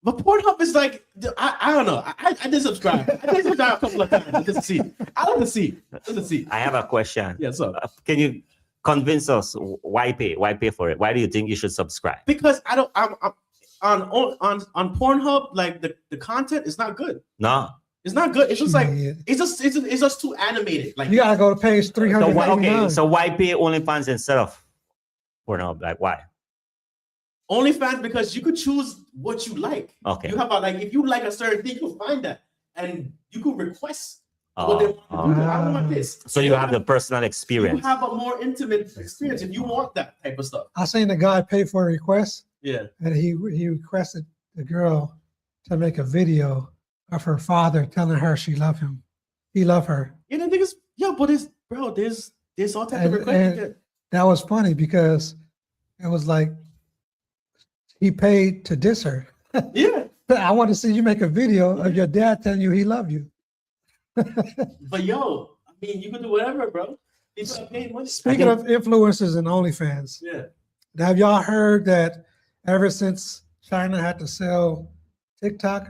But Pornhub is like, I don't know. I did subscribe. I did subscribe a couple of times just to see. I like to see. Just to see. I have a question. Yeah, so Can you convince us why pay? Why pay for it? Why do you think you should subscribe? because I'm on Pornhub, like the content is not good. No. It's not good. It's just like Yeah. it's just too animated. Like You gotta go to page So 399. so why pay OnlyFans instead of Pornhub? Like why? OnlyFans because you could choose what you like. Okay. You have if you like a certain thing, you'll find that, and you could request what they want to do. I want this. So you have the personal You experience. have a more intimate experience if you want that type of stuff. I seen the guy pay for a request, Yeah. and he requested the girl to make a video of her father telling her she loved him. He loved her. Yeah, the thing is, but there's all types of requests. And you get. that was funny because it was like he paid to diss her. Yeah, I want to see you make a video of your dad telling you he loved you. but I mean, you can do whatever, bro. People are paying money. Speaking of influencers and OnlyFans, Yeah. have y'all heard that ever since China had to sell TikTok,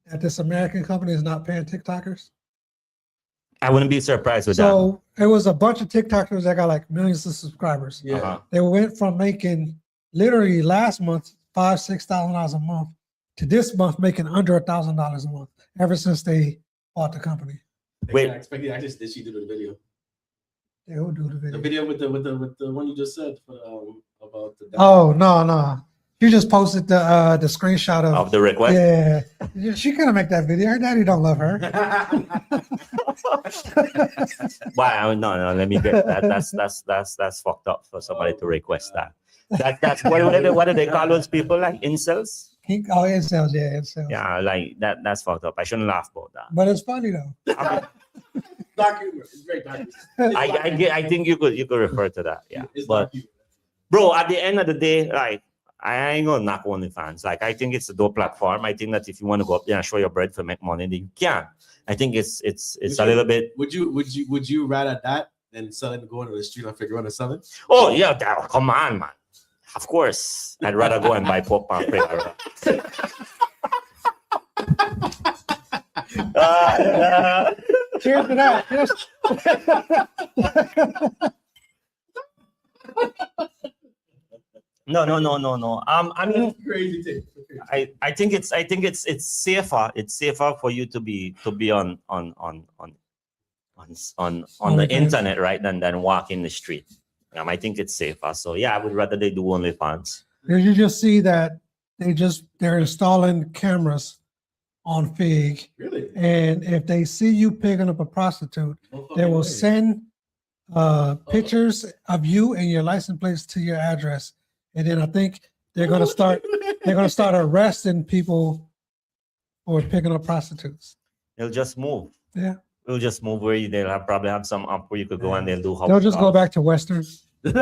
that this American company is not paying TikTokers? I wouldn't be surprised with that. So it was a bunch of TikTokers that got like millions of subscribers. Yeah. Uh-huh. They went from making literally last month $5,000-6,000 a month to this month making under $1,000 a month ever since they bought the company. Wait. I expected. Did she do the video? They will do the The video. video with the one you just said about the. Oh no. You just posted the screenshot of Of the request? Yeah. She couldn't make that video. Her daddy don't love her. Why? No. Let me get that. That's fucked up for somebody to request that. That's what do they call those people, like incels? Incels, yeah, incels. Yeah, like that's fucked up. I shouldn't laugh about that. But it's funny though. Dark humor. It's very dark. I think you could refer to that. Yeah. It's But dark humor. bro, at the end of the day, like I ain't gonna knock OnlyFans. Like I think it's a dope platform. I think that if you want to go up there and show your bread for make money, then you can. I think it's a little bit. Would you rather that than selling go to the street and figure out to sell it? Oh yeah, come on, man. Of course, I'd rather go and buy pop and play. Cheers to that. Cheers. No. I mean, Crazy thing. I think it's safer. It's safer for you to be on the internet, right, than walk in the street. I think it's safer. So yeah, I would rather they do OnlyFans. Did you just see that they're installing cameras on Fig? Really? And if they see you picking up a prostitute, they will send pictures of you and your license plates to your address. And then I think they're gonna start arresting people for picking up prostitutes. They'll just move. Yeah. We'll just move where they'll probably have some up where you could go and they'll do. They'll just go back to Western. Move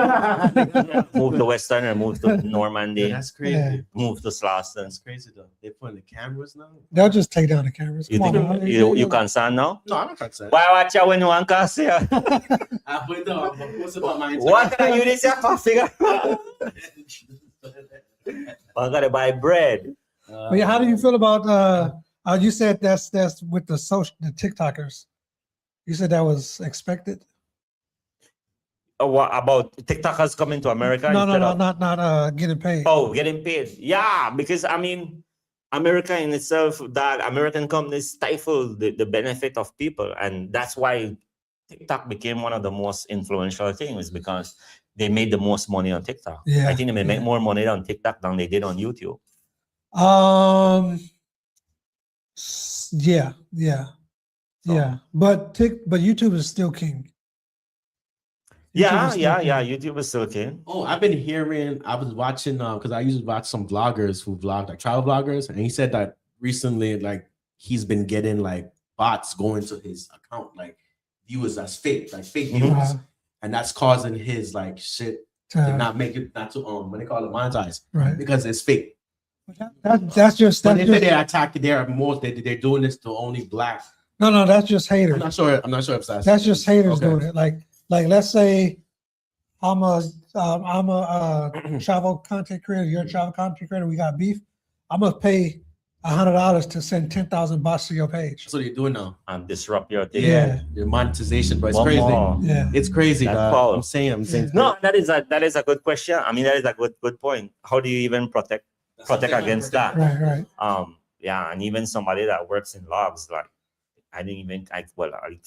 to Western or move to Normandy. Yeah, that's crazy. Yeah. Move to Slauson. That's crazy though. They're putting the cameras now. They'll just take down the cameras. You Come think on, man. you concerned now? No, I'm not concerned. Why watch out when you want to see? I put it up. What's about my What can you this your figure? I gotta buy bread. But yeah, how do you feel about you said that's with the TikTokers. You said that was expected? What about TikTokers coming to America? No, instead of- not getting paid. Oh, getting paid. Yeah, because I mean, America in itself, that American companies stifle the benefit of people. And that's why TikTok became one of the most influential things, because they made the most money on TikTok. Yeah, I think they may make more money on TikTok than they did on YouTube. Yeah. But YouTube is still king. Yeah, is still yeah. king. YouTube is still king. Oh, I've been hearing. I was watching because I usually watch some vloggers who vlog, like travel vloggers, and he said that recently, like he's been getting like bots going to his account, like viewers that's fake, like fake viewers, and that's causing his like shit to not make it, not to what they call it, monetize, Right. because it's fake. That's just But they say they're attacking. They're doing this to only black. no, that's just haters. I'm not sure if that's That's just haters Okay. doing it. Like let's say I'm a travel content creator, you're a travel content creator, we got beef. I'm gonna pay $100 to send 10,000 bots to your page. That's what they're doing now. And disrupt your thing. Yeah. Your monetization, but it's One crazy. more. Yeah. It's crazy. That's dog. power. I'm saying. No, that is a good question. I mean, that is a good point. How do you even protect against that? Right. Yeah, and even somebody that works in logs, like I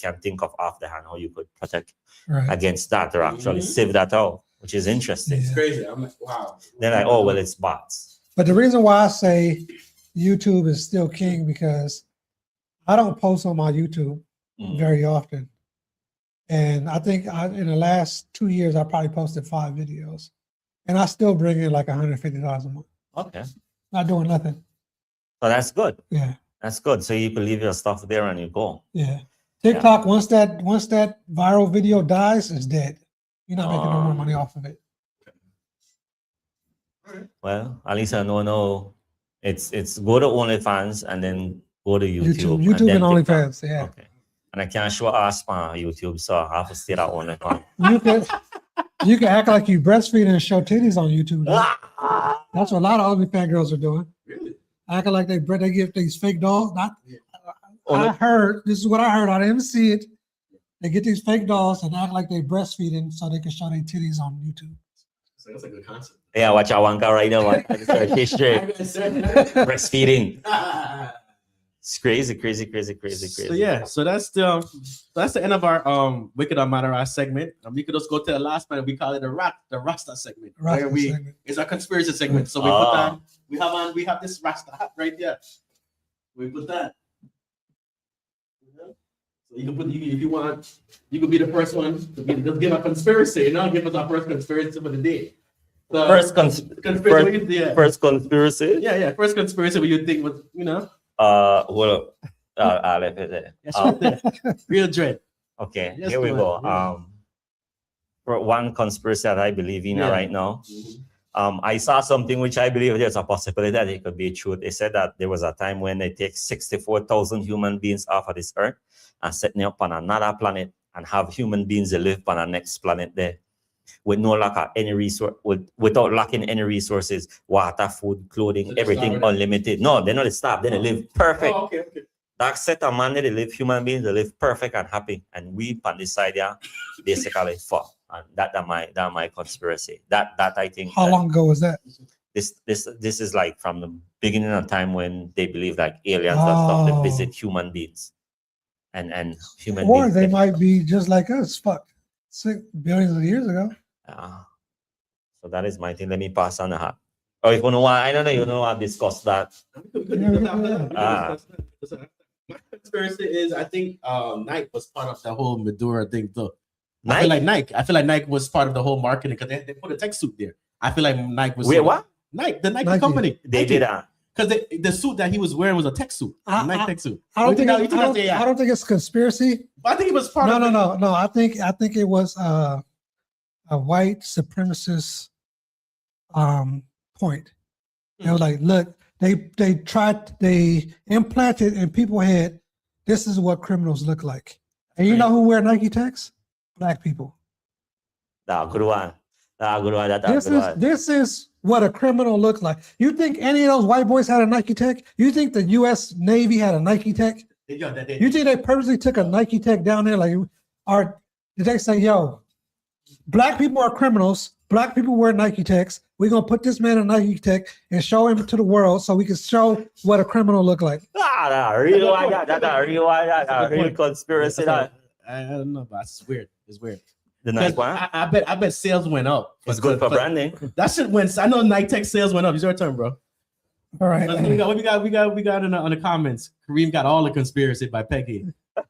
can't think of off the hand how you could protect Right. against that or actually sieve that out, which is interesting. It's crazy. I'm like, wow. They're like, oh well, it's bots. But the reason why I say YouTube is still king, because I don't post on my YouTube very often. And I think in the last 2 years, I probably posted 5 videos. And I still bring in like $150 a month. Okay. Not doing nothing. So that's good. Yeah. That's good. So you can leave your stuff there and you go. Yeah. TikTok, once that viral video dies, it's dead. You're not making no more money off of it. Well, at least I know it's go to OnlyFans and then go to YouTube. YouTube then and TikTok. OnlyFans, yeah. Okay. And I can't show ass on YouTube, so I have to stay at OnlyFans. You can act like you breastfeed and show titties on YouTube. though. That's what a lot of OnlyFans girls are doing. Really? Acting like they give these fake dolls. I heard, this is what I heard, I didn't see it. They get these fake dolls and act like they breastfeeding so they can show their titties on YouTube. So that's a good concept. Yeah, watch our one guy right now. History. Breastfeeding. It's crazy. So yeah, so that's the end of our Wicked on Madarass segment. We could just go to the last one. We call it the Rasta segment. It's our conspiracy segment. So we put that. We have this Rasta hat right there. We put that. So you can put if you want. You could be the first one to just give a conspiracy. Give us our first conspiracy for the day. So, First conspiracy. Yeah. First conspiracy. Yeah. First conspiracy. What you think was Well, I'll leave it there. Yes, right there. Real dread. Okay, Yes, here we man. go. Yeah. For one conspiracy that I believe in Yeah. right now, I saw something which I believe there's a possibility that it could be true. They said that there was a time when they take 64,000 human beings off of this earth and set them up on another planet and have human beings live on the next planet there with no lack of any resource, without lacking any resources, water, food, clothing, So they everything started- unlimited. No, they're not starved. They live perfect. Oh, okay. That set of man, they live human beings, they live perfect and happy. And we on this side here, basically fuck. And that my conspiracy. That I think. How long ago was that? This is like from the beginning of time when they believe like aliens and stuff that visit human beings. And human Or beings. they might be just like us, fuck, 6 billions of years ago. So that is my thing. Let me pass on the hat. Or if you know why, I don't know, you know I discussed that. My conspiracy is I think Nike was part of the whole Maduro thing too. I feel like Nike was part of the whole marketing because they put a tech suit there. I feel like Nike was. Wait, what? Nike, the Nike company. They did that. because the suit that he was wearing was a tech suit, a Nike tech suit. I don't think it's conspiracy. But I think it was part no, of no. I think it was a white supremacist point. They were like, look, they implanted in people's head, this is what criminals look like. And you know who wear Nike techs? Black people. Good one. This is what a criminal looks like. You think any of those white boys had a Nike tech? You think the U.S. Navy had a Nike tech? You think they purposely took a Nike tech down there? Like, or did they say, yo, black people are criminals. Black people wear Nike techs. We're going to put this man in Nike tech and show him to the world so we can show what a criminal look like. Real conspiracy. I don't know, but it's weird. It's weird. The Nike one? I bet sales went up. It's good for branding. That shit went. I know Nike Tech sales went up. It's your turn, bro. All right. What we got in the comments. Kareem got all the conspiracy by Peggy.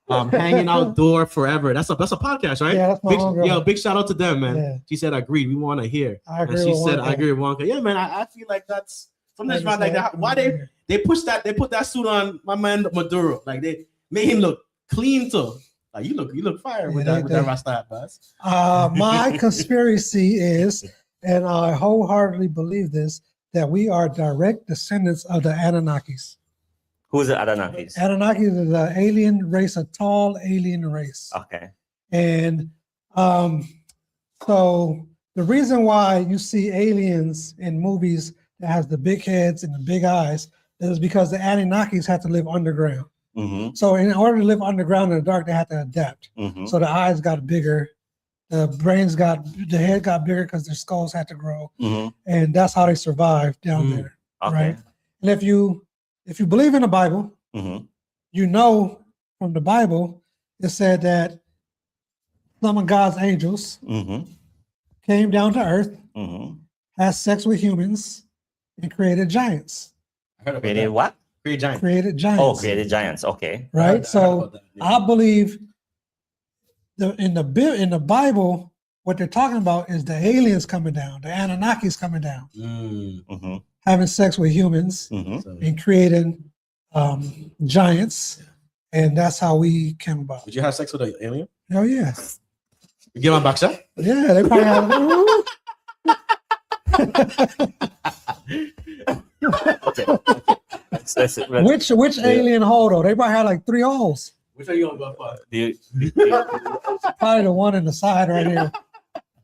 Hanging outdoor forever. That's a podcast, right? Yeah, that's my homegirl. Big shout out to them, man. Yeah. She said, "Agreed. We want to hear." I agree and she with said, Wonka. "I agree with Wonka." Yeah, man. I feel like that's sometimes around like that. Why they push that? They put that suit on my man Maduro. Like they made him look clean too. Like you look fire with that Rasta hat, boss. My conspiracy is, and I wholeheartedly believe this, that we are direct descendants of the Anunnakis. Who's the Anunnakis? Anunnakis is an alien race, a tall alien race. Okay. And so the reason why you see aliens in movies that has the big heads and the big eyes is because the Anunnakis had to live underground. Mm-hmm. So in order to live underground in the dark, they had to adapt. Mm-hmm. So the eyes got bigger, the head got bigger because their skulls had to grow, Mm-hmm. and that's how they survived down there, Okay. right? And if you believe in the Bible, Mm-hmm. you know from the Bible it said that some of God's angels Mm-hmm. came down to earth, Mm-hmm. had sex with humans, and created giants. Created what? Created giants. Created giants. Oh, created giants. Okay. Right. So I believe in the Bible, what they're talking about is the aliens coming down, the Anunnakis coming down, Mm-hmm. having sex with humans, Mm-hmm. and creating giants, and that's how we came about. Did you have sex with an alien? Oh yeah. You get my back shot? Yeah, they probably had. Which alien hole though? They probably had like 3 holes. Which are you gonna go for? Probably the one in the side right here.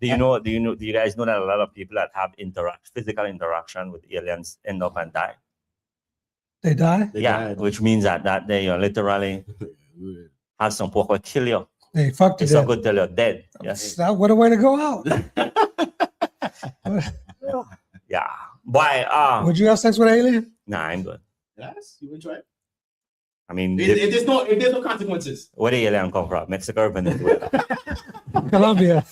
Do you guys know that a lot of people that have physical interaction with aliens end up and die? They die? Which means that they literally have some poke will kill you. They fucked It's it so up. good till you're dead. Yes. What a way to go out. Yeah. Boy, Would you have sex with an alien? nah, I'm good. Yes, you would try it. I mean, If there's no consequences. where the alien come from? Mexico or Venezuela? Colombia.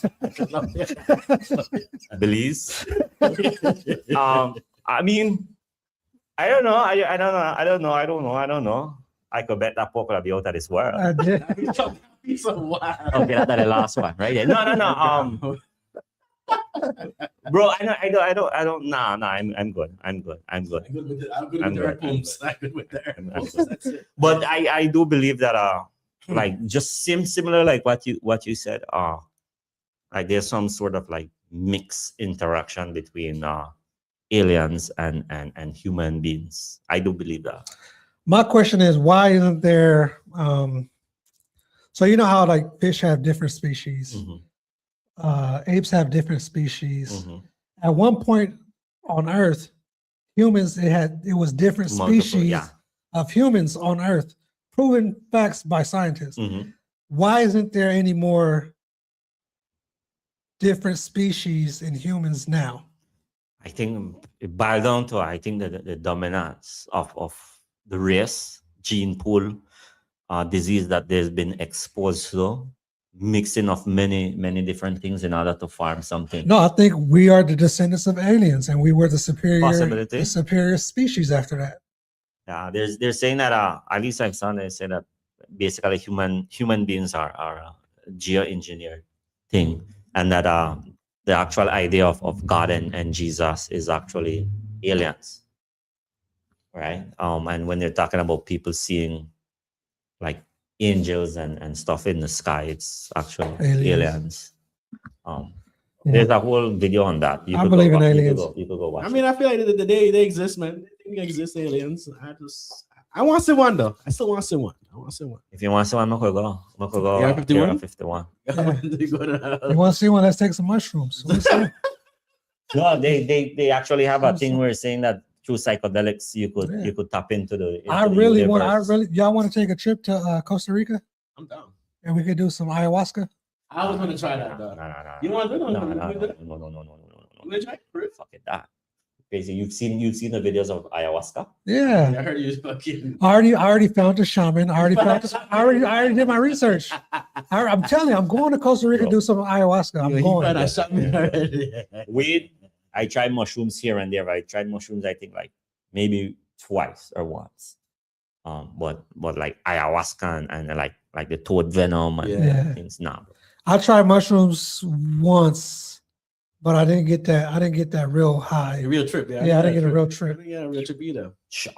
Belize. I mean, I don't know. I don't know. I could bet that pork will be out of this world. I did. Okay, that's the last one, right there. No. Bro, I don't. Nah. I'm good. I'm good with that. But I do believe that like just similar like what you said. Like there's some sort of like mixed interaction between aliens and human beings. I do believe that. My question is, why isn't there? So you know how like fish have different species, apes have different species. At one point on Earth, humans it was different species of humans on Earth, proven facts by scientists. Why isn't there any more different species in humans now? I think it boils down to the dominance of the race, gene pool, disease that there's been exposed to, mixing of many different things in order to farm something. No, I think we are the descendants of aliens, and we were the Possibility. superior species after that. Yeah, they're saying that at least I've seen they say that basically human beings are a geoengineered thing, and that the actual idea of God and Jesus is actually aliens. right? And when they're talking about people seeing like angels and stuff in the sky, it's actually aliens. There's a whole video on that. I believe in aliens. You could go watch. I mean, I feel like they exist, man. They exist, aliens. I want to see one though. I still want to see one. I want to see one. If you want to see one, I could go. Area 51? 51. You want to see one? Let's take some mushrooms. No, they actually have a thing where saying that through psychedelics you could tap into the. Y'all want to take a trip to Costa Rica? I'm down. And we could do some ayahuasca. I was gonna try that though. No. You want to do it? No. You gonna try it? Fuck it, that. Basically, you've seen the videos of ayahuasca. Yeah. I heard you fucking. I already found a shaman. I already did my research. I'm telling you, I'm going to Costa Rica to do some ayahuasca. I'm going. Weed. I tried mushrooms here and there. I tried mushrooms, I think like maybe twice or once. But like ayahuasca and like the toad venom and things. Nah. I tried mushrooms once, but I didn't get that. I didn't get that real high. A real trip, yeah. Yeah, I didn't get a real trip. Yeah, a real trip either. Sure.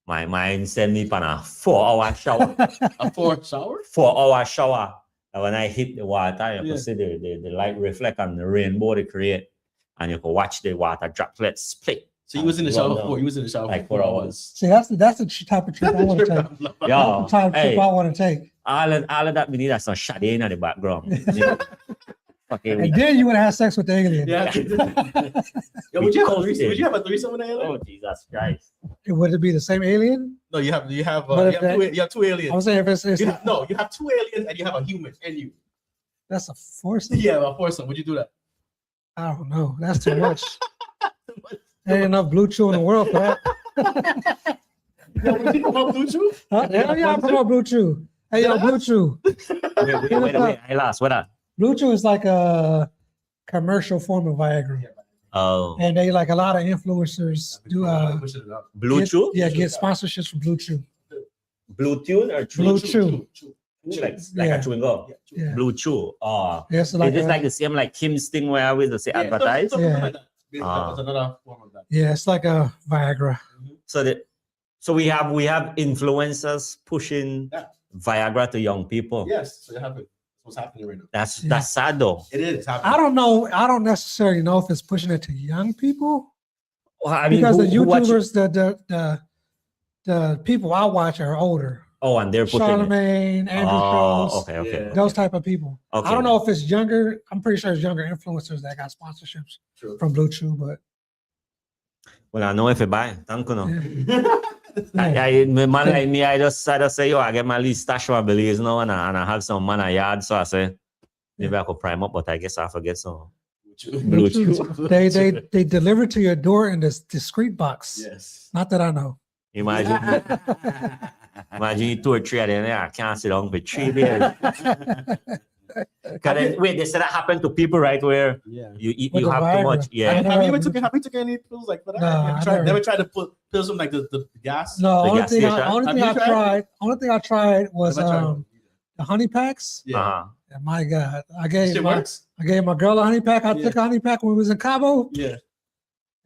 My mind sent me on a 4-hour shower. A 4 shower? 4-hour shower. And when I hit the water, you can see the light reflect on the rainbow they create, and you can watch the water droplets split. So you was in the shower before. You was in the shower like for 4 hours. See, that's the type of trip I want to take. That's the type of trip I want to take. All of that we need some shade in the background. And then you would have sex with the alien. Yeah. Would you have a threesome with an alien? Oh Jesus Christ! Would it be the same alien? No, you have you have two aliens. I'm saying if it's you have 2 aliens and you have a human and you. That's a foursome. Yeah, a foursome. Would you do that? I don't know. That's too much. There ain't enough blue chew in the world for that. Would you promote blue chew? Hell yeah, I promote blue chew. Hey, yo, blue chew. Wait. I lost. What up? Blue chew is like a commercial form of Viagra. Oh. And they like a lot of influencers do Blue Chew? Yeah, get sponsorships from Blue Chew. Blue Chew or Blue Chew. Like a chewing gum. Yeah. Blue Chew. Oh. Yeah, so like is this like the same like Kim's thing where I always say advertise? Yeah. That's another form of that. Yeah, it's like a Viagra. So we have influencers pushing Viagra to young people. Yes, so you have it. What's happening right now? That's sad though. It is happening. I don't know. I don't necessarily know if it's pushing it to young people. Well, I mean, because the YouTubers, the people I watch are older. Oh, and they're pushing Charlemagne, Andrew Schultz, okay. those type of people. Okay. I don't know if it's younger. I'm pretty sure it's younger influencers that got sponsorships from Blue Chew, but. Well, I know if you buy, thank you. No. Man like me, I just say, yo, I get my least stash from Belize now, and I have some man a yard, so I say, maybe I could prime up, but I guess I forget some Blue Chew. They deliver to your door in this discreet box. Yes. Not that I know. Imagine you 2 or 3 of them there, I can't sit down for 3 days. Wait, they said that happened to people, right? Where you have too much. Yeah. Have you ever took any pills like for that? No, never tried to put pills from like the gas? No, only thing I tried was the honey packs. Yeah. And my God, I gave my girl a honey pack. I took a honey pack when we was in Cabo. Yeah.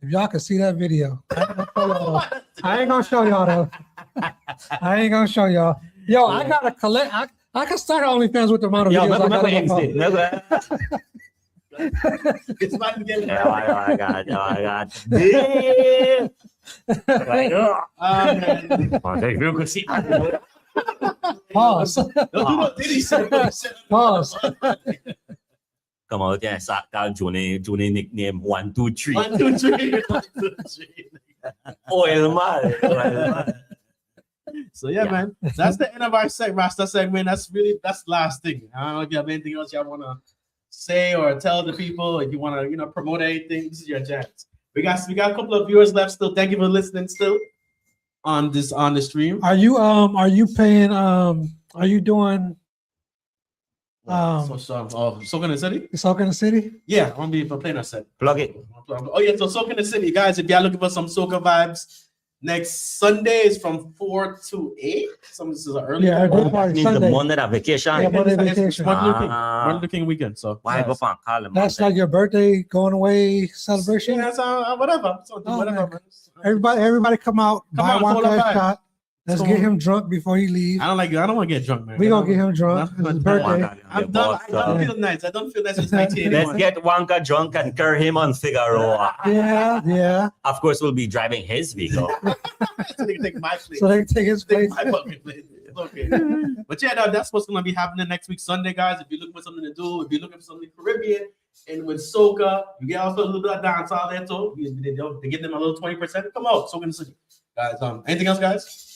If y'all can see that video, I ain't gonna show y'all though. I ain't gonna show y'all. Yo, I gotta collect. I can start OnlyFans with the amount of videos It's about to get I got. Damn. Like, man. You could see. Pause. Pause. Come out there, sat down, Johnny nickname 1, 2, 3. 1, 2, 3. Oil man. So man, that's the end of our Rasta segment. That's the last thing. I don't know if you have anything else y'all want to say or tell the people. If you want to, promote anything, this is your chance. We got a couple of viewers left still. Thank you for listening still on the stream. Are you paying? Are you doing? Soak in the City? Soak in the City? Yeah, I'm gonna be playing a set. Plug it. Oh yeah, so Soak in the City, guys. If y'all looking for some soca vibes, Next Sunday is from 4 to 8. Some this is an early. Yeah, our day time. party Means the Sunday. Monday of vacation. Yeah, Monday It's vacation. Martin Luther King. Ah. Martin Luther King weekend. So Why go for call them? That's like your birthday going away celebration. yeah, so whatever. So Oh, whatever. man. Everybody come out, Come buy out, one pull up glass back. shot. Let's So- get him drunk before he leaves. I don't want to get drunk, man. We gonna get him drunk. Not- It's his not- birthday. I'm done. I don't feel nice. I don't feel nice since 1981. Let's get Wonka drunk and carry him on Figueroa. Yeah. Of course, we'll be driving his vehicle. So they can take my place. So they can take his place. My fucking place. It's okay. But yeah, that's what's gonna be happening next week Sunday, guys. If you're looking for something to do, if you're looking for something Caribbean and with soca, you get also a little bit of dance out there too. They give them a little 20%. Come out, soca in the city, guys. Anything else, guys?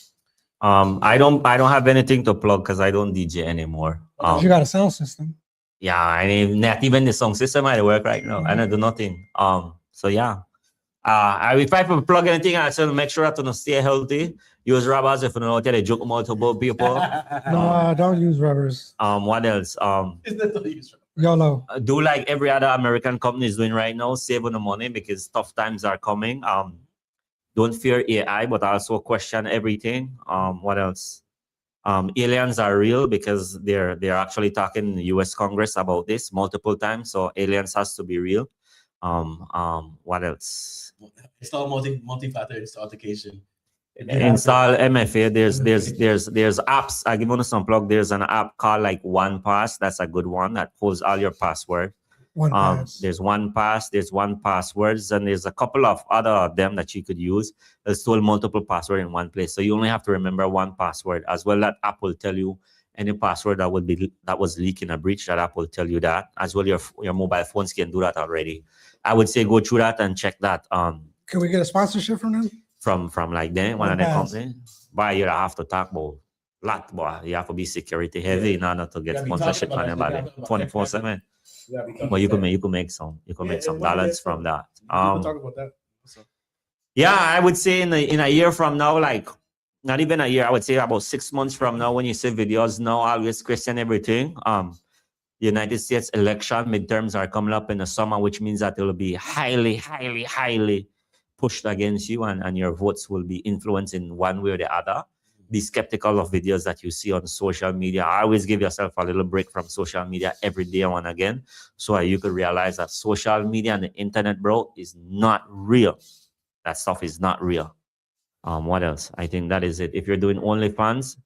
I don't have anything to plug because I don't DJ anymore. You got a sound system. Yeah, I mean, not even the song system I work right now. I don't do nothing. So yeah. If I plug anything, I should make sure to stay healthy. Use rubbers if you know tell a joke about people. No, don't use rubbers. What else? Is that the use? YOLO. Do like every other American company is doing right now, save on the money because tough times are coming. Don't fear AI, but also question everything. What else? Aliens are real because they're actually talking in the U.S. Congress about this multiple times. So aliens has to be real. What else? Install multi-factor authentication. Install MFA. There's apps. I give you some plug. There's an app called like OnePass. That's a good one that holds all your password. There's OnePass, there's OnePasswords, and there's a couple of other of them that you could use. There's still multiple password in one place, so you only have to remember one password. As well, that app will tell you any password that was leaking a breach. That app will tell you that. As well, your mobile phones can do that already. I would say go through that and check that. Can we get a sponsorship from them? From like them, one of the company. But you have to talk about lot, boy. You have to be security heavy in order to get sponsorship from anybody 24/7. Well, you could make some dollars from that. Talk about that. Yeah, I would say in a year from now, like not even a year, I would say about 6 months from now, when you see videos now, I always question everything. The United States election midterms are coming up in the summer, which means that it will be highly, highly, highly pushed against you, and your votes will be influenced in one way or the other. Be skeptical of videos that you see on social media. I always give yourself a little break from social media every day and again, so you could realize that social media and the internet, bro, is not real. That stuff is not real. What else? I think that is it. If you're doing OnlyFans,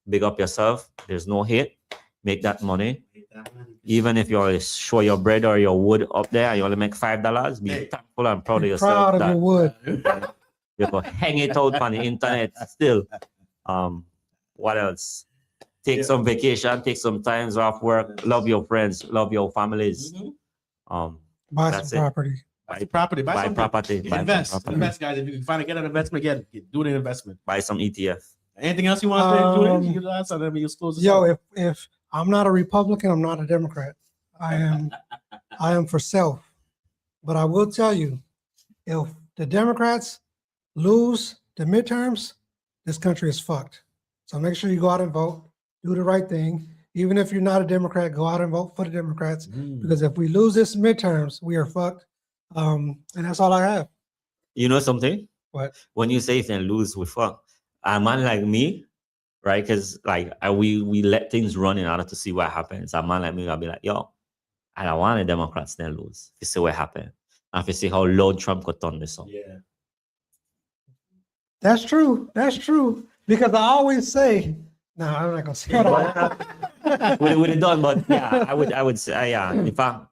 big up yourself. There's no hate. Make that money. Even if you always show your bread or your wood up there, you only make $5. Be thankful and proud of yourself. Proud of your wood. You can hang it out on the internet still. What else? Take some vacation, take some times off work, love your friends, love your families. Buy some property. Buy property. Buy some property. Invest, guys. If you can find get an investment, do an investment. Buy some ETF. Anything else you want to do? You last time you close. Yo, if I'm not a Republican, I'm not a Democrat. I am for self. But I will tell you, if the Democrats lose the midterms, this country is fucked. So make sure you go out and vote. Do the right thing. Even if you're not a Democrat, go out and vote for the Democrats. Because if we lose this midterms, we are fucked. And that's all I have. You know something? What? When you say if they lose, we fuck. A man like me, right? Because like we let things run in order to see what happens. A man like me, I'll be like, yo, I don't want the Democrats to lose. You see what happened. And if you see how low Trump could turn this on. Yeah. That's true. That's true. Because I always say, no, I'm not gonna say it. Would have done, but yeah, I would say, yeah. In fact,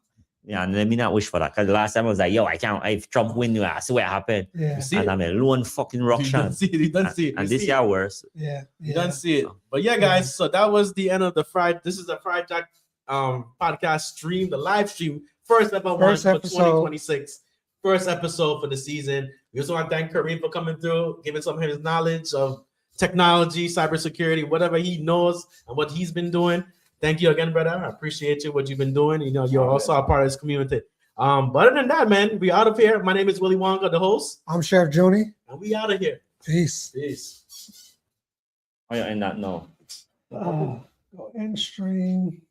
yeah, let me not wish for that. Because the last time I was like, yo, I can't. If Trump win, I see what happened. Yeah. And I'm a lone fucking Russian. You don't see it. And this year worse. Yeah. You don't see it. But yeah, guys. So that was the end of the This is the Fryjack podcast stream, the live stream, first episode for 2026. First episode for the season. We also want to thank Karim for coming through, giving some of his knowledge of technology, cybersecurity, whatever he knows and what he's been doing. Thank you again, brother. I appreciate you, what you've been doing. You know, you're also a part of this community. But other than that, man, we out of here. My name is Willie Wonka, the host. I'm Chef Joni. And we out of here. Peace. Peace. Oh, yeah, and that no. Go in stream.